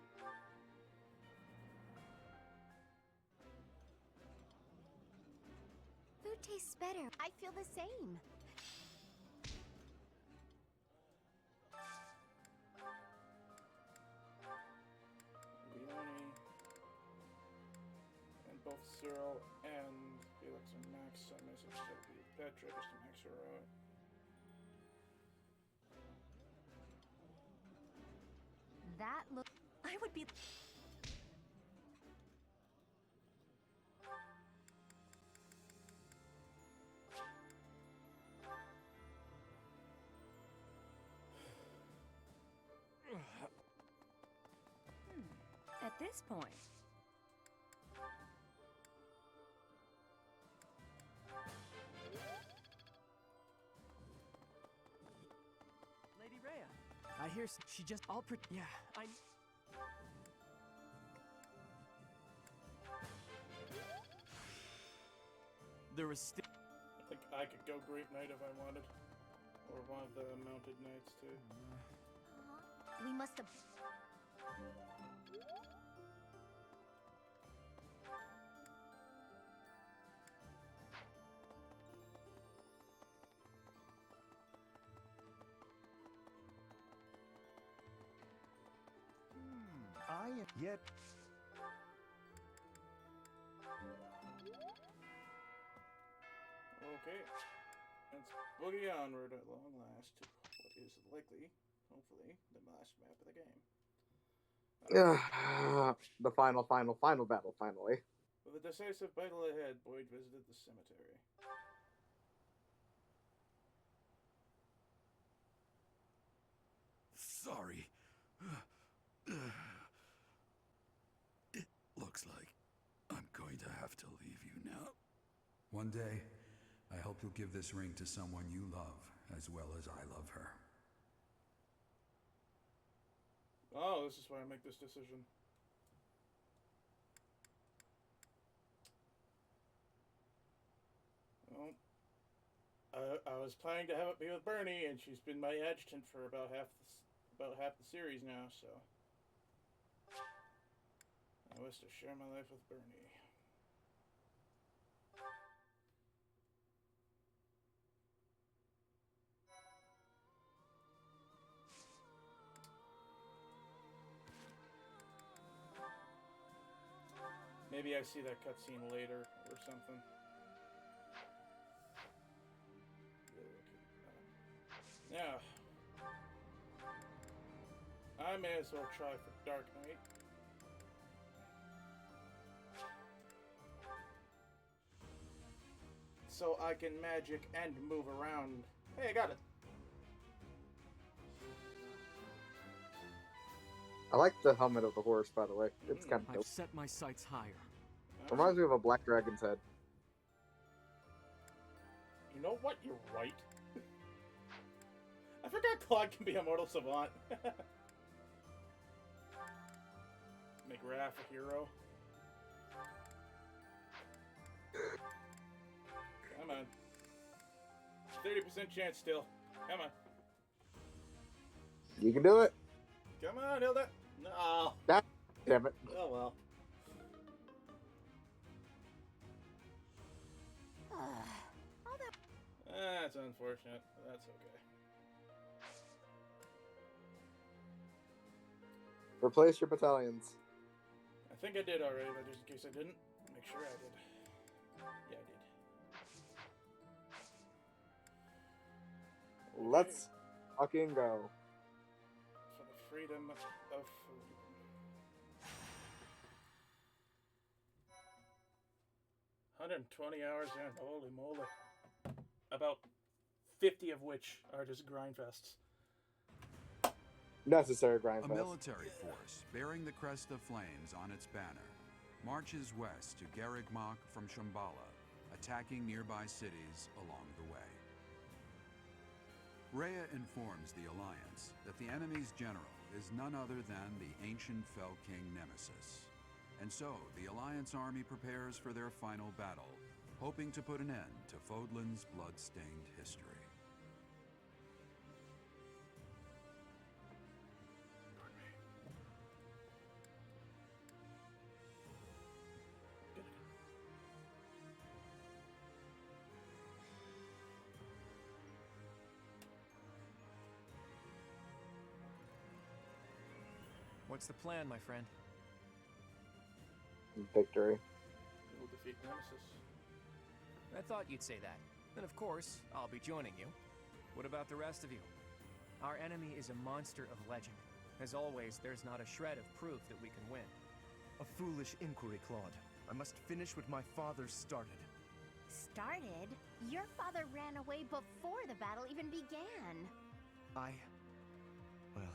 Food tastes better. I feel the same. Leone. And both Cyril and Felix and Max sent message to Petra just to make sure. That look. I would be. At this point, Lady Rhea, I hear she just all yeah, I. There was still. I think I could go Great Knight if I wanted. Or one of the mounted knights too. We must have. I am yet. Okay. Let's boogie onward at long last to what is likely, hopefully, the last map of the game. The final battle, finally. With a decisive battle ahead, Boyd visited the cemetery. Sorry. It looks like I'm going to have to leave you now. One day, I hope you'll give this ring to someone you love as well as I love her. Oh, this is why I make this decision. Well, I was planning to have it be with Bernie, and she's been my adjutant for about half the series now, so I wish to share my life with Bernie. Maybe I see that cutscene later or something. Yeah. I may as well try for Dark Knight. So I can magic and move around. Hey, I got it. I like the helmet of the horse, by the way. It's kind of I've dope. set my sights higher. Reminds me of a black dragon's head. You know what? You're right. I forgot Claude can be a mortal savant. Make Raph a hero. Come on. 30% chance still. Come on. You can do it. Come on, Hilda. No. Damn it. Oh well. That's unfortunate. That's okay. Replace your battalions. I think I did already, but just in case I didn't, make sure I did. Yeah, I did. Let's fucking go. For the freedom of food. $120 hours in. Holy moly. About 50 of which are just grind fests. Necessary grind A fest. military force bearing the crest of flames on its banner marches west to Garrigmach from Shambhala, attacking nearby cities along the way. Rhea informs the Alliance that the enemy's general is none other than the ancient Fell King Nemesis. And so, the Alliance army prepares for their final battle, hoping to put an end to Fodlan's blood-stained history. What's the plan, my friend? Victory. We'll defeat Nemesis. I thought you'd say that. Then of course, I'll be joining you. What about the rest of you? Our enemy is a monster of legend. As always, there's not a shred of proof that we can win. A foolish inquiry, Claude. I must finish what my father started. Started? Your father ran away before the battle even began. Well,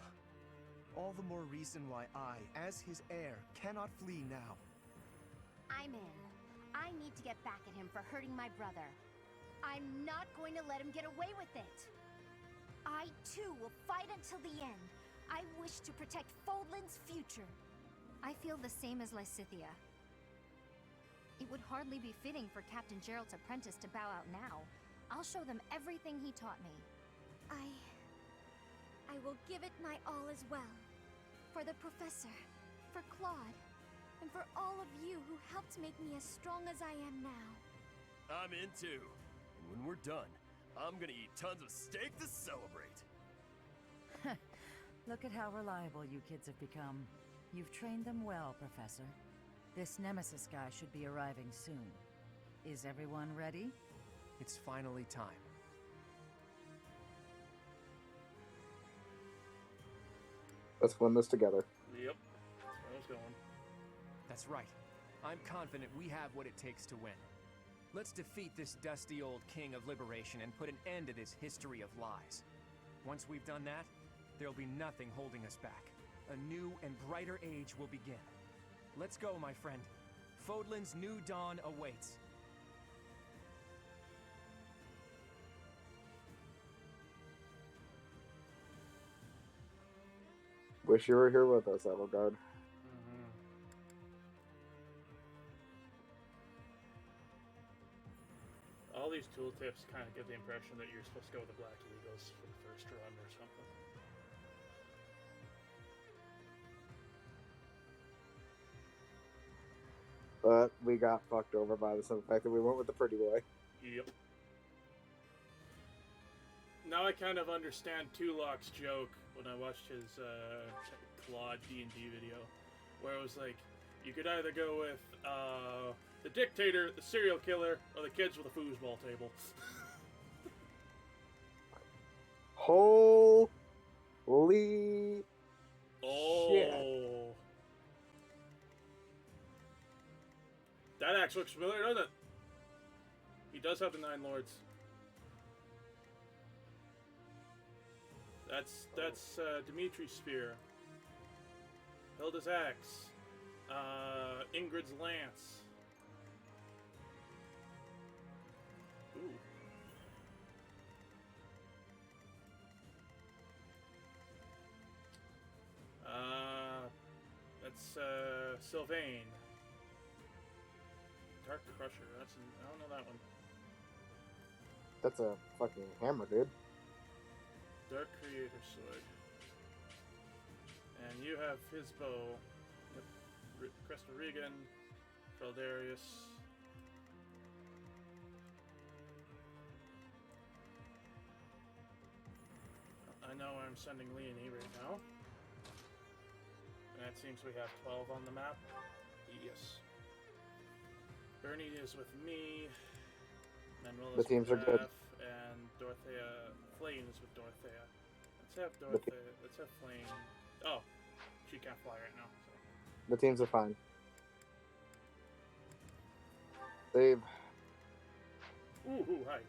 all the more reason why I, as his heir, cannot flee now. I'm in. I need to get back at him for hurting my brother. I'm not going to let him get away with it. I, too, will fight until the end. I wish to protect Fodlan's future. I feel the same as Lysithea. It would hardly be fitting for Captain Gerald's apprentice to bow out now. I'll show them everything he taught me. I will give it my all as well. For the Professor, for Claude, and for all of you who helped make me as strong as I am now. I'm in too. And when we're done, I'm gonna eat tons of steak to celebrate. Look at how reliable you kids have become. You've trained them well, Professor. This Nemesis guy should be arriving soon. Is everyone ready? It's finally time. Let's win this together. Yep. That's where I was going. That's right. I'm confident we have what it takes to win. Let's defeat this dusty old king of liberation and put an end to this history of lies. Once we've done that, there'll be nothing holding us back. A new and brighter age will begin. Let's go, my friend. Fodlan's new dawn awaits. Wish you were here with us, Edelgard. All these tooltips kind of give the impression that you're supposed to go with the Black Eagles for the first run or something. But we got fucked over by the simple fact that we went with the pretty boy. Yep. Now I kind of understand Tulok's joke when I watched his Claude D&D video, where it was like, you could either go with the dictator, the serial killer, or the kids with a foosball table. Holy shit. Oh. That axe looks familiar, doesn't it? He does have the 9 lords. That's Dimitri's spear. Hilda's axe. Ingrid's lance. Ooh. That's Sylvain. Dark Crusher. I don't know that one. That's a fucking hammer, dude. Dark Creator Sword. And you have his bow. Yep. Cresta Regan. Feldarius. I know I'm sending Leonie right now. And it seems we have 12 on the map. Yes. Bernie is with me. Manuel The is teams with are good. Jeff, and Dorothea. Flame is with Dorothea. Let's have Dorothea. Let's have Flame. Oh, she can't fly right now. So. The teams are fine. They've. Ooh, hi.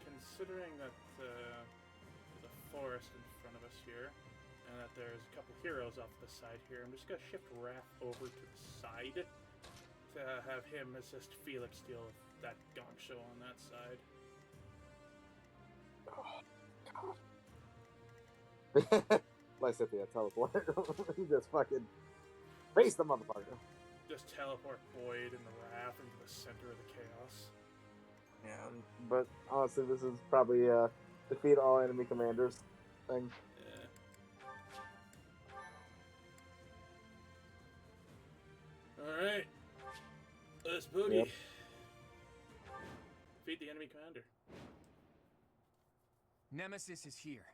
Considering that there's a forest in front of us here, and that there's a couple heroes off the side here, I'm just gonna shift Raph over to the side to have him assist Felix deal with that gong show on that side. Oh, God. Lysithea, teleport. Just fucking face the motherfucker. Just teleport Boyd and the Raph into the center of the chaos. Yeah, but honestly, this is probably defeat all enemy commanders thing. Alright. Let's boogie. Yep. Defeat the enemy commander. Nemesis is here,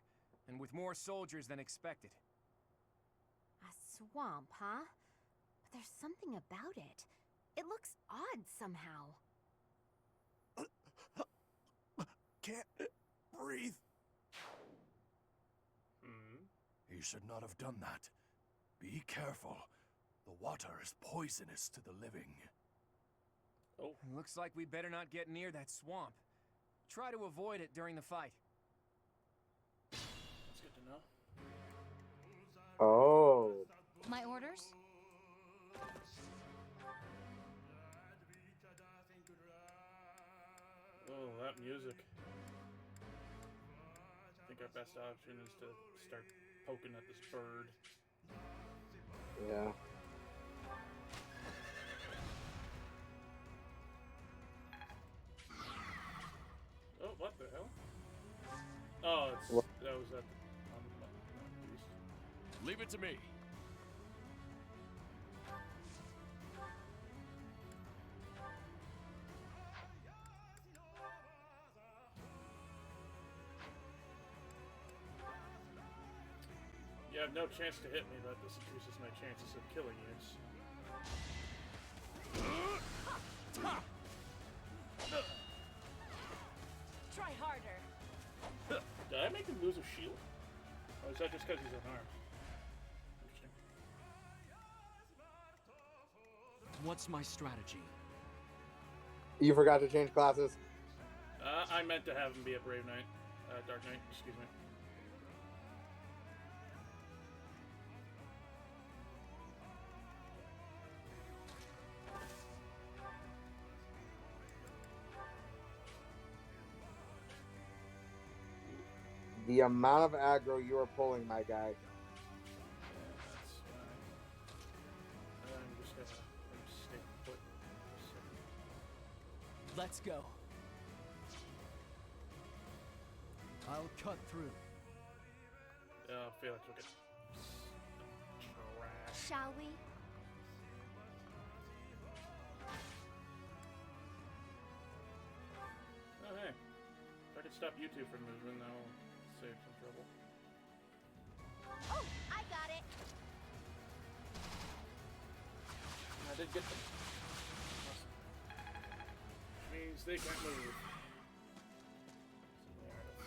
and with more soldiers than expected. A swamp, huh? But there's something about it. It looks odd somehow. Can't breathe. Hmm? He should not have done that. Be careful. The water is poisonous to the living. Oh. Looks like we better not get near that swamp. Try to avoid it during the fight. That's good to know. Oh. My orders? Oh, that music. I think our best option is to start poking at this bird. Yeah. Oh, what the hell? Oh, it's What? that was at the beast. Leave it to me. You have no chance to hit me, but this increases my chances of killing you. Try harder. Did I make him lose a shield? Or is that just because he's unarmed? Interesting. What's my strategy? You forgot to change classes. I meant to have him be a Brave Knight. Dark Knight, excuse me. The amount of aggro you are pulling, my guy. That's fine. I'm just gonna stay put for a second. Let's go. I'll cut through. Felix, look at trash. Shall we? Oh, hey. If I could stop you two from moving, that'll save some trouble. Oh, I got it. I did get them. Awesome. Which means they can't move. So they are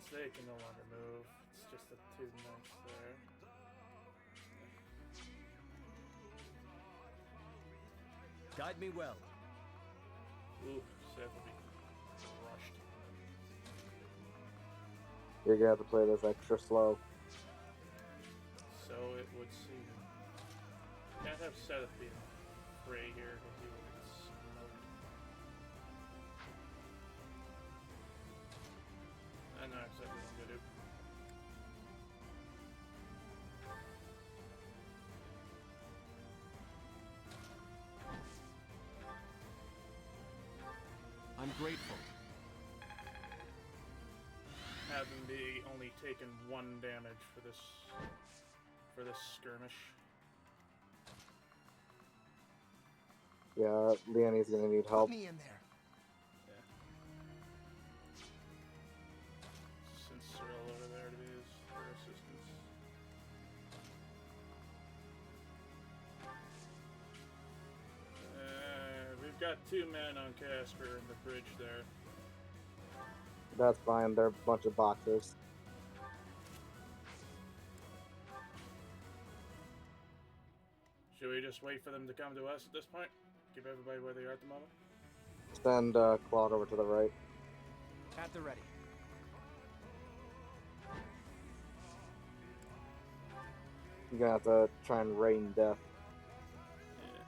since they can no longer move, it's just the 2 knights there. Guide me well. Ooh, Seth will be crushed. You're gonna have to play this extra slow. So it would seem. Can't have Seth being free here because he will get smoked. I know exactly what I'm gonna do. I'm grateful. Having be only taken 1 damage for this skirmish. Yeah, Leonie's gonna need help. Put me in there. Yeah. Send Cyril over there to be for assistance. We've got 2 men on Casper in the bridge there. That's fine. They're a bunch of boxers. Should we just wait for them to come to us at this point? Keep everybody where they are at the moment? Send Claude over to the right. At the ready. You're gonna have to try and rain death. Yeah.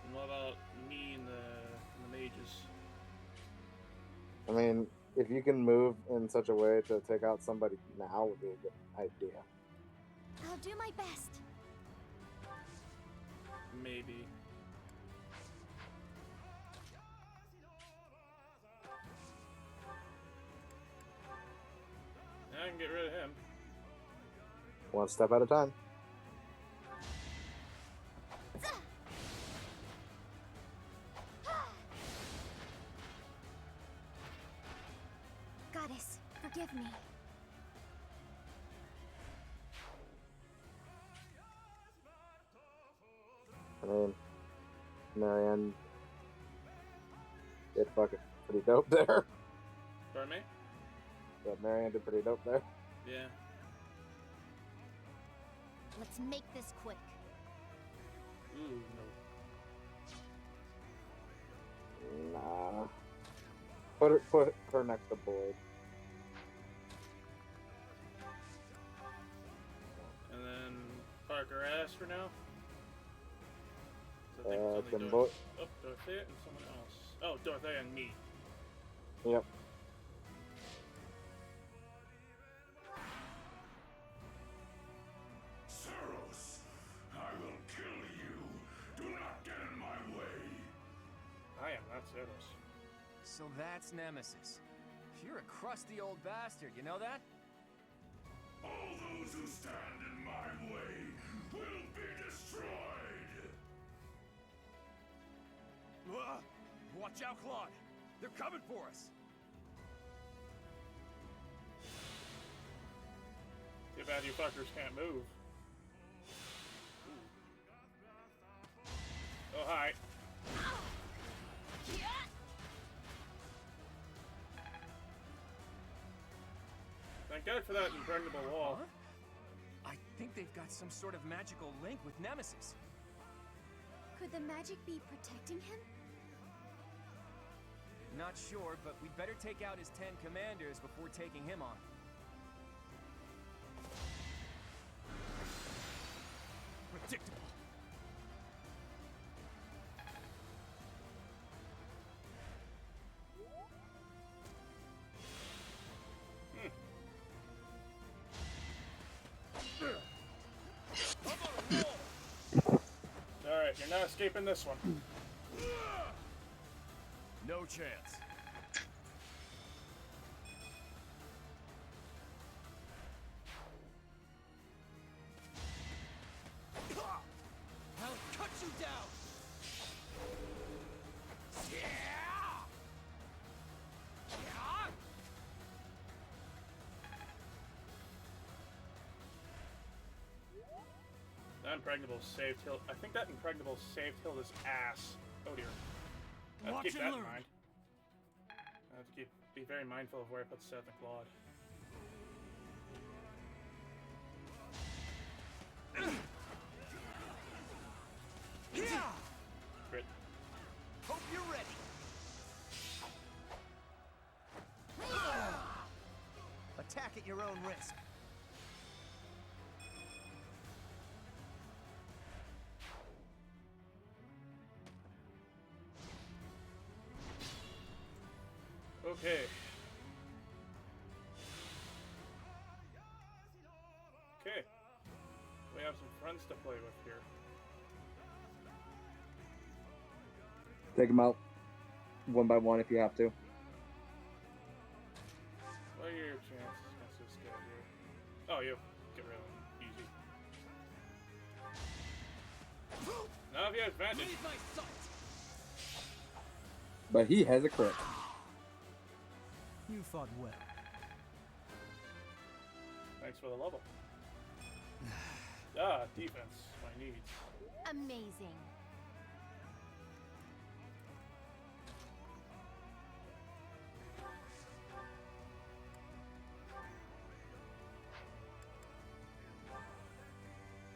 And what about me and the mages? I mean, if you can move in such a way to take out somebody now would be a good idea. I'll do my best. Maybe. I can get rid of him. One step at a time. Goddess, forgive me. I mean, Marianne did fucking pretty dope there. Pardon me? Yeah, Marianne did pretty dope there. Yeah. Let's make this quick. Ooh, no. Nah. Put her next to Boyd. And then Parker ass for now. So I think it's Then only Dorothea and someone else. Oh, Dorothea and me. Yep. Saros, I will kill you. Do not get in my way. I am not Saros. So that's Nemesis. You're a crusty old bastard, you know that? All those who stand in my way will be destroyed. Watch out, Claude. They're coming for us. Too bad you fuckers can't move. Oh, hi. Thank God for that impregnable wall. Huh? I think they've got some sort of magical link with Nemesis. Could the magic be protecting him? Not sure, but we'd better take out his 10 commanders before taking him on. Predictable. Alright, you're not escaping this one. No chance. I'll cut you down! That impregnable saved Hill. I think that impregnable saved Hilda's ass. Oh dear. I have to keep that in mind. I have to keep be very mindful of where I put Seth and Claude. Crit. Hope you're ready. Attack at your own risk. Okay. Okay. We have some friends to play with here. Take them out one by one if you have to. What are your chances against this guy here? Oh, you get rid of him. Easy. Now if you have advantage. But he has a crit. You fought well. Thanks for the level. Defense. My needs. Amazing.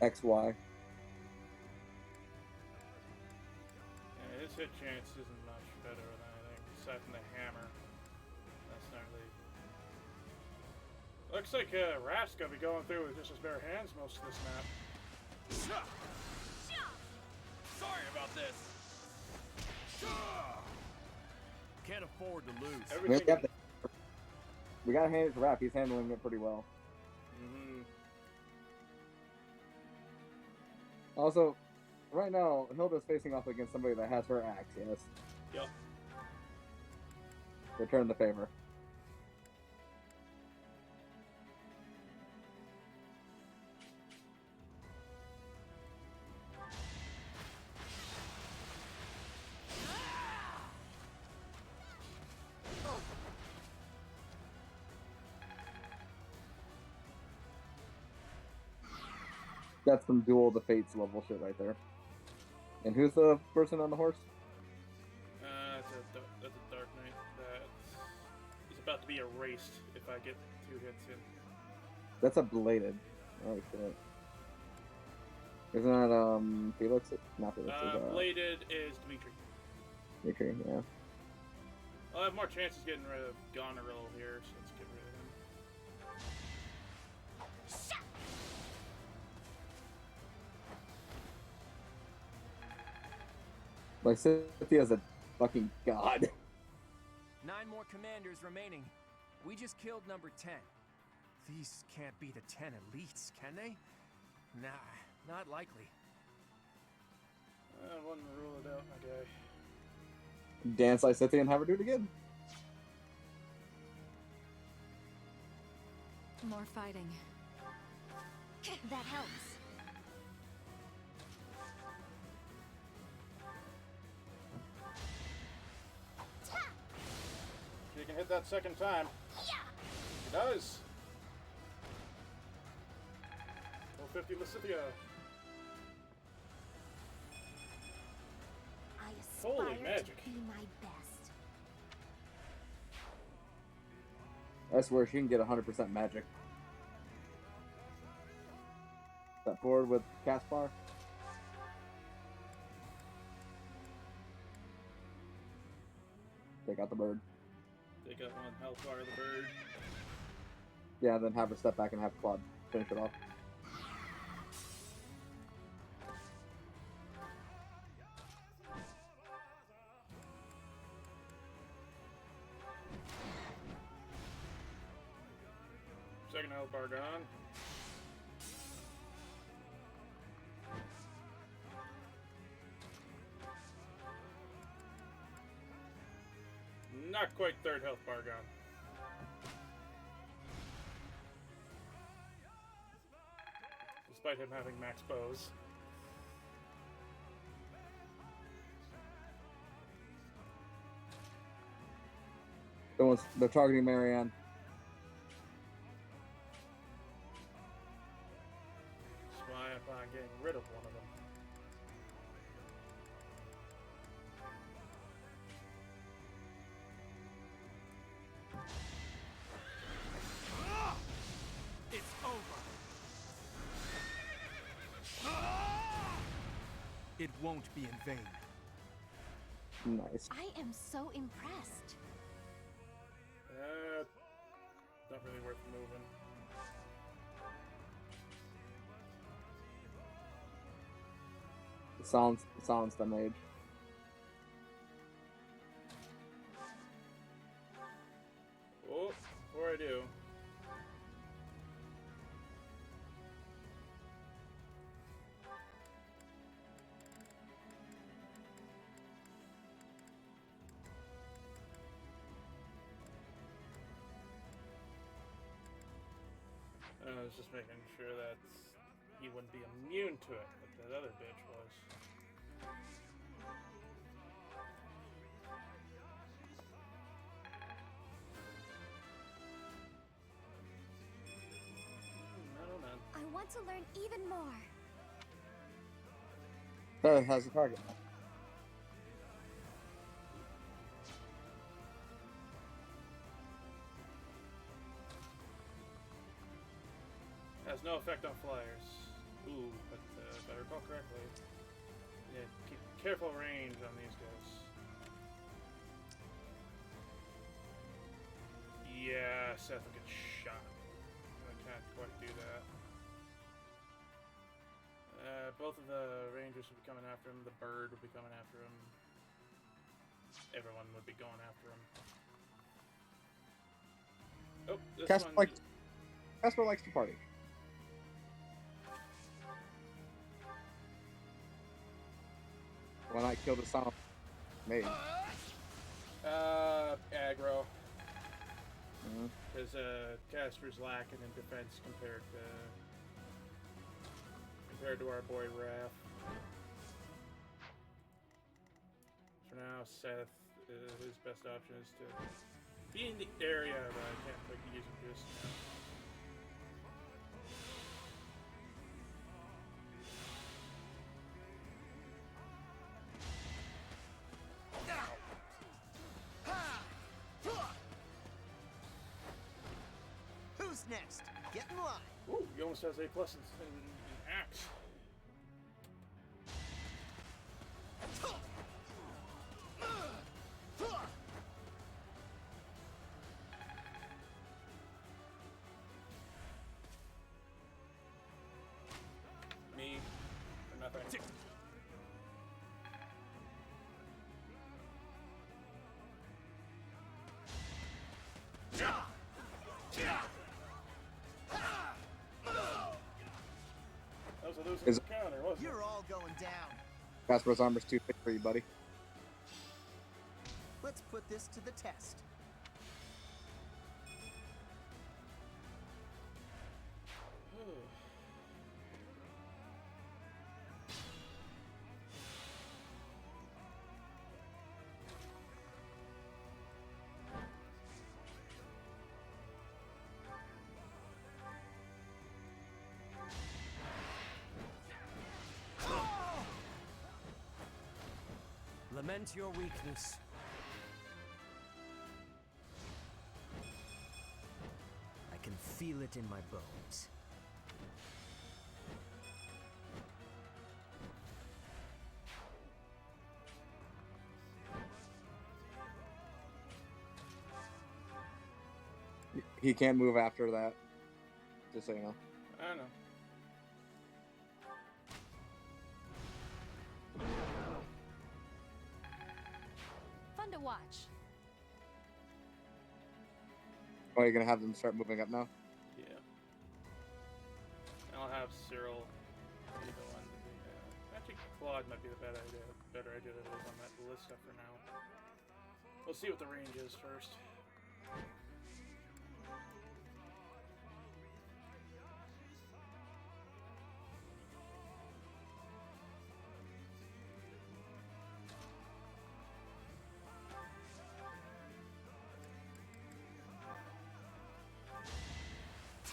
XY. Yeah, his hit chance isn't much better than anything, aside from the hammer. That's not really... Looks like Raph's gonna be going through with just his bare hands most of this map. Sorry about this. Can't afford to lose. We gotta hand it to Raph. He's handling it pretty well. Mm-hmm. Also, right now, Hilda's facing off against somebody that has her axe, yes? Yep. Return the favor. That's some Duel of the Fates level shit right there. And who's the person on the horse? That's a Dark Knight that is about to be erased if I get 2 hits in. That's a bladed. Oh shit. Isn't that Felix? Not Felix. Bladed is Dimitri. Dimitri, yeah. I'll have more chances getting rid of Goneril here, so let's get rid of him. Like Cynthia's a fucking god. 9 more commanders remaining. We just killed number 10. These can't be the 10 elites, can they? Nah, not likely. I wouldn't rule it out, my guy. Dance like Cynthia and have her do it again. More fighting. That helps. She can hit that second time. She does. 50 Lysithia. I aspire Holy magic. to be my best. I swear she can get 100% magic. Step forward with Caspar. Take out the bird. Take out one health bar of the bird. Yeah, then have her step back and have Claude finish it off. Second health bar gone. Not quite third health bar gone. Despite him having max bows. They're targeting Marianne. Spy upon getting rid of one of them. It won't be in vain. Nice. I am so impressed. Not really worth moving. Silence the mage. Oh, before I do. I was just making sure that he wouldn't be immune to it, but that other bitch was. No, man. I want to learn even more. How's the target? Has no effect on flyers. Ooh, but if I recall correctly, yeah, keep careful range on these guys. Yeah, Seth will get shot. I can't quite do that. Both of the rangers would be coming after him. The bird would be coming after him. Everyone would be going after him. Oh, this one. Casper likes to party. When I killed the silent mage. Aggro. Because Casper's lacking in defense compared to our boy Raph. For now, Seth, his best option is to be in the area, but I can't quite use him just now. Who's next? Get in line. Ooh, he almost has A+ in axe. Me for nothing. That was a losing encounter, wasn't it? You're all going down. Casper's armor's too thick for you, buddy. Let's put this to the test. Lament your weakness. I can feel it in my bones. He can't move after that. Just so you know. I know. Fun to watch. Oh, you're gonna have them start moving up now? Yeah. I'll have Cyril be the one to be. Actually, Claude might be the better idea to live on that list for now. We'll see what the range is first.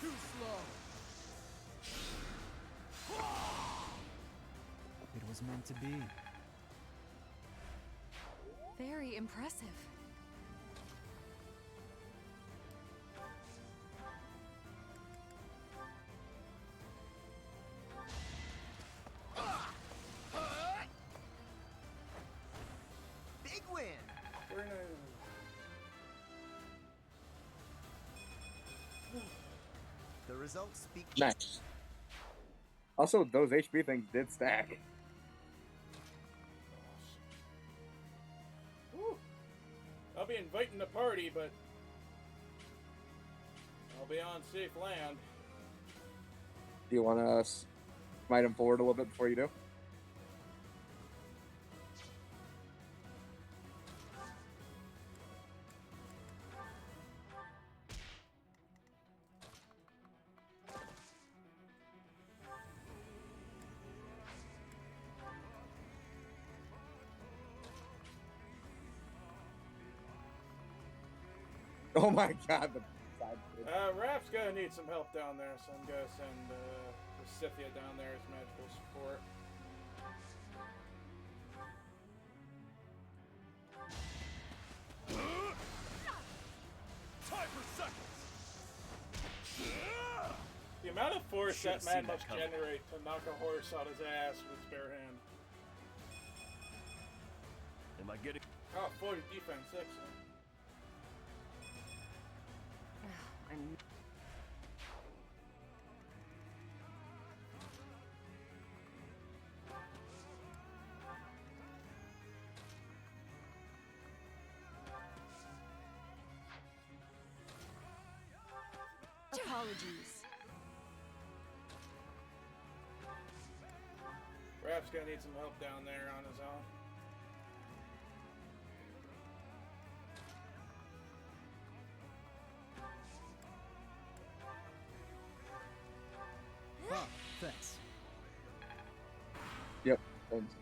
Too slow. It was meant to be. Very impressive. results speak. Nice. Also, those HP things did stack. Woo. I'll be inviting the party, but I'll be on safe land. Do you want to smite him forward a little bit before you do? Oh my god, the side bridge. Rap's gonna need some help down there, so I'm gonna send Scythia down there as magical support. Time for seconds. The amount of force Should've that man seen that must coming. generate to knock a horse out his ass with his bare hand. Am I getting? Oh, 40 defense, excellent. I'm... Apologies. Rap's gonna need some help down there on his own. Ah, thanks. Yep. Thanks.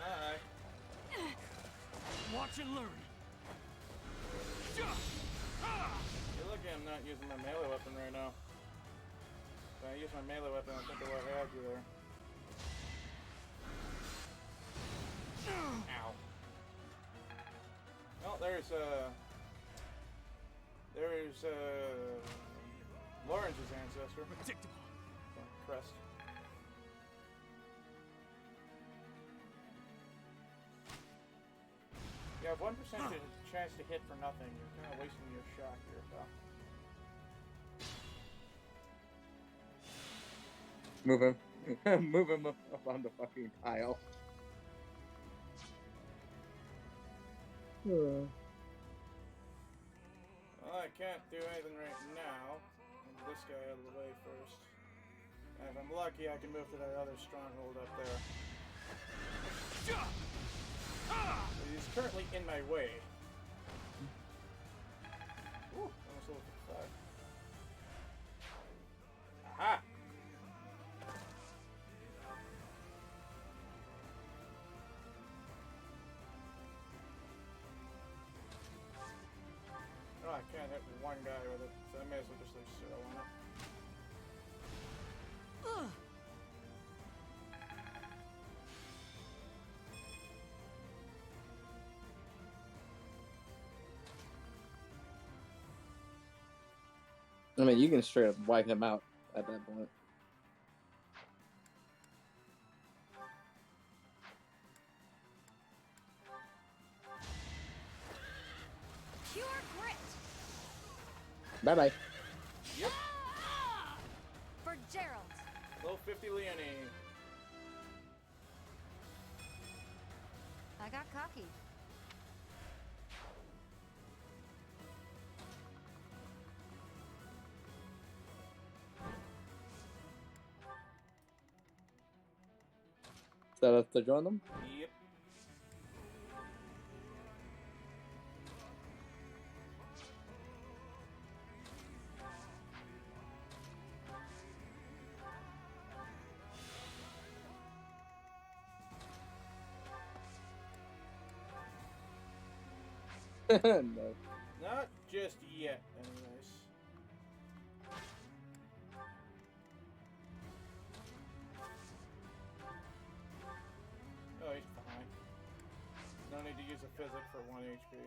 Alright. Watch and learn. You're lucky I'm not using my melee weapon right now. If I use my melee weapon, I think I would have you there. Ow. Well, there's Lawrence's ancestor. Predictable. Crest. You have 1% chance to hit for nothing. You're kind of wasting your shot here, pal. Move him. Move him up on the fucking tile. Well, I can't do anything right now. Move this guy out of the way first. And if I'm lucky, I can move to that other stronghold up there. But he's currently in my way. Ooh, almost level 55. Aha! Oh, I can't hit one guy with it, so I may as well just leave Cyril on it. I mean, you can straight up wipe him out at that point. Pure grit! Bye-bye. Yep. For Gerald. Level 50 Leonie. I got cocky. Set up to join them? Yep. No. Not just yet, anyways. Oh, he's fine. No need to use a physic for 1 HP.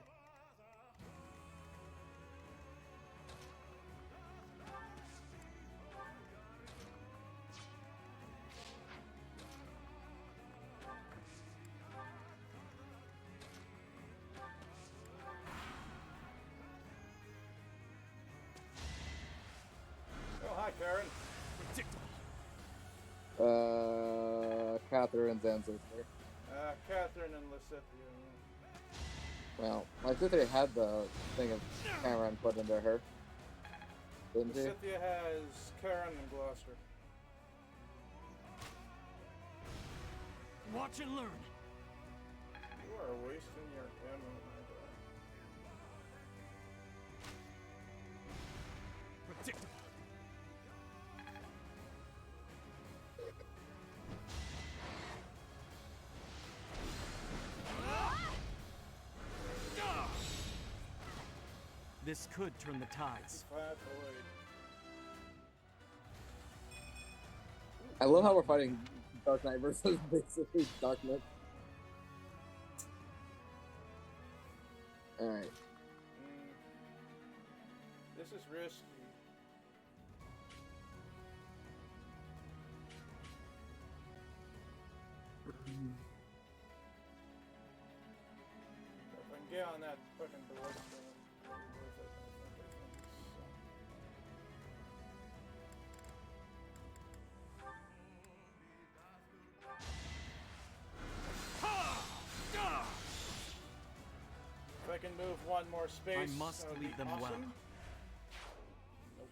Catherine's ancestor. Catherine and Lysithea. Well, Lysithea had the thing of Cameron put into her. Didn't she? Lysithea has Karen and Gloucester. Watch and learn. You are wasting your ammo, my guy. Predictable. This could turn the tides. I love how we're fighting Dark Knight versus basically Dark Knight. Alright. This is risky. If I can get on that fucking ballista, it'll be worth it, I think so. If I can move one more space, I must that would lead be them awesome. well. Nope.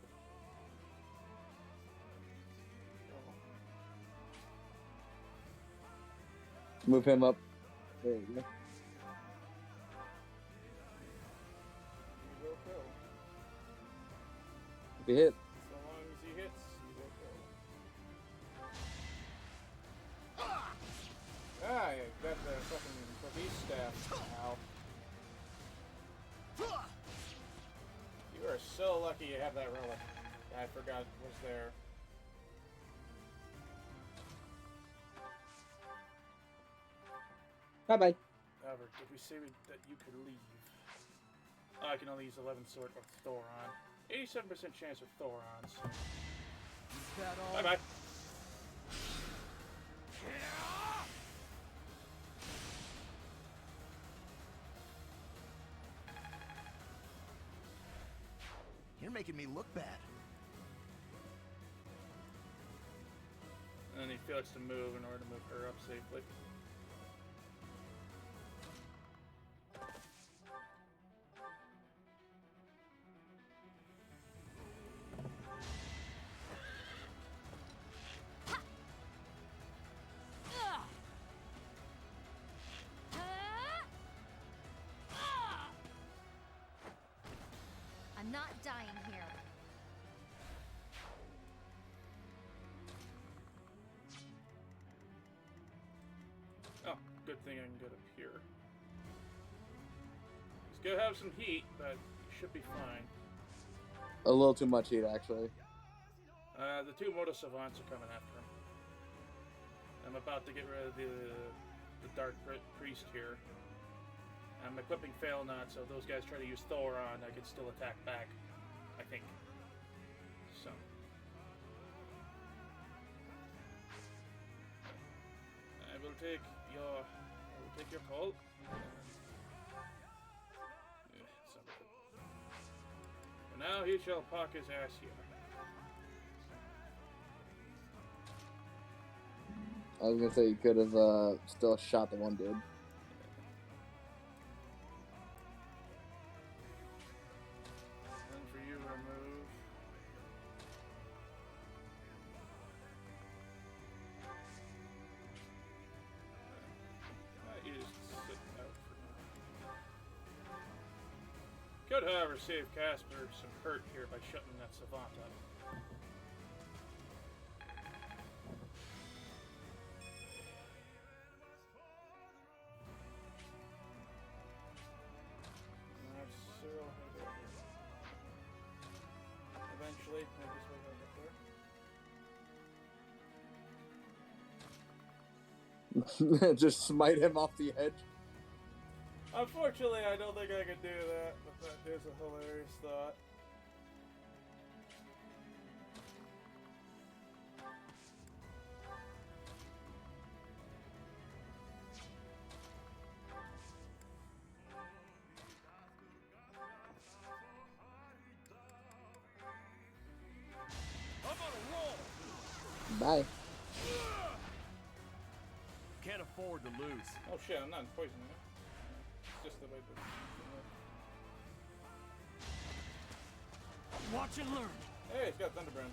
Move him up. There you go. You will kill. If he hit. So long as he hits, you will kill. Ah, you got the fucking beast staff now. You are so lucky you have that relic. I forgot was there. Bye-bye. However, did we say that you could leave? I can only use 11 sword of Thoron. 87% chance of Thorons. Bye-bye. You're making me look bad. And then he Felix to move in order to move her up safely. I'm not dying here. Oh, good thing I can get up here. He's gonna have some heat, but he should be fine. A little too much heat, actually. The two Moto Savants are coming after him. I'm about to get rid of the Dark Priest here. I'm equipping Fail Not, so if those guys try to use Thoron, I can still attack back. I think. So. I will take your call. For now, he shall park his ass here. I was gonna say you could have still shot the one dude. And for you, remove. You just sit out for now. Could, however, save Casper some hurt here by shutting that Savant up. Eventually, I just wait up there. Just smite him off the edge. Unfortunately, I don't think I could do that, but that is a hilarious thought. I'm on a roll! Bye. Can't afford to lose. Oh shit, I'm not poisoning it. It's just the way the... Watch and learn. Hey, it's got Thunderbrand.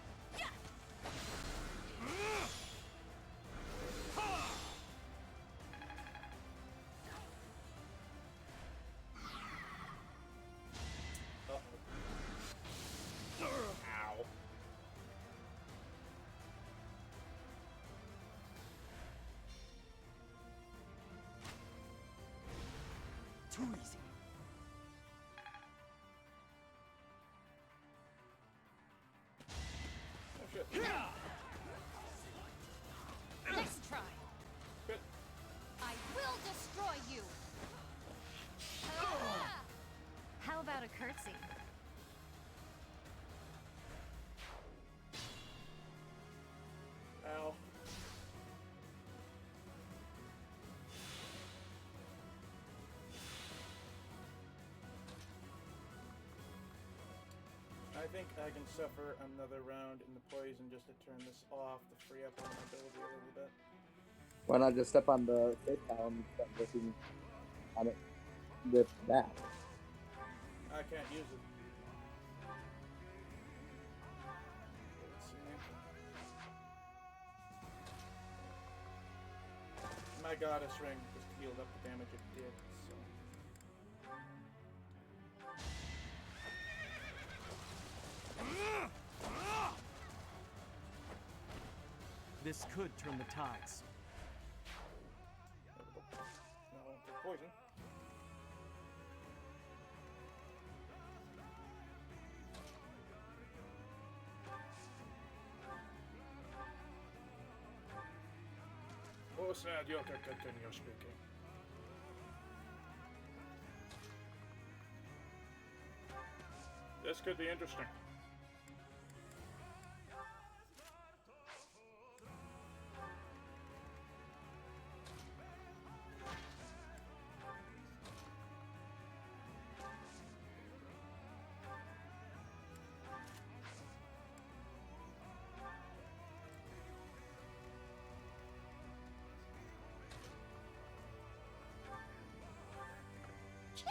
Ow. Too easy. Oh shit. Let's try. Good. I will destroy you. How about a curtsy? Ow. I think I can suffer another round in the poison just to turn this off to free up on my ability a little bit. Why not just step on the safe tile and start working on it with that? I can't use it. Let's see. My goddess ring just healed up the damage it did, so. This could turn the tides. No, the poison. Oh, sad, you can continue speaking. This could be interesting.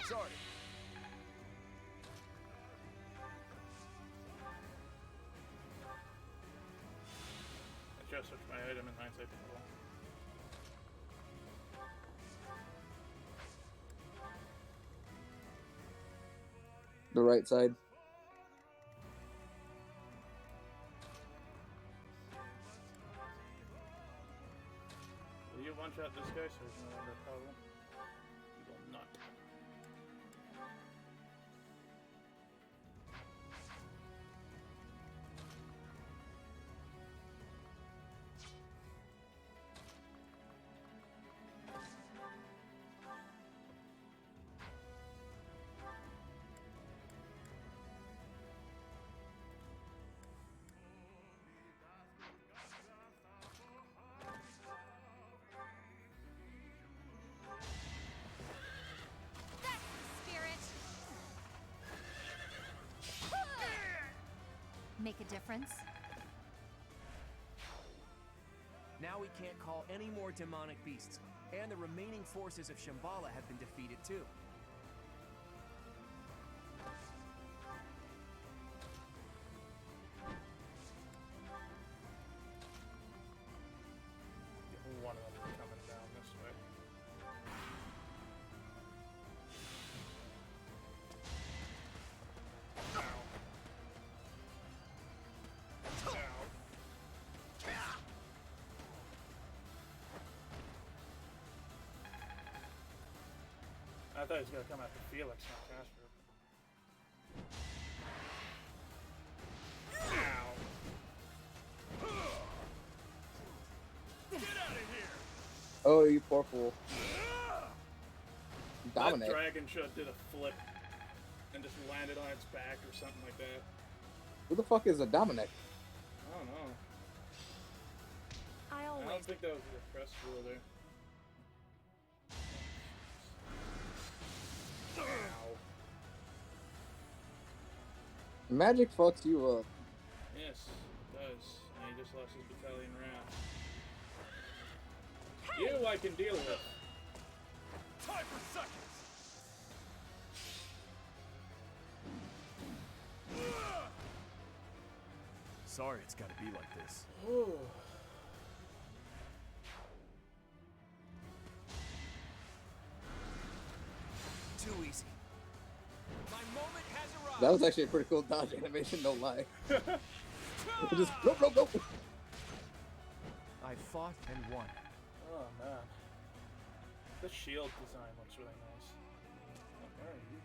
Sorry. I just switched my item in hindsight. The right side. Will you one-shot this guy so there's no longer a problem? You will not. Make a difference? Now we can't call any more demonic beasts, and the remaining forces of Shambhala have been defeated too. One of them is coming down this way. I thought he was going to come after Felix, not Casper. Ow. Get out of here! Oh, you poor fool. That Dominic. dragon should did a flip and just landed on its back or something like that. Who the fuck is a Dominic? I don't know. I I don't always think that was the press ruler. Ow. Magic fucks you up. Yes, it does. And he just lost his battalion round. You I can deal with. Time for seconds! Sorry it's gotta be like this. Too easy. My moment has arrived. That was actually a pretty cool dodge animation, don't lie. Just nope, nope, nope. I fought and won. Oh man. The shield design looks really nice. Oh, where are you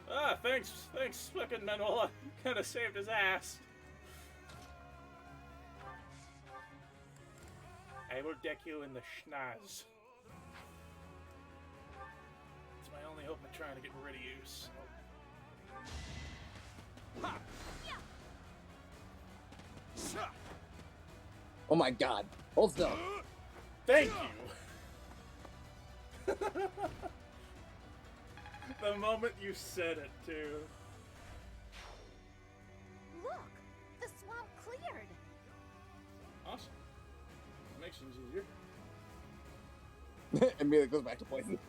going? Ah, thanks, fucking Manola. Kinda saved his ass. I will deck you in the schnoz. It's my only hope of trying to get rid of you, so. Ha! Oh my god. Hold still. Thank you. The moment you said it, too. Look! The swamp cleared! Awesome. That makes things easier. Immediately goes back to poison.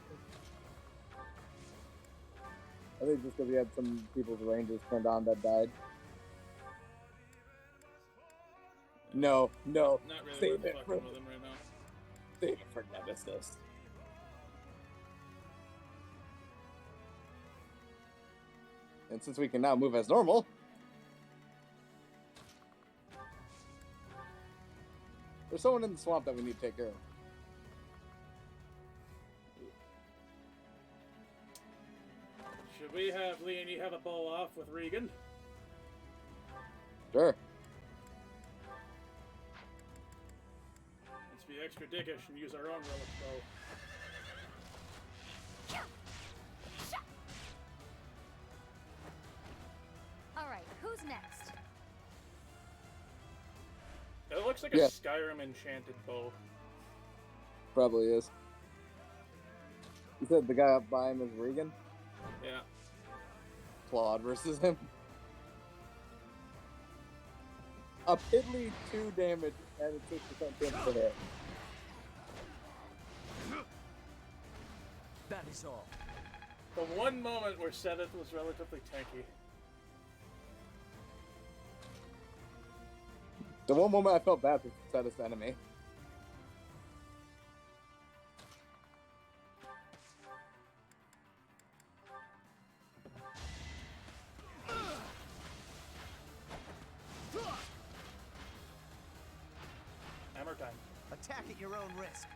I think just because we had some people's ranges turned on that died. No. Not really Save worth it fucking with him right now. Save it for Nemesis. And since we can now move as normal, there's someone in the swamp that we need to take care of. Should we have Leonie have a bow off with Regan? Sure. Let's be extra dickish and use our own relic bow. Alright, who's next? It looks like a Yeah. Skyrim enchanted bow. Probably is. You said the guy up by him is Regan? Yeah. Claude versus him. A piddly 2 damage and a 6% chance to hit. That is all. The one moment where Seventh was relatively tanky. The one moment I felt bad for the saddest enemy. Hammer time. Attack at your own risk.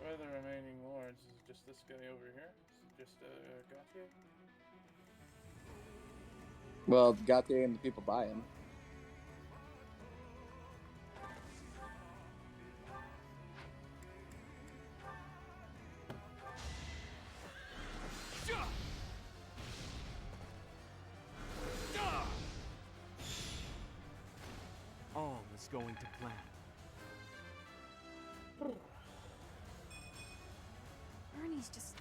Where are the remaining lords? Is it just this guy over here? Is it just Gautier? Well, Gautier and the people by him. All is going to plan. Ernie's just...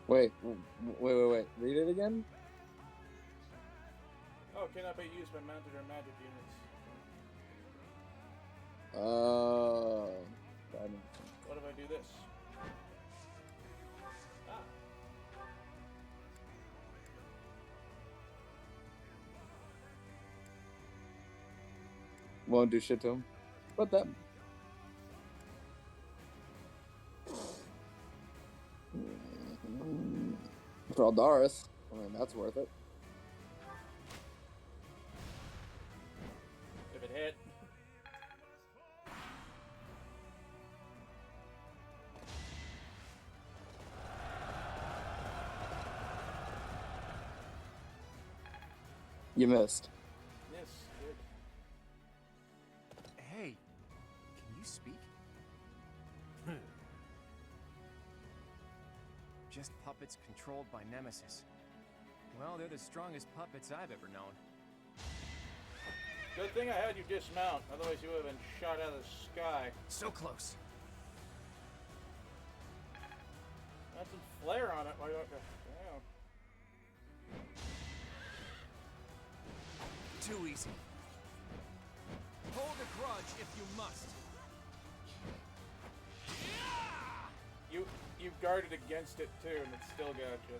Wait. Read it again? Oh, cannot be used by mounted or magic units. What if I do this? Ah. Won't do shit to him. But that. For Aldaris. I mean, that's worth it. If it hit. You missed. Yes, good. Hey, can you speak? Just puppets controlled by Nemesis. Well, they're the strongest puppets I've ever known. Good thing I had you dismount, otherwise you would have been shot out of the sky. So close. Got some flare on it. Why don't you? Damn. Too easy. Hold a grudge if you must. You guarded against it too, and it still got you.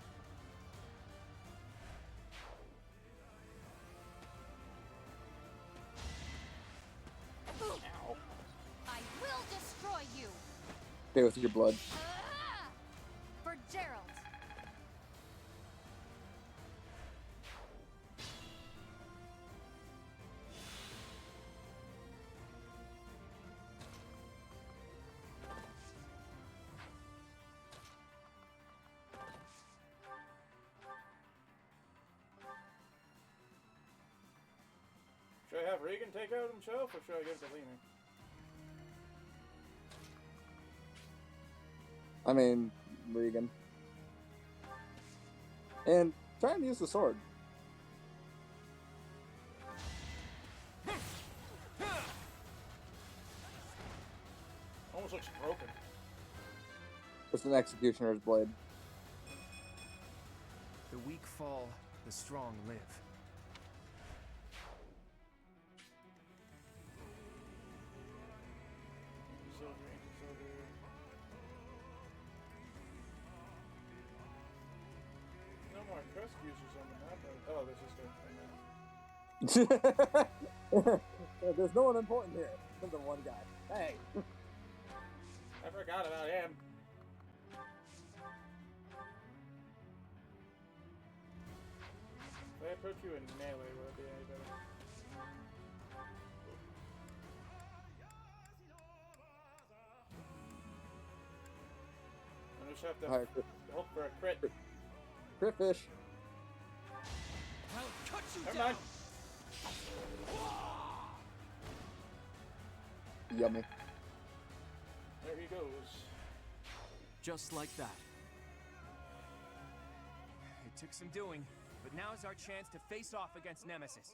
Ow. I will destroy you. Stay with your blood. For Gerald. Should I have Regan take out himself, or should I give it to Lena? I mean, Regan. And try and use the sword. Almost looks broken. It's an executioner's blade. The weak fall, the strong live. No more crest users on the map. Oh, this is good. There's no one important here. There's the one guy. Hey. I forgot about him. If I approach you in melee, will it be any better? I just have to hope for a crit. Crit fish. I'll cut you Never down. mind. Yummy. There he goes. Just like that. It took some doing, but now is our chance to face off against Nemesis.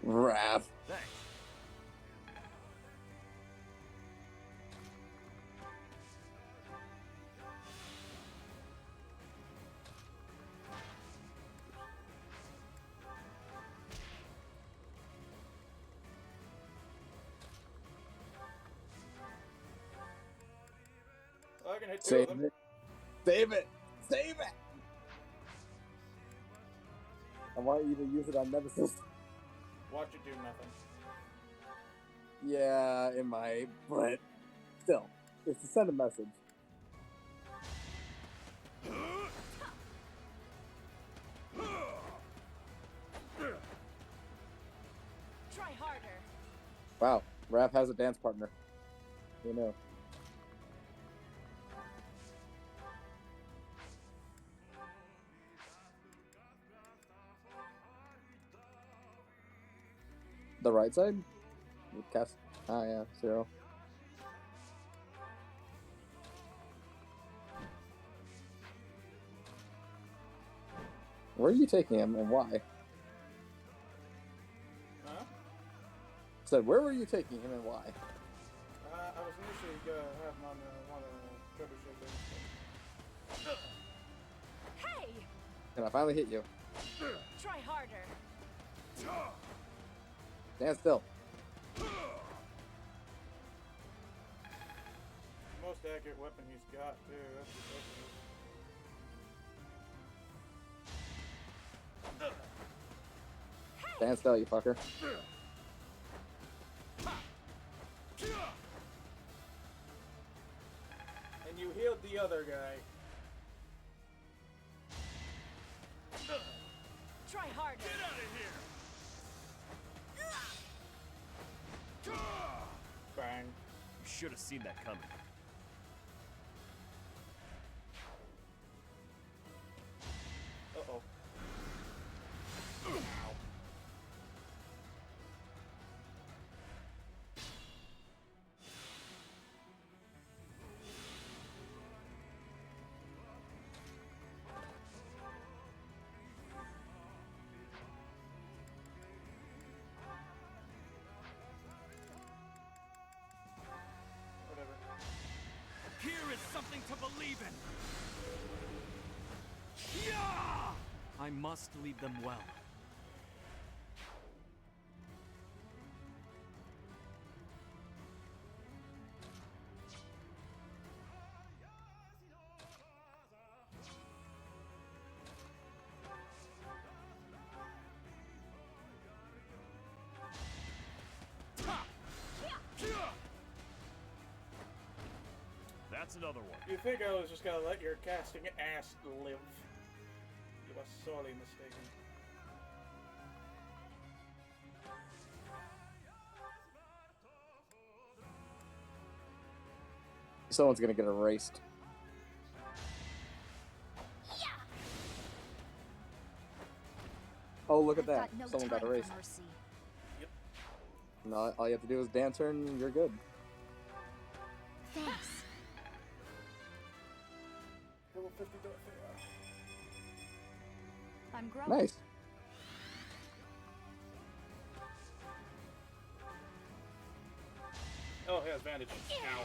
Raph. Thanks. I can hit two Save of them. it. Save it. Save it. I want you to use it on Nemesis. Watch it do nothing. Yeah, it might, but still, it's to send a message. Try harder. Wow, Raph has a dance partner. You know. The right side? Cast. Ah, yeah, 0. Where are you taking him and why? Huh? Said, where were you taking him and why? I was initially gonna have him on one of the trebuchet things. Hey! And I finally hit you. Try harder. Stand still. Most most accurate weapon he's got, too. That's ridiculous. Stand still, you fucker. And you healed the other guy. Try harder. Get out of here! Bang. You should have seen that coming. Uh-oh. Ow. Whatever. Here is something to believe in. I must lead them well. That's another one. You think I was just gonna let your casting ass live? You are sorely mistaken. Someone's gonna get erased. Oh, look at that. No Someone got time for erased. mercy. No, all you have to do is dance her and you're good. Thanks. Level 50 Dorothea. I'm growing. Nice. Oh, he has bandage. Ow.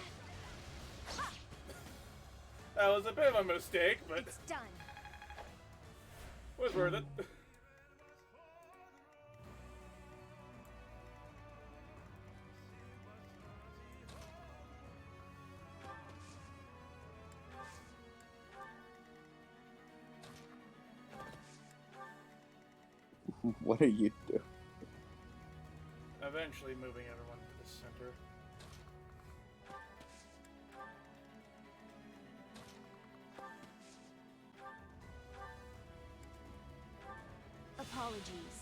That was a bit of a mistake, but It's done. was worth it. What are you doing? Eventually moving everyone to the center. Apologies.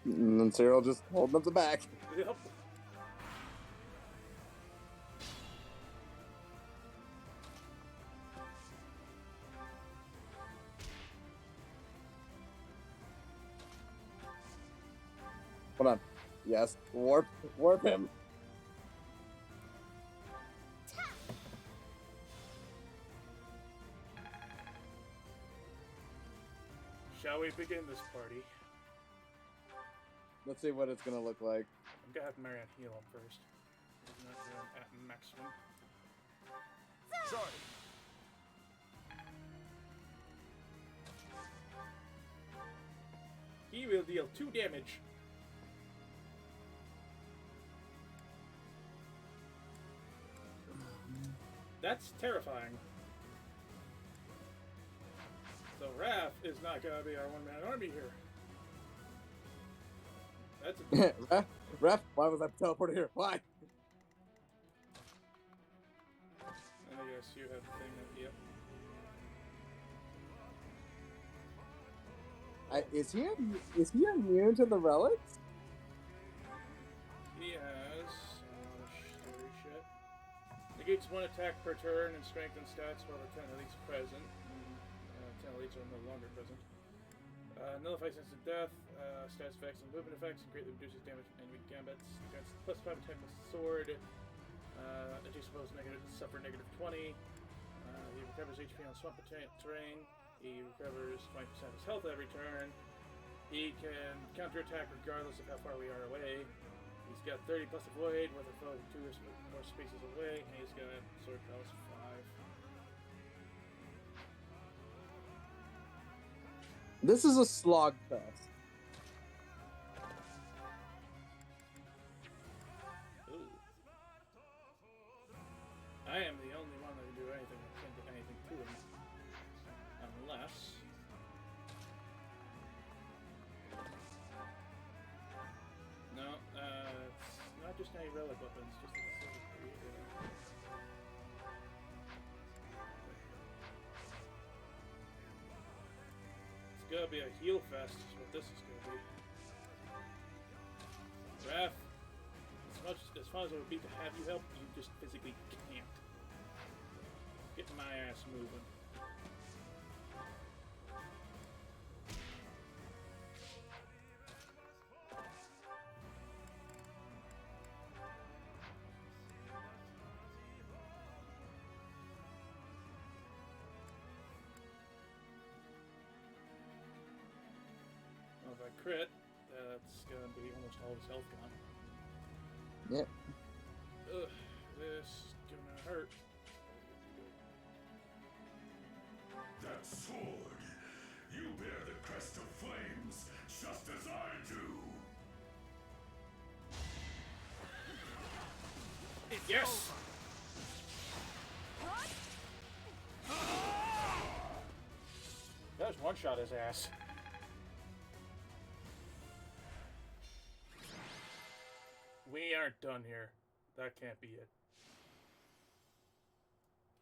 And then Cyril just holding up the back. Yep. Hold on. Yes. Warp him. Shall we begin this party? Let's see what it's gonna look like. I'm gonna have Marianne heal him first. He's not doing at maximum. Sorry. He will deal 2 damage. That's terrifying. So Raph is not gonna be our one-man army here. That's a Ref, why was I teleported here? Why? And I guess you have the thing that, yep. Is he immune to the relics? He has scary shit. Negates 1 attack per turn and strengthens stats while the 10 elites present. 10 elites are no longer present. Nullifies instant death, stats effects and movement effects, and greatly reduces damage from enemy gambits. Grants +5 attack with sword. Adjacent foes suffer negative 20. He recovers HP on swamp terrain. He recovers 20% of his health every turn. He can counterattack regardless of how far we are away. He's got 30 plus avoid, with a foe 2 more spaces away, and he's got sword prowess 5. This is a slogfest. Ooh. I am the only one that can do anything to him. Unless... No, it's not just any relic weapons, just a silver creator. It's gonna be a heal fest, is what this is gonna be. Raph, as fun as it would be to have you help, you just physically can't. Get my ass moving. Well, if I crit, that's gonna be almost all his health gone. Yep. Ugh, this is gonna hurt. That sword! You bear the crest of flames, just as I do! Yes! That was one shot his ass. We aren't done here. That can't be it.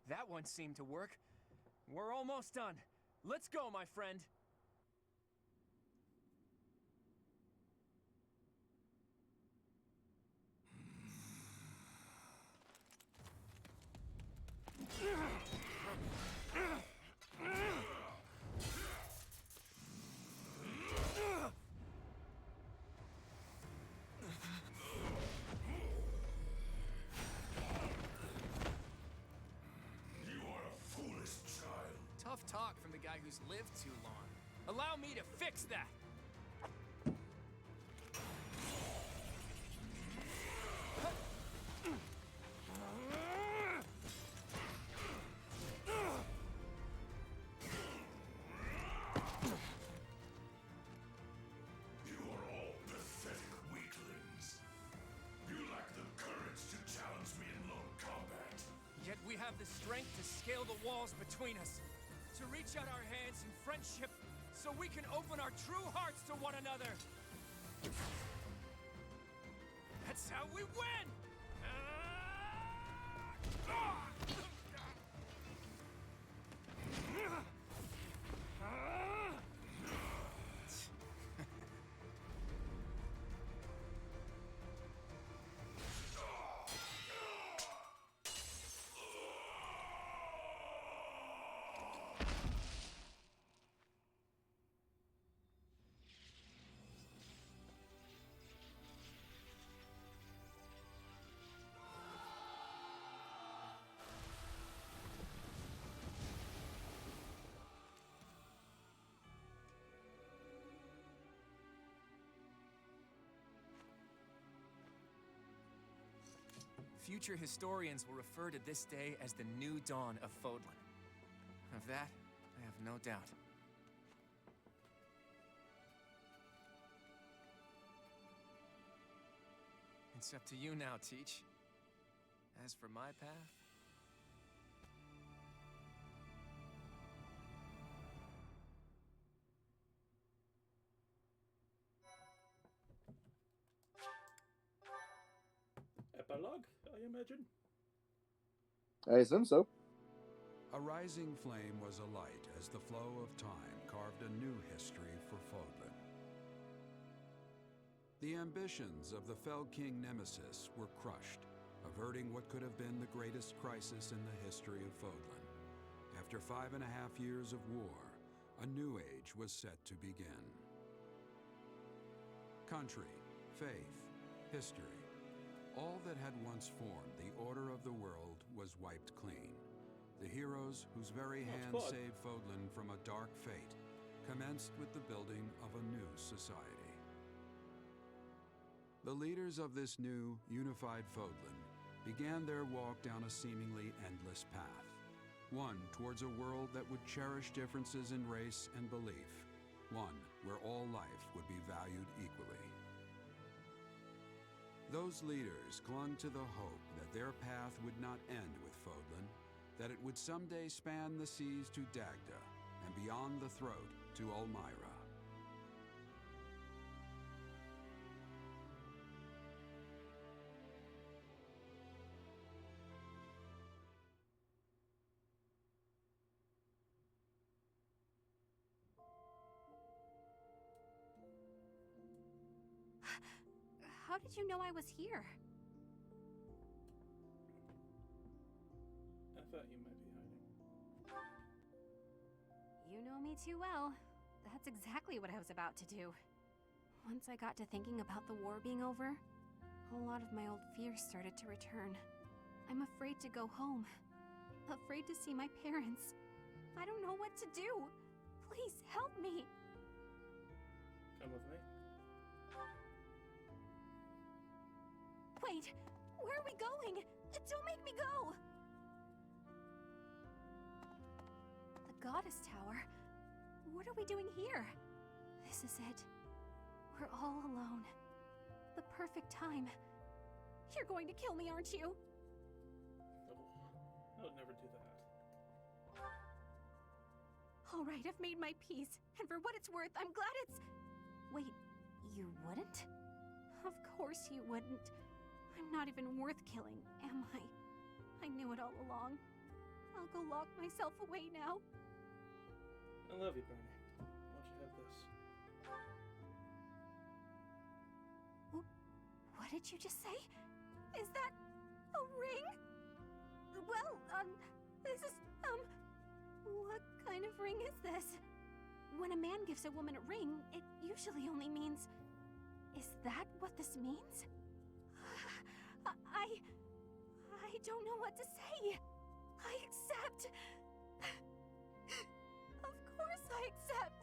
That one seemed to work. We're almost done. Let's go, my friend. Tough talk from the guy who's lived too long. Allow me to fix that! You are all pathetic weaklings. You lack the courage to challenge me in lone combat. Yet we have the strength to scale the walls between us. To reach out our hands in friendship so we can open our true hearts to one another. That's how we win! Future historians will refer to this day as the new dawn of Fodlan. Of that, I have no doubt. It's up to you now, Teach. As for my path... Epilogue, I imagine? I assume so. A rising flame was alight as the flow of time carved a new history for Fodlan. The ambitions of the Fell King Nemesis were crushed, averting what could have been the greatest crisis in the history of Fodlan. After 5.5 years of war, a new age was set to begin. Country, faith, history, all that had once formed the order of the world was wiped clean. The heroes whose very hands saved Fodlan from a dark fate commenced with the building of a new society. The leaders of this new, unified Fodlan began their walk down a seemingly endless path. One towards a world that would cherish differences in race and belief. One where all life would be valued equally. Those leaders clung to the hope that their path would not end with Fodlan, that it would someday span the seas to Dagda, and beyond the throat to Ulmyra. How did you know I was here? I thought you might be hiding. You know me too well. That's exactly what I was about to do. Once I got to thinking about the war being over, a lot of my old fears started to return. I'm afraid to go home. Afraid to see my parents. I don't know what to do. Please help me. Come with me. Wait, where are we going? Don't make me go! The Goddess Tower? What are we doing here? This is it. We're all alone. The perfect time. You're going to kill me, aren't you? I would never do that. Alright, I've made my peace. And for what it's worth, I'm glad it's... Wait, you wouldn't? Of course you wouldn't. I'm not even worth killing, am I? I knew it all along. I'll go lock myself away now. I love you, Bernie. Why don't you have this? What did you just say? Is that a ring? Well, this is, what kind of ring is this? When a man gives a woman a ring, it usually only means... Is that what this means? I don't know what to say. I accept. Of course I accept.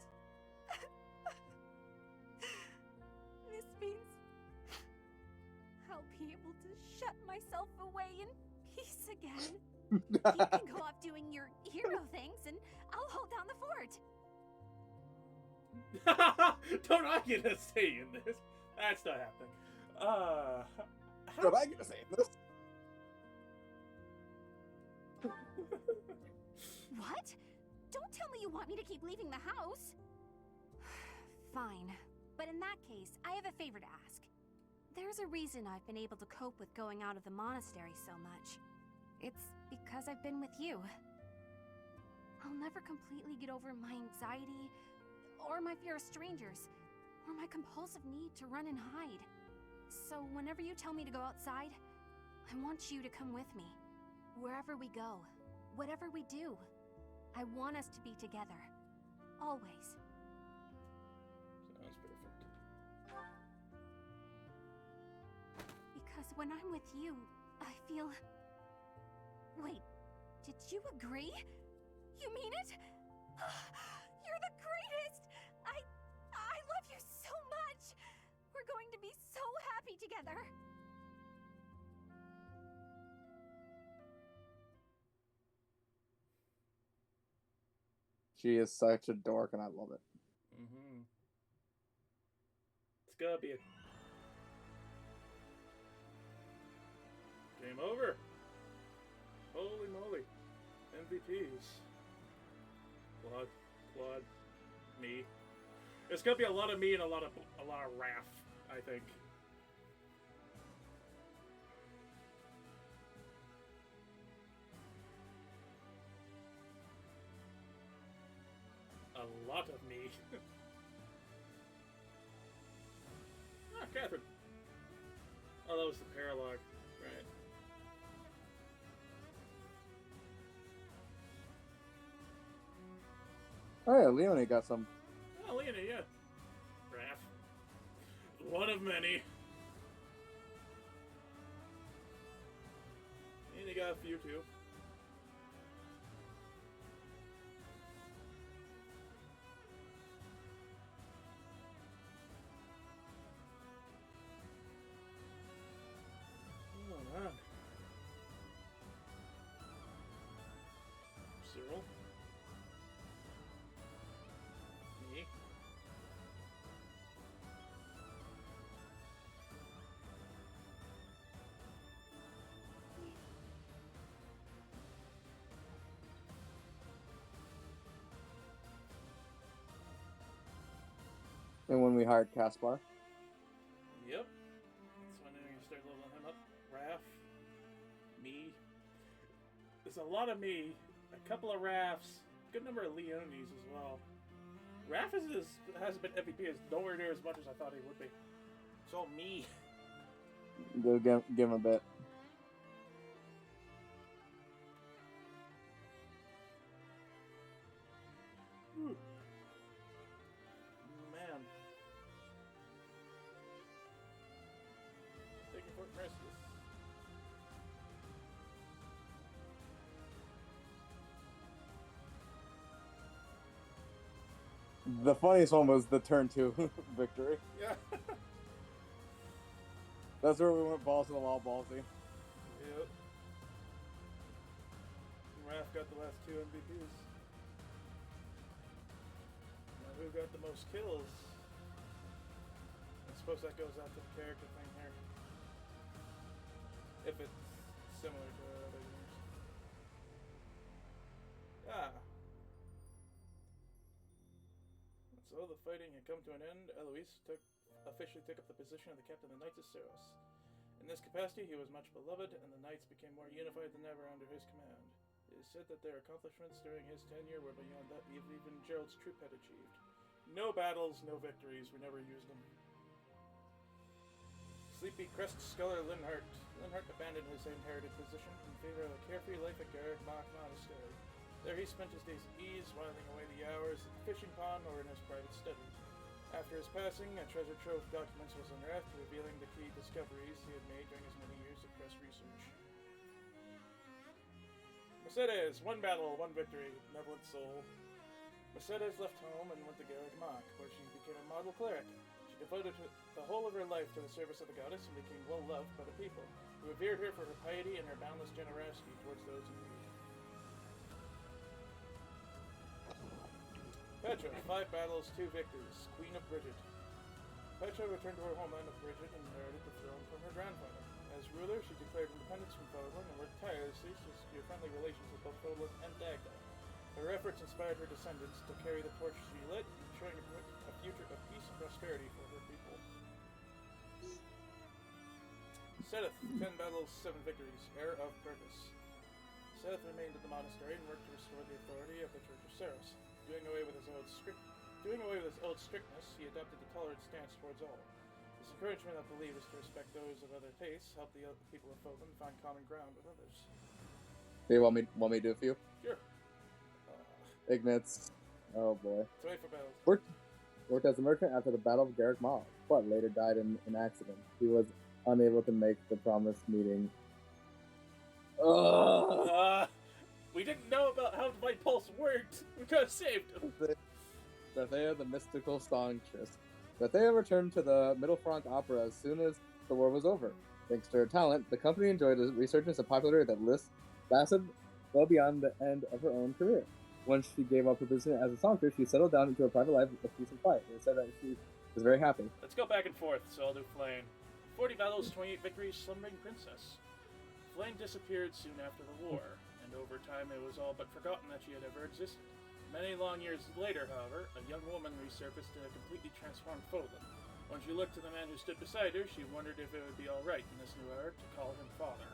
This means I'll be able to shut myself away in peace again. You can go off doing your hero things and I'll hold down the fort. Don't I get to say in this? That's not happening. Don't I get to say in this? What? Don't tell me you want me to keep leaving the house. Fine. But in that case, I have a favor to ask. There's a reason I've been able to cope with going out of the monastery so much. It's because I've been with you. I'll never completely get over my anxiety, or my fear of strangers, or my compulsive need to run and hide. So whenever you tell me to go outside, I want you to come with me. Wherever we go, whatever we do, I want us to be together. Always. Sounds perfect. Because when I'm with you, I feel... Wait, did you agree? You mean it? You're the greatest! I love you so much! We're going to be so happy together! She is such a dork, and I love it. Mm-hmm. It's gotta be a... Game over. Holy moly. MVPs. Claude, me. It's gonna be a lot of me and a lot of Raph, I think. A lot of me. Ah, Catherine. Oh, that was the paralogue, right? Oh yeah, Leonie got some. Oh, Leonie, yeah. Raph. One of many. And he got a few too. And when we hired Caspar. Yep. That's when you start leveling him up. Raph. Me. There's a lot of me. A couple of Raphs. Good number of Leones as well. Raph hasn't been MVP as nowhere near as much as I thought he would be. It's all me. Go give him a bit. Man. Taking Fort Merciless. The funniest one was the turn 2 victory. Yeah. That's where we went balls to the wall, ballsy. Yep. Raph got the last 2 MVPs. Now who got the most kills? I suppose that goes out to the character thing here. If it's similar to other games. Ah. So the fighting had come to an end. Eloise officially took up the position of the captain of the Knights of Ceros. In this capacity, he was much beloved, and the Knights became more unified than ever under his command. It is said that their accomplishments during his tenure were beyond that even Gerald's troop had achieved. No battles, no victories. We never used them. Sleepy Crest Scholar Linhart. Linhart abandoned his inherited position in favor of a carefree life at Garreg Mach Monastery. There he spent his days at ease, whiling away the hours at the fishing pond or in his private study. After his passing, a treasure trove of documents was unearthed, revealing the key discoveries he had made during his many years of press research. Mercedes, 1 battle, 1 victory, benevolent soul. Mercedes left home and went to Garreg Mach, where she became a model cleric. She devoted the whole of her life to the service of the goddess and became well loved by the people, who revered her for her piety and her boundless generosity towards those in need. Petra, 5 battles, 2 victories, Queen of Bridget. Petra returned to her homeland of Bridget and inherited the throne from her grandfather. As ruler, she declared independence from Fodlan and worked tirelessly to secure friendly relations with both Fodlan and Dagda. Her efforts inspired her descendants to carry the torch she lit, ensuring a future of peace and prosperity for her people. Sedith, 10 battles, 7 victories, heir of purpose. Sedith remained at the monastery and worked to restore the authority of the Church of Ceros. Doing away with his old strictness, he adopted a tolerant stance towards all. His encouragement of believers to respect those of other tastes helped the people of Fodlan find common ground with others. Do you want me to do a few? Sure. Ignatz. Oh boy. 24 battles. Worked as a merchant after the Battle of Garreg Mach, but later died in an accident. He was unable to make the promised meeting. We didn't know about how the White Pulse worked. We could have saved him. Bethea, the mystical songstress. Bethea returned to the Mittelfranc Opera as soon as the war was over. Thanks to her talent, the company enjoyed a resurgence of popularity that lasted well beyond the end of her own career. Once she gave up her position as a songstress, she settled down into a private life of peace and quiet. It said that she was very happy. Let's go back and forth, so I'll do Flame. 40 battles, 28 victories, slumbering princess. Flame disappeared soon after the war, and over time it was all but forgotten that she had ever existed. Many long years later, however, a young woman resurfaced in a completely transformed Fodlan. When she looked to the man who stood beside her, she wondered if it would be alright in this new era to call him father.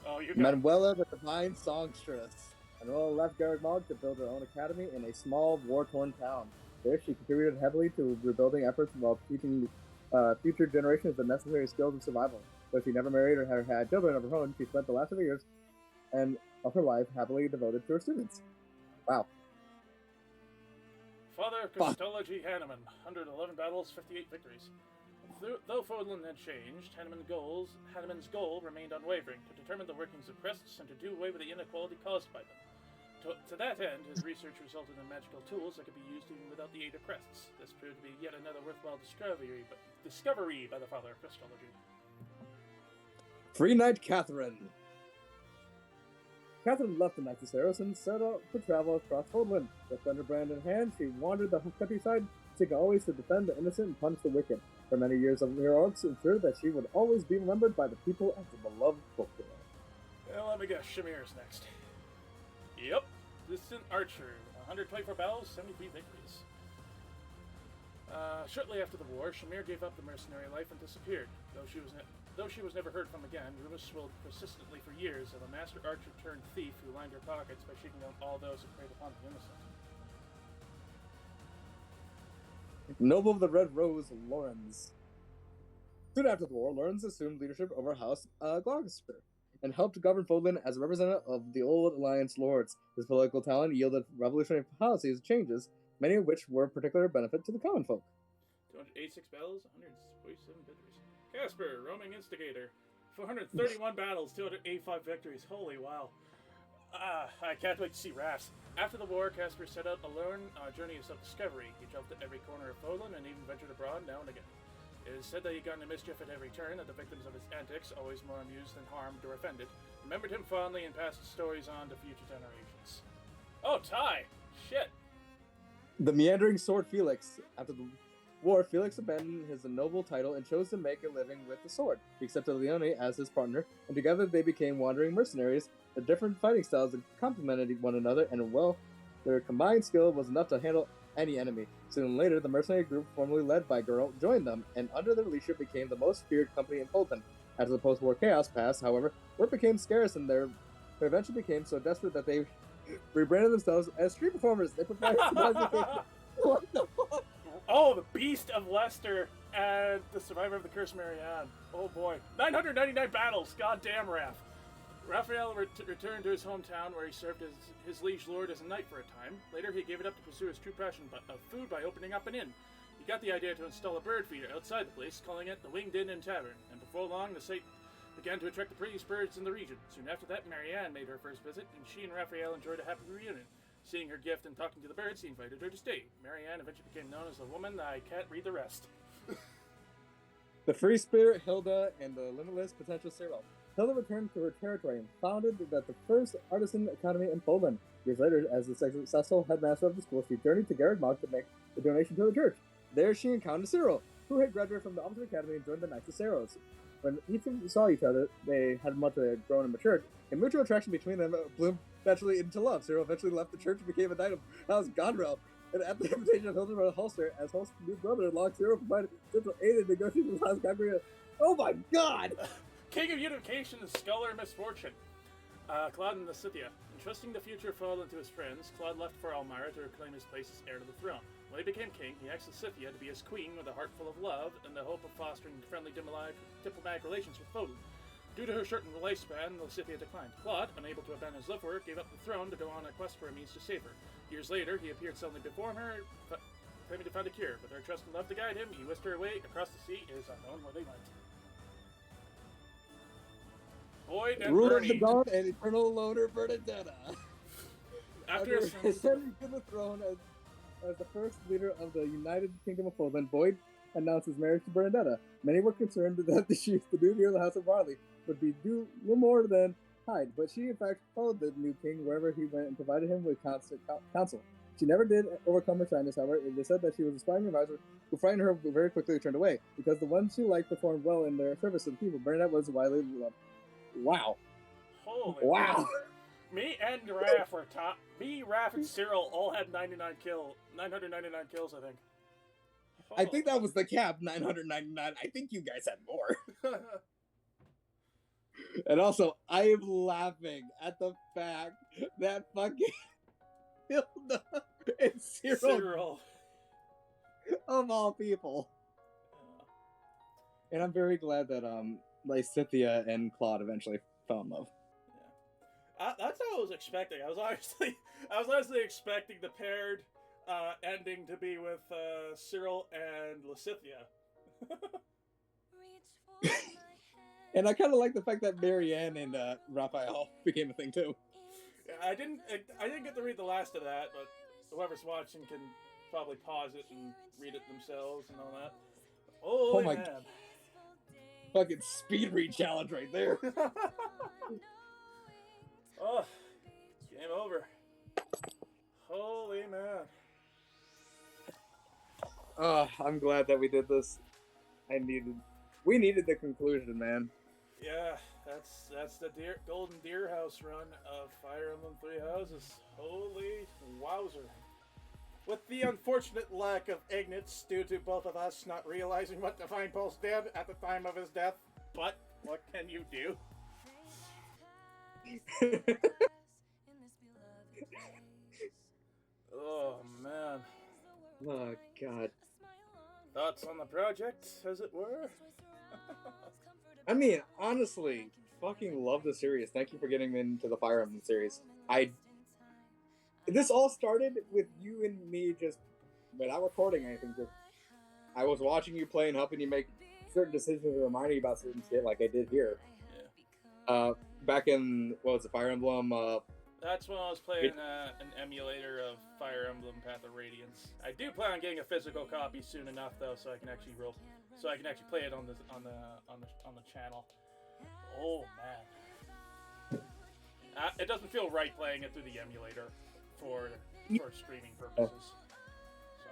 Oh, you got Manuela, the divine songstress. Manuela left Garreg Mach to build her own academy in a small, war-torn town. There, she contributed heavily to rebuilding efforts while teaching future generations the necessary skills of survival. Though she never married or had children of her own, she spent the last several years of her life happily devoted to her students. Wow. Father of Christology Hanneman, 111 battles, 58 victories. Though Fodlan had changed, Hanneman's goal remained unwavering, to determine the workings of crests and to do away with the inequality caused by them. To that end, his research resulted in magical tools that could be used even without the aid of crests. This proved to be yet another worthwhile discovery by the Father of Christology. Free Knight Catherine. Catherine left the Knights of Ceros and set out to travel across Fodlan. With Thunderbrand in hand, she wandered the countryside, seeking always to defend the innocent and punish the wicked. For many years of heroics ensured that she would always be remembered by the people as a beloved folklore. Well, let me guess, Shamir's next. Yep, distant archer, 124 battles, 73 victories. Shortly after the war, Shamir gave up the mercenary life and disappeared. Though she was never heard from again, rumors swirled persistently for years of a master archer turned thief who lined her pockets by shooting down all those who preyed upon the innocent. Noble of the Red Rose, Lorenz. Soon after the war, Lorenz assumed leadership over House Gloucester and helped govern Fodlan as a representative of the Old Alliance lords. His political talent yielded revolutionary policies changes, many of which were of particular benefit to the common folk. 286 battles, 147 victories. Casper, roaming instigator. 431 battles, 285 victories. Holy wow. I can't wait to see Raph's. After the war, Casper set out alone on a journey of self-discovery. He jumped to every corner of Fodlan and even ventured abroad now and again. It is said that he got into mischief at every turn, that the victims of his antics, always more amused than harmed or offended, remembered him fondly and passed his stories on to future generations. Oh, Ty! Shit! The meandering sword Felix. After the war, Felix abandoned his noble title and chose to make a living with the sword. He accepted Leone as his partner, and together they became wandering mercenaries. The different fighting styles complemented one another, and their combined skill was enough to handle any enemy. Soon later, the mercenary group, formerly led by Girl, joined them, and under their leadership became the most feared company in Fulton. After the post-war chaos passed, however, work became scarce, and they eventually became so desperate that they rebranded themselves as street performers. They provided what the fuck? Oh, the Beast of Leicester and the Survivor of the Curse Marianne. Oh boy. 999 battles! Goddamn, Raph. Raphael returned to his hometown where he served as his liege lord as a knight for a time. Later, he gave it up to pursue his true passion of food by opening up an inn. He got the idea to install a bird feeder outside the place, calling it the Winged Inn and Tavern, and before long, the site began to attract the prettiest birds in the region. Soon after that, Marianne made her first visit, and she and Raphael enjoyed a happy reunion. Seeing her gift and talking to the birds, he invited her to stay. Marianne eventually became known as the woman that I can't read the rest. The free spirit Hilda and the limitless potential Cyril. Hilda returned to her territory and founded the first artisan academy in Poland. Years later, as the successful headmaster of the school, she journeyed to Garrigmont to make a donation to the church. There she encountered Cyril, who had graduated from the opposite academy and joined the Knights of Saros. When each of them saw each other, they had much grown and matured. A mutual attraction between them bloomed eventually into love. Cyril eventually left the church and became a knight of House Godrel. And at the invitation of Hildebrand Holster, as Holster's new brother-in-law, Cyril provided gentle aid in negotiating with House Godrel. Oh my god! King of Unification and Scholar Misfortune. Claude and Lysithea. Entrusting the future of Fodlan to his friends, Claude left for Elmira to reclaim his place as heir to the throne. When he became king, he asked Lysithea to be his queen with a heart full of love and the hope of fostering friendly diplomatic relations with Fodlan. Due to her shortened lifespan, Lysithea declined. Claude, unable to abandon his love for her, gave up the throne to go on a quest for a means to save her. Years later, he appeared suddenly before her, claiming to find a cure. With her trust and love to guide him, he whisked her away across the sea. It is unknown where they went. Boyd and Ruler Bernie. of the Dawn and eternal loner Bernadetta. After ascending to the throne as the first leader of the United Kingdom of Poland, Boyd announced his marriage to Bernadetta. Many were concerned that the new leader of the House of Varley would be do no more than hide, but she in fact followed the new king wherever he went and provided him with constant counsel. She never did overcome her shyness, however. It is said that she was a spying advisor who frightened her very quickly turned away, because the ones she liked performed well in their service to the people. Bernadette was widely loved. Wow. Holy wow. God. Me and Raph were top. Me, Raph, and Cyril all had 999 kills, I think. I think that was the cap, 999. I think you guys had more. And also, I am laughing at the fact that fucking Hilda and Cyril. Of all people. And I'm very glad that Lysithea and Claude eventually fell in love. Yeah, that's what I was expecting. I was honestly expecting the paired ending to be with Cyril and Lysithea. And I kind of like the fact that Marianne and Raphael became a thing too. Yeah, I didn't get to read the last of that, but whoever's watching can probably pause it and read it themselves and all that. Oh my God. Fucking speed read challenge right there. Oh, game over. Holy man. I'm glad that we did this. We needed the conclusion, man. Yeah, that's the Golden Deer House run of Fire Emblem Three Houses. Holy wowzer. with the unfortunate lack of ignates due to both of us not realizing what Divine Pulse did at the time of his death. But what can you do? Oh man. Oh god. Thoughts on the project, as it were? I mean, honestly, fucking love the series. Thank you for getting me into the Fire Emblem series. This all started with you and me just without recording anything. Just I was watching you play and helping you make certain decisions and reminding you about certain shit, like I did here. Yeah. Back in what was it, Fire Emblem? That's when I was playing an emulator of Fire Emblem Path of Radiance. I do plan on getting a physical copy soon enough, though, so I can actually play it on the channel. Oh man, it doesn't feel right playing it through the emulator for streaming purposes. So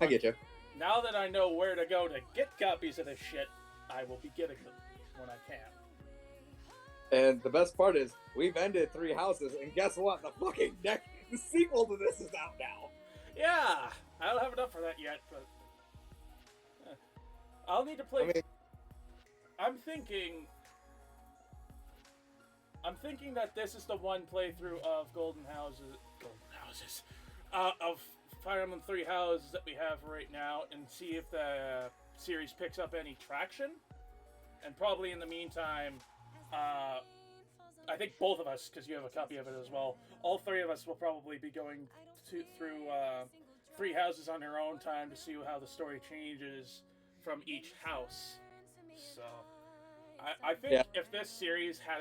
I get you. Now that I know where to go to get copies of this shit, I will be getting them when I can. And the best part is, we've ended 3 houses, and guess what? The sequel to this is out now. Yeah, I don't have enough for that yet, but I'll need to play. I'm thinking that this is the one playthrough of of Fire Emblem 3 Houses that we have right now, and see if the series picks up any traction. And probably in the meantime, I think both of us, because you have a copy of it as well, all 3 of us will probably be going through 3 houses on our own time to see how the story changes from each house. So I think if this series had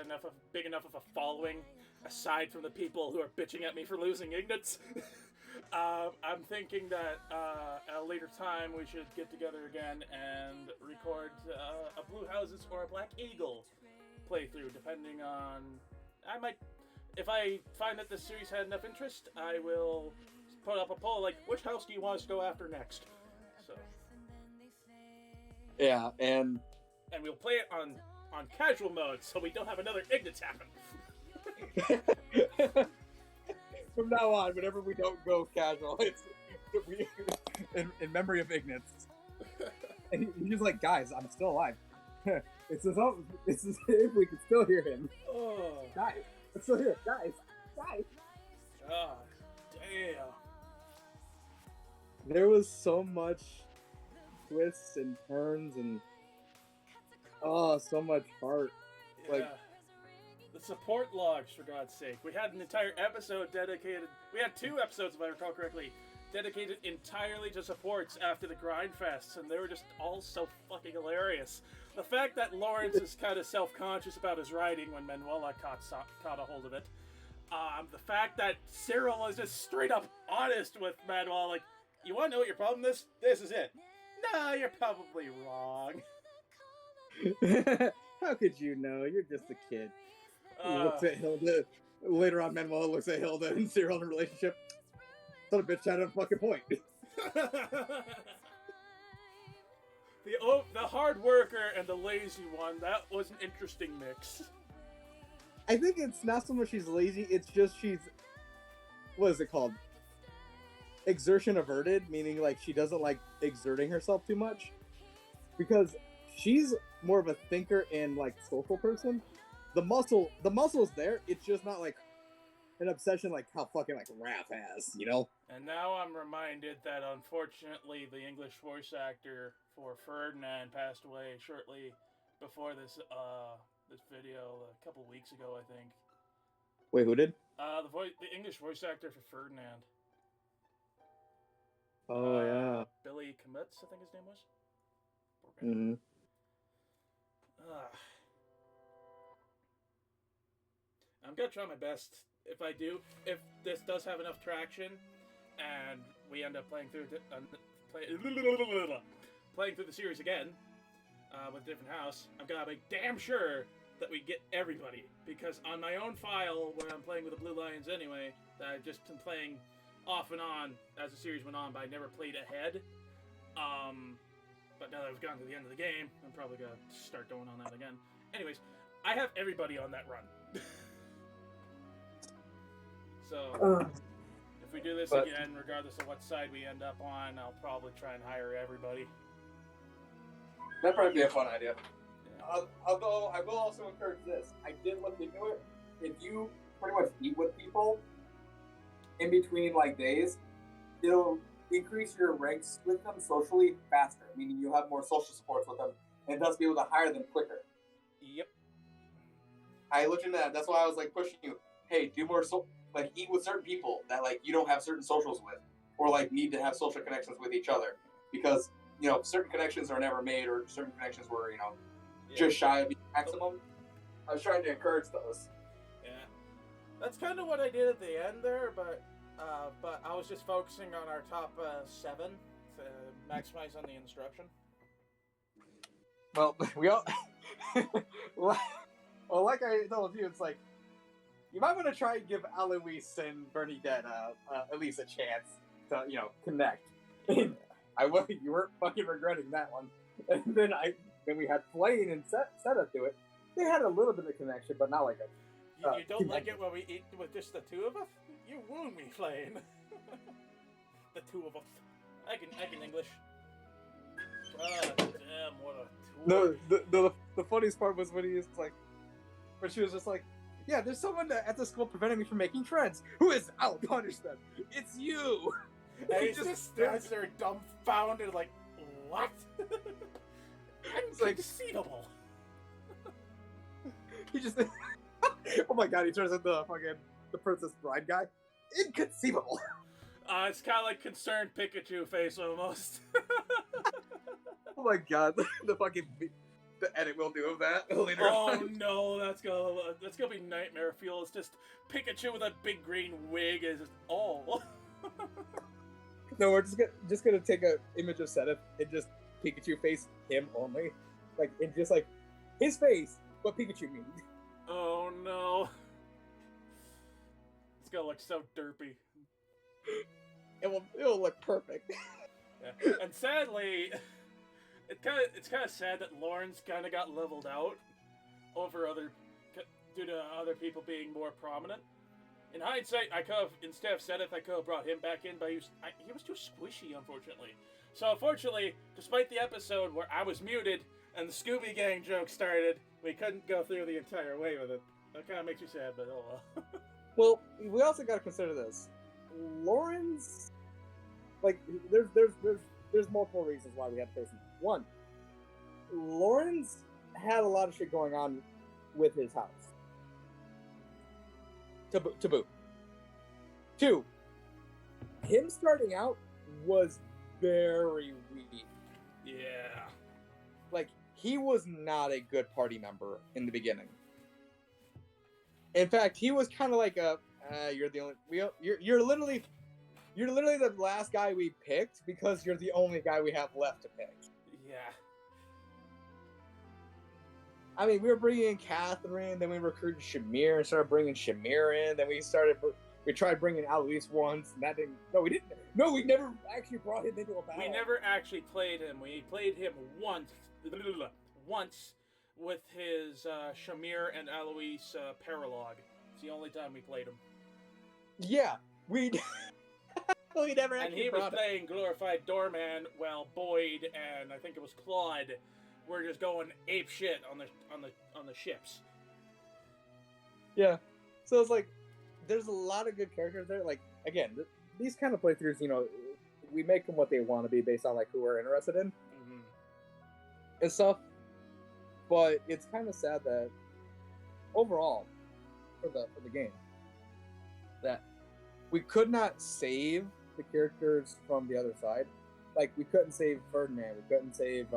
big enough of a following, aside from the people who are bitching at me for losing ignates, I'm thinking that at a later time we should get together again and record a Blue Houses or a Black Eagle playthrough, depending on... If I find that this series had enough interest, I will put up a poll like, which house do you want us to go after next? So... Yeah, and we'll play it on casual mode, so we don't have another ignates happen. From now on, whenever we don't go casual, it's in memory of ignates. And he's just like, guys, I'm still alive. It's as if we can still hear him. Oh. Guys, I'm still here. Guys. God damn. There was so much twists and turns and so much heart. Yeah. Like the support logs, for God's sake. We had an entire episode dedicated. We had 2 episodes, if I recall correctly, dedicated entirely to supports after the grind fests, and they were just all so fucking hilarious. The fact that Lawrence is kind of self-conscious about his writing when Manuela caught a hold of it. The fact that Cyril was just straight up honest with Manuela, like, you want to know what your problem is? This is it. Nah, you're probably wrong. How could you know? You're just a kid. He looks at Hilda. Later on, Manuel looks at Hilda and Cyril in a relationship. Son of a bitch had a fucking point. The hard worker and the lazy one, that was an interesting mix. I think it's not so much she's lazy, it's just she's... What is it called? Exertion averted, meaning like she doesn't like exerting herself too much. Because she's more of a thinker and like social person. The muscle's there, it's just not like an obsession like how fucking like Raph has, you know? And now I'm reminded that unfortunately the English voice actor for Ferdinand passed away shortly before this video a couple weeks ago, I think. Wait, who did? The English voice actor for Ferdinand. Oh yeah. Billy Kamitz, I think his name was. Mm-hmm. I'm gonna try my best. If this does have enough traction, and we end up playing through the series again with a different house, I'm gonna make damn sure that we get everybody. Because on my own file, where I'm playing with the Blue Lions anyway, that I've just been playing off and on as the series went on, but I never played ahead. But now that I've gotten to the end of the game, I'm probably gonna start going on that again. Anyways, I have everybody on that run. So, if we do this But- again, regardless of what side we end up on, I'll probably try and hire everybody. That'd probably be a fun idea. Although I will also encourage this. I did look into it. If you pretty much eat with people in between like days, it'll increase your ranks with them socially faster. Meaning you'll have more social supports with them, and thus be able to hire them quicker. Yep. I looked into that. That's why I was like pushing you. Hey, do more like eat with certain people that like you don't have certain socials with, or like need to have social connections with each other, because certain connections are never made, or certain connections were just shy of the maximum. I was trying to encourage those. Yeah, that's kind of what I did at the end there, but I was just focusing on our top 7 to maximize on the instruction. Well, we all. Well, like I told you, it's like you might want to try and give Alois and Bernadette at least a chance to connect. You weren't fucking regretting that one. And then we had Flane and Seta do it. They had a little bit of connection, but not like a. You don't like it when we eat with just the two of us? You wound me, Flane. The two of us. I can English. God damn, what a tour. No, the funniest part was when he was like, when she was just like, yeah, there's someone at the school preventing me from making friends. Who is it? I'll punish them. It's you. And he just stands there dumbfounded, like, what? Inconceivable. He just, oh my god, he turns into fucking the Princess Bride guy. Inconceivable. It's kind of like concerned Pikachu face almost. Oh my god, the edit we'll do of that later on. Oh no, that's gonna be nightmare fuel. It's just Pikachu with a big green wig is just No, we're just gonna take a image of Seth and just Pikachu face him only, like in just like his face, but Pikachu mean. Oh no, it's gonna look so derpy. It'll look perfect. Yeah. And sadly, it's kind of sad that Lawrence kind of got leveled out due to other people being more prominent. In hindsight, I could have, instead of Seth, I could have brought him back in, but he was too squishy, unfortunately. So unfortunately, despite the episode where I was muted and the Scooby Gang joke started, we couldn't go through the entire way with it. That kind of makes you sad, but oh well. Well, we also got to consider this. Lawrence, like, there's multiple reasons why we have to face him. One, Lawrence had a lot of shit going on with his house. To boot. Two, him starting out was very weak. Yeah. Like, he was not a good party member in the beginning. In fact, he was kind of like you're the only you're literally the last guy we picked because you're the only guy we have left to pick. Yeah. I mean, we were bringing in Catherine, then we recruited Shamir and started bringing Shamir in. Then we tried bringing Alois once, and that didn't. No, we didn't. No, we never actually brought him into a battle. We never actually played him. We played him once with his Shamir and Alois paralogue. It's the only time we played him. Yeah, we never actually. And he was playing glorified doorman, while Boyd and I think it was Claude were just going ape shit on the ships. Yeah, so it's like there's a lot of good characters there. Like again, these kind of playthroughs, we make them what they want to be based on like who we're interested in and stuff. But it's kind of sad that overall, for the game, that we could not save the characters from the other side. Like we couldn't save Ferdinand, we couldn't save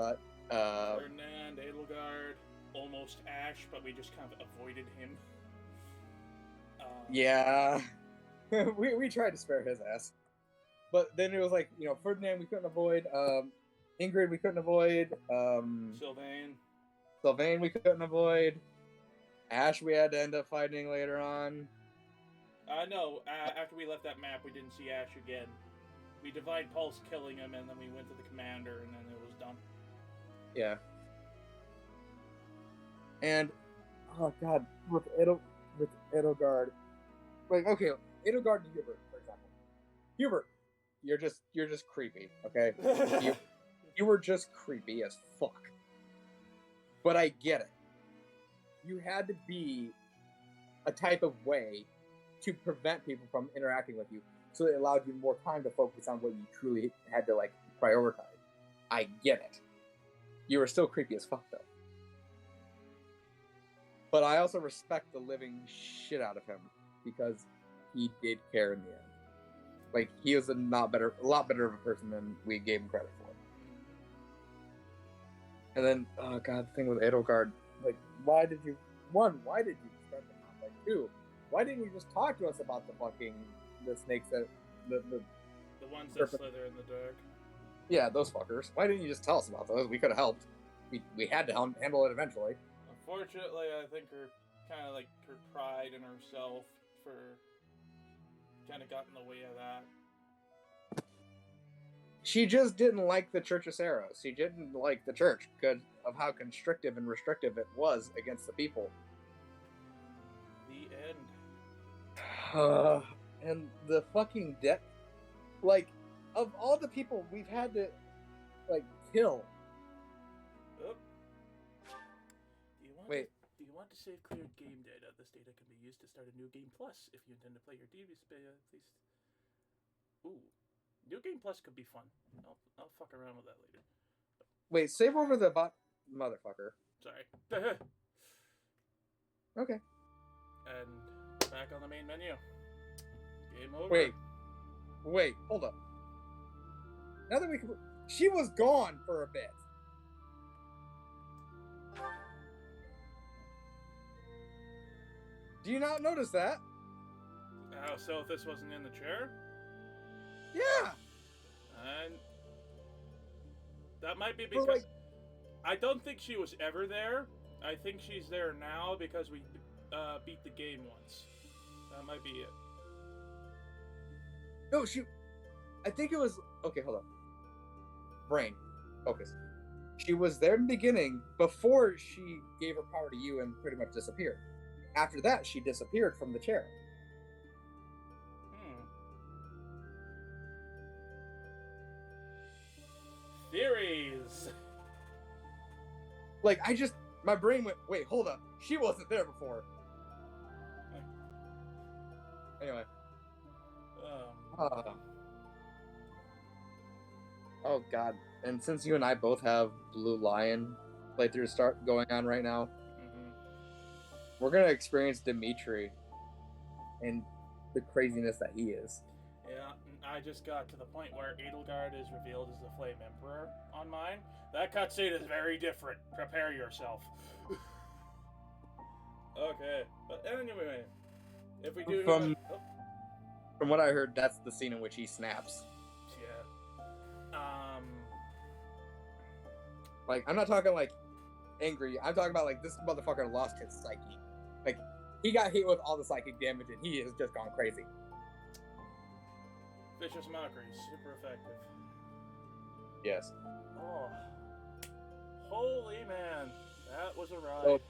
Ferdinand, Edelgard, almost Ash, but we just kind of avoided him. Yeah, we tried to spare his ass, but then it was like Ferdinand we couldn't avoid, Ingrid we couldn't avoid, Sylvain we couldn't avoid, Ash we had to end up fighting later on. No, after we left that map, we didn't see Ash again. We Divine Pulse killing him, and then we went to the commander, and then it was done. Yeah. And oh god, with Edelgard, like okay, Edelgard and Hubert, for example. Hubert, you're just creepy, okay? You were just creepy as fuck. But I get it. You had to be a type of way to prevent people from interacting with you, so it allowed you more time to focus on what you truly had to like prioritize. I get it. You were still creepy as fuck though. But I also respect the living shit out of him because he did care in the end. Like he was a lot better of a person than we gave him credit for. And then, oh god, the thing with Edelgard, like, why did you start them off? Like, two, why didn't you just talk to us about the snakes that the ones that slither in the dark? Yeah, those fuckers. Why didn't you just tell us about those? We could have helped. We had to handle it eventually. Unfortunately, I think her pride in herself kind of got in the way of that. She just didn't like the Church of Saros. She didn't like the church because of how constrictive and restrictive it was against the people. The end. And the fucking death. Like, of all the people we've had to, like, kill. Do you want to save cleared game data? This data can be used to start a new game plus if you intend to play your DV at least. Ooh. New Game Plus could be fun. I'll fuck around with that later. Wait, save over the motherfucker. Sorry. Okay. And back on the main menu. Game over. Wait, hold up. Now that she was gone for a bit. Do you not notice that? Oh, so if this wasn't in the chair? Yeah. And that might be because I don't think she was ever there. I think she's there now because we beat the game once. That might be it. No, I think it was... Okay, hold on. Brain. Focus. She was there in the beginning before she gave her power to you and pretty much disappeared. After that, she disappeared from the chair. Theories. Like, my brain went, wait, hold up. She wasn't there before. Anyway. Oh, God. And since you and I both have Blue Lion playthroughs start going on right now, we're going to experience Dimitri and the craziness that he is. Yeah, I just got to the point where Edelgard is revealed as the Flame Emperor on mine. That cutscene is very different. Prepare yourself. Okay, but anyway, if we do... From what I heard, that's the scene in which he snaps. Yeah. Like, I'm not talking, like, angry. I'm talking about, like, this motherfucker lost his psyche. Like, he got hit with all the psychic damage, and he has just gone crazy. Vicious Mockery, super effective. Yes. Oh. Holy man. That was a ride. So,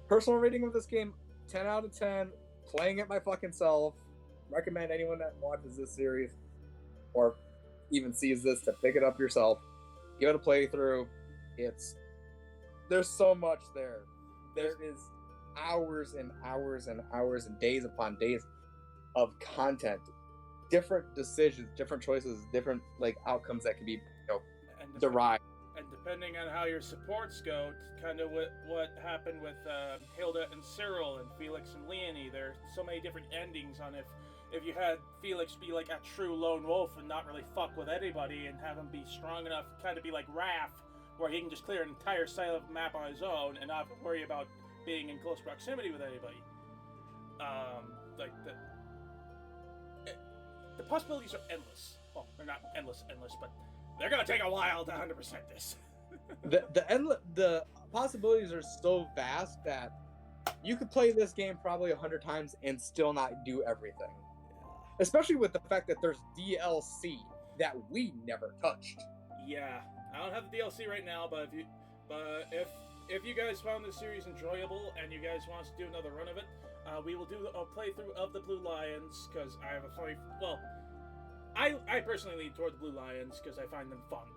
personal rating of this game, 10 out of 10. Playing it my fucking self. Recommend anyone that watches this series or even sees this to pick it up yourself. Give it a playthrough. There's so much there. There is hours and hours and hours and days upon days of content. Different decisions, different choices, different like outcomes that can be derived. And depending on how your supports go, kind of what happened with Hilda and Cyril and Felix and Leonie, there's so many different endings on if you had Felix be like a true lone wolf and not really fuck with anybody and have him be strong enough, kind of be like Raph, where he can just clear an entire side of the map on his own and not worry about being in close proximity with anybody. The possibilities are endless. Well, they're not endless, but they're gonna take a while to 100% this. The possibilities are so vast that you could play this game probably 100 times and still not do everything. Especially with the fact that there's DLC that we never touched. Yeah, I don't have the DLC right now, but if you guys found this series enjoyable and you guys want us to do another run of it, we will do a playthrough of the Blue Lions because I have a funny. Well, I personally lean toward the Blue Lions because I find them fun.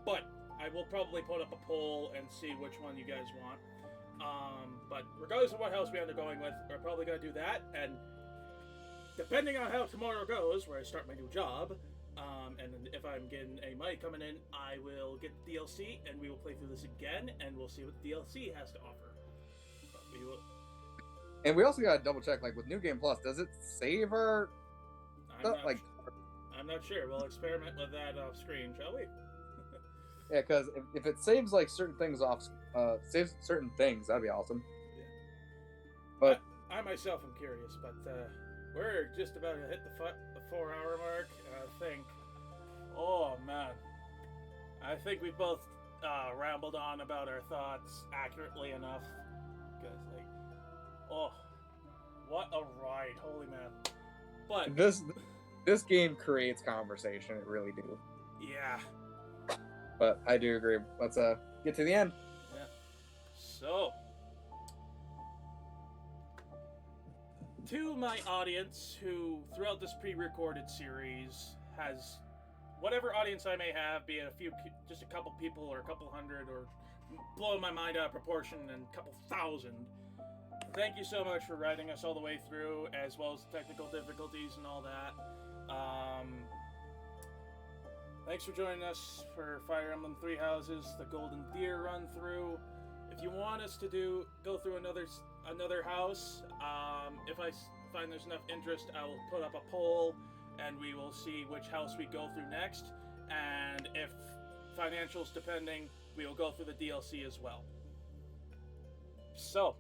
But I will probably put up a poll and see which one you guys want. But regardless of what house we end up going with, we're probably going to do that. And depending on how tomorrow goes, where I start my new job, and if I'm getting any money coming in, I will get the DLC, and we will play through this again, and we'll see what the DLC has to offer. But we will... And we also gotta double check, like with New Game Plus, does it save our stuff? I'm not sure. We'll experiment with that off screen, shall we? Yeah, because if it saves like certain things off, saves certain things, that'd be awesome. Yeah. But I myself am curious, but we're just about to hit the 4-hour mark, and I think, oh man, I think we both rambled on about our thoughts accurately enough. Because like, oh, what a ride! Holy man! But this game creates conversation. It really do. Yeah. But I do agree. Let's get to the end. Yeah. So, to my audience who, throughout this pre-recorded series, has whatever audience I may have, be it just a couple people or a couple hundred, or blowing my mind out of proportion and a couple thousand. Thank you so much for riding us all the way through, as well as technical difficulties and all that. Thanks for joining us for Fire Emblem Three Houses, the Golden Deer run through. If you want us to go through another house, if I find there's enough interest, I will put up a poll, and we will see which house we go through next. And if financials depending, we will go through the DLC as well. So,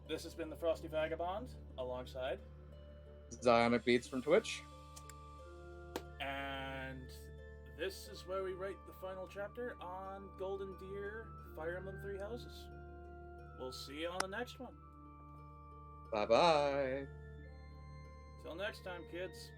this has been the Frosty Vagabond, alongside Zionic Beats from Twitch. And this is where we write the final chapter on Golden Deer, Fire Emblem Three Houses. We'll see you on the next one. Bye-bye. Till next time, kids.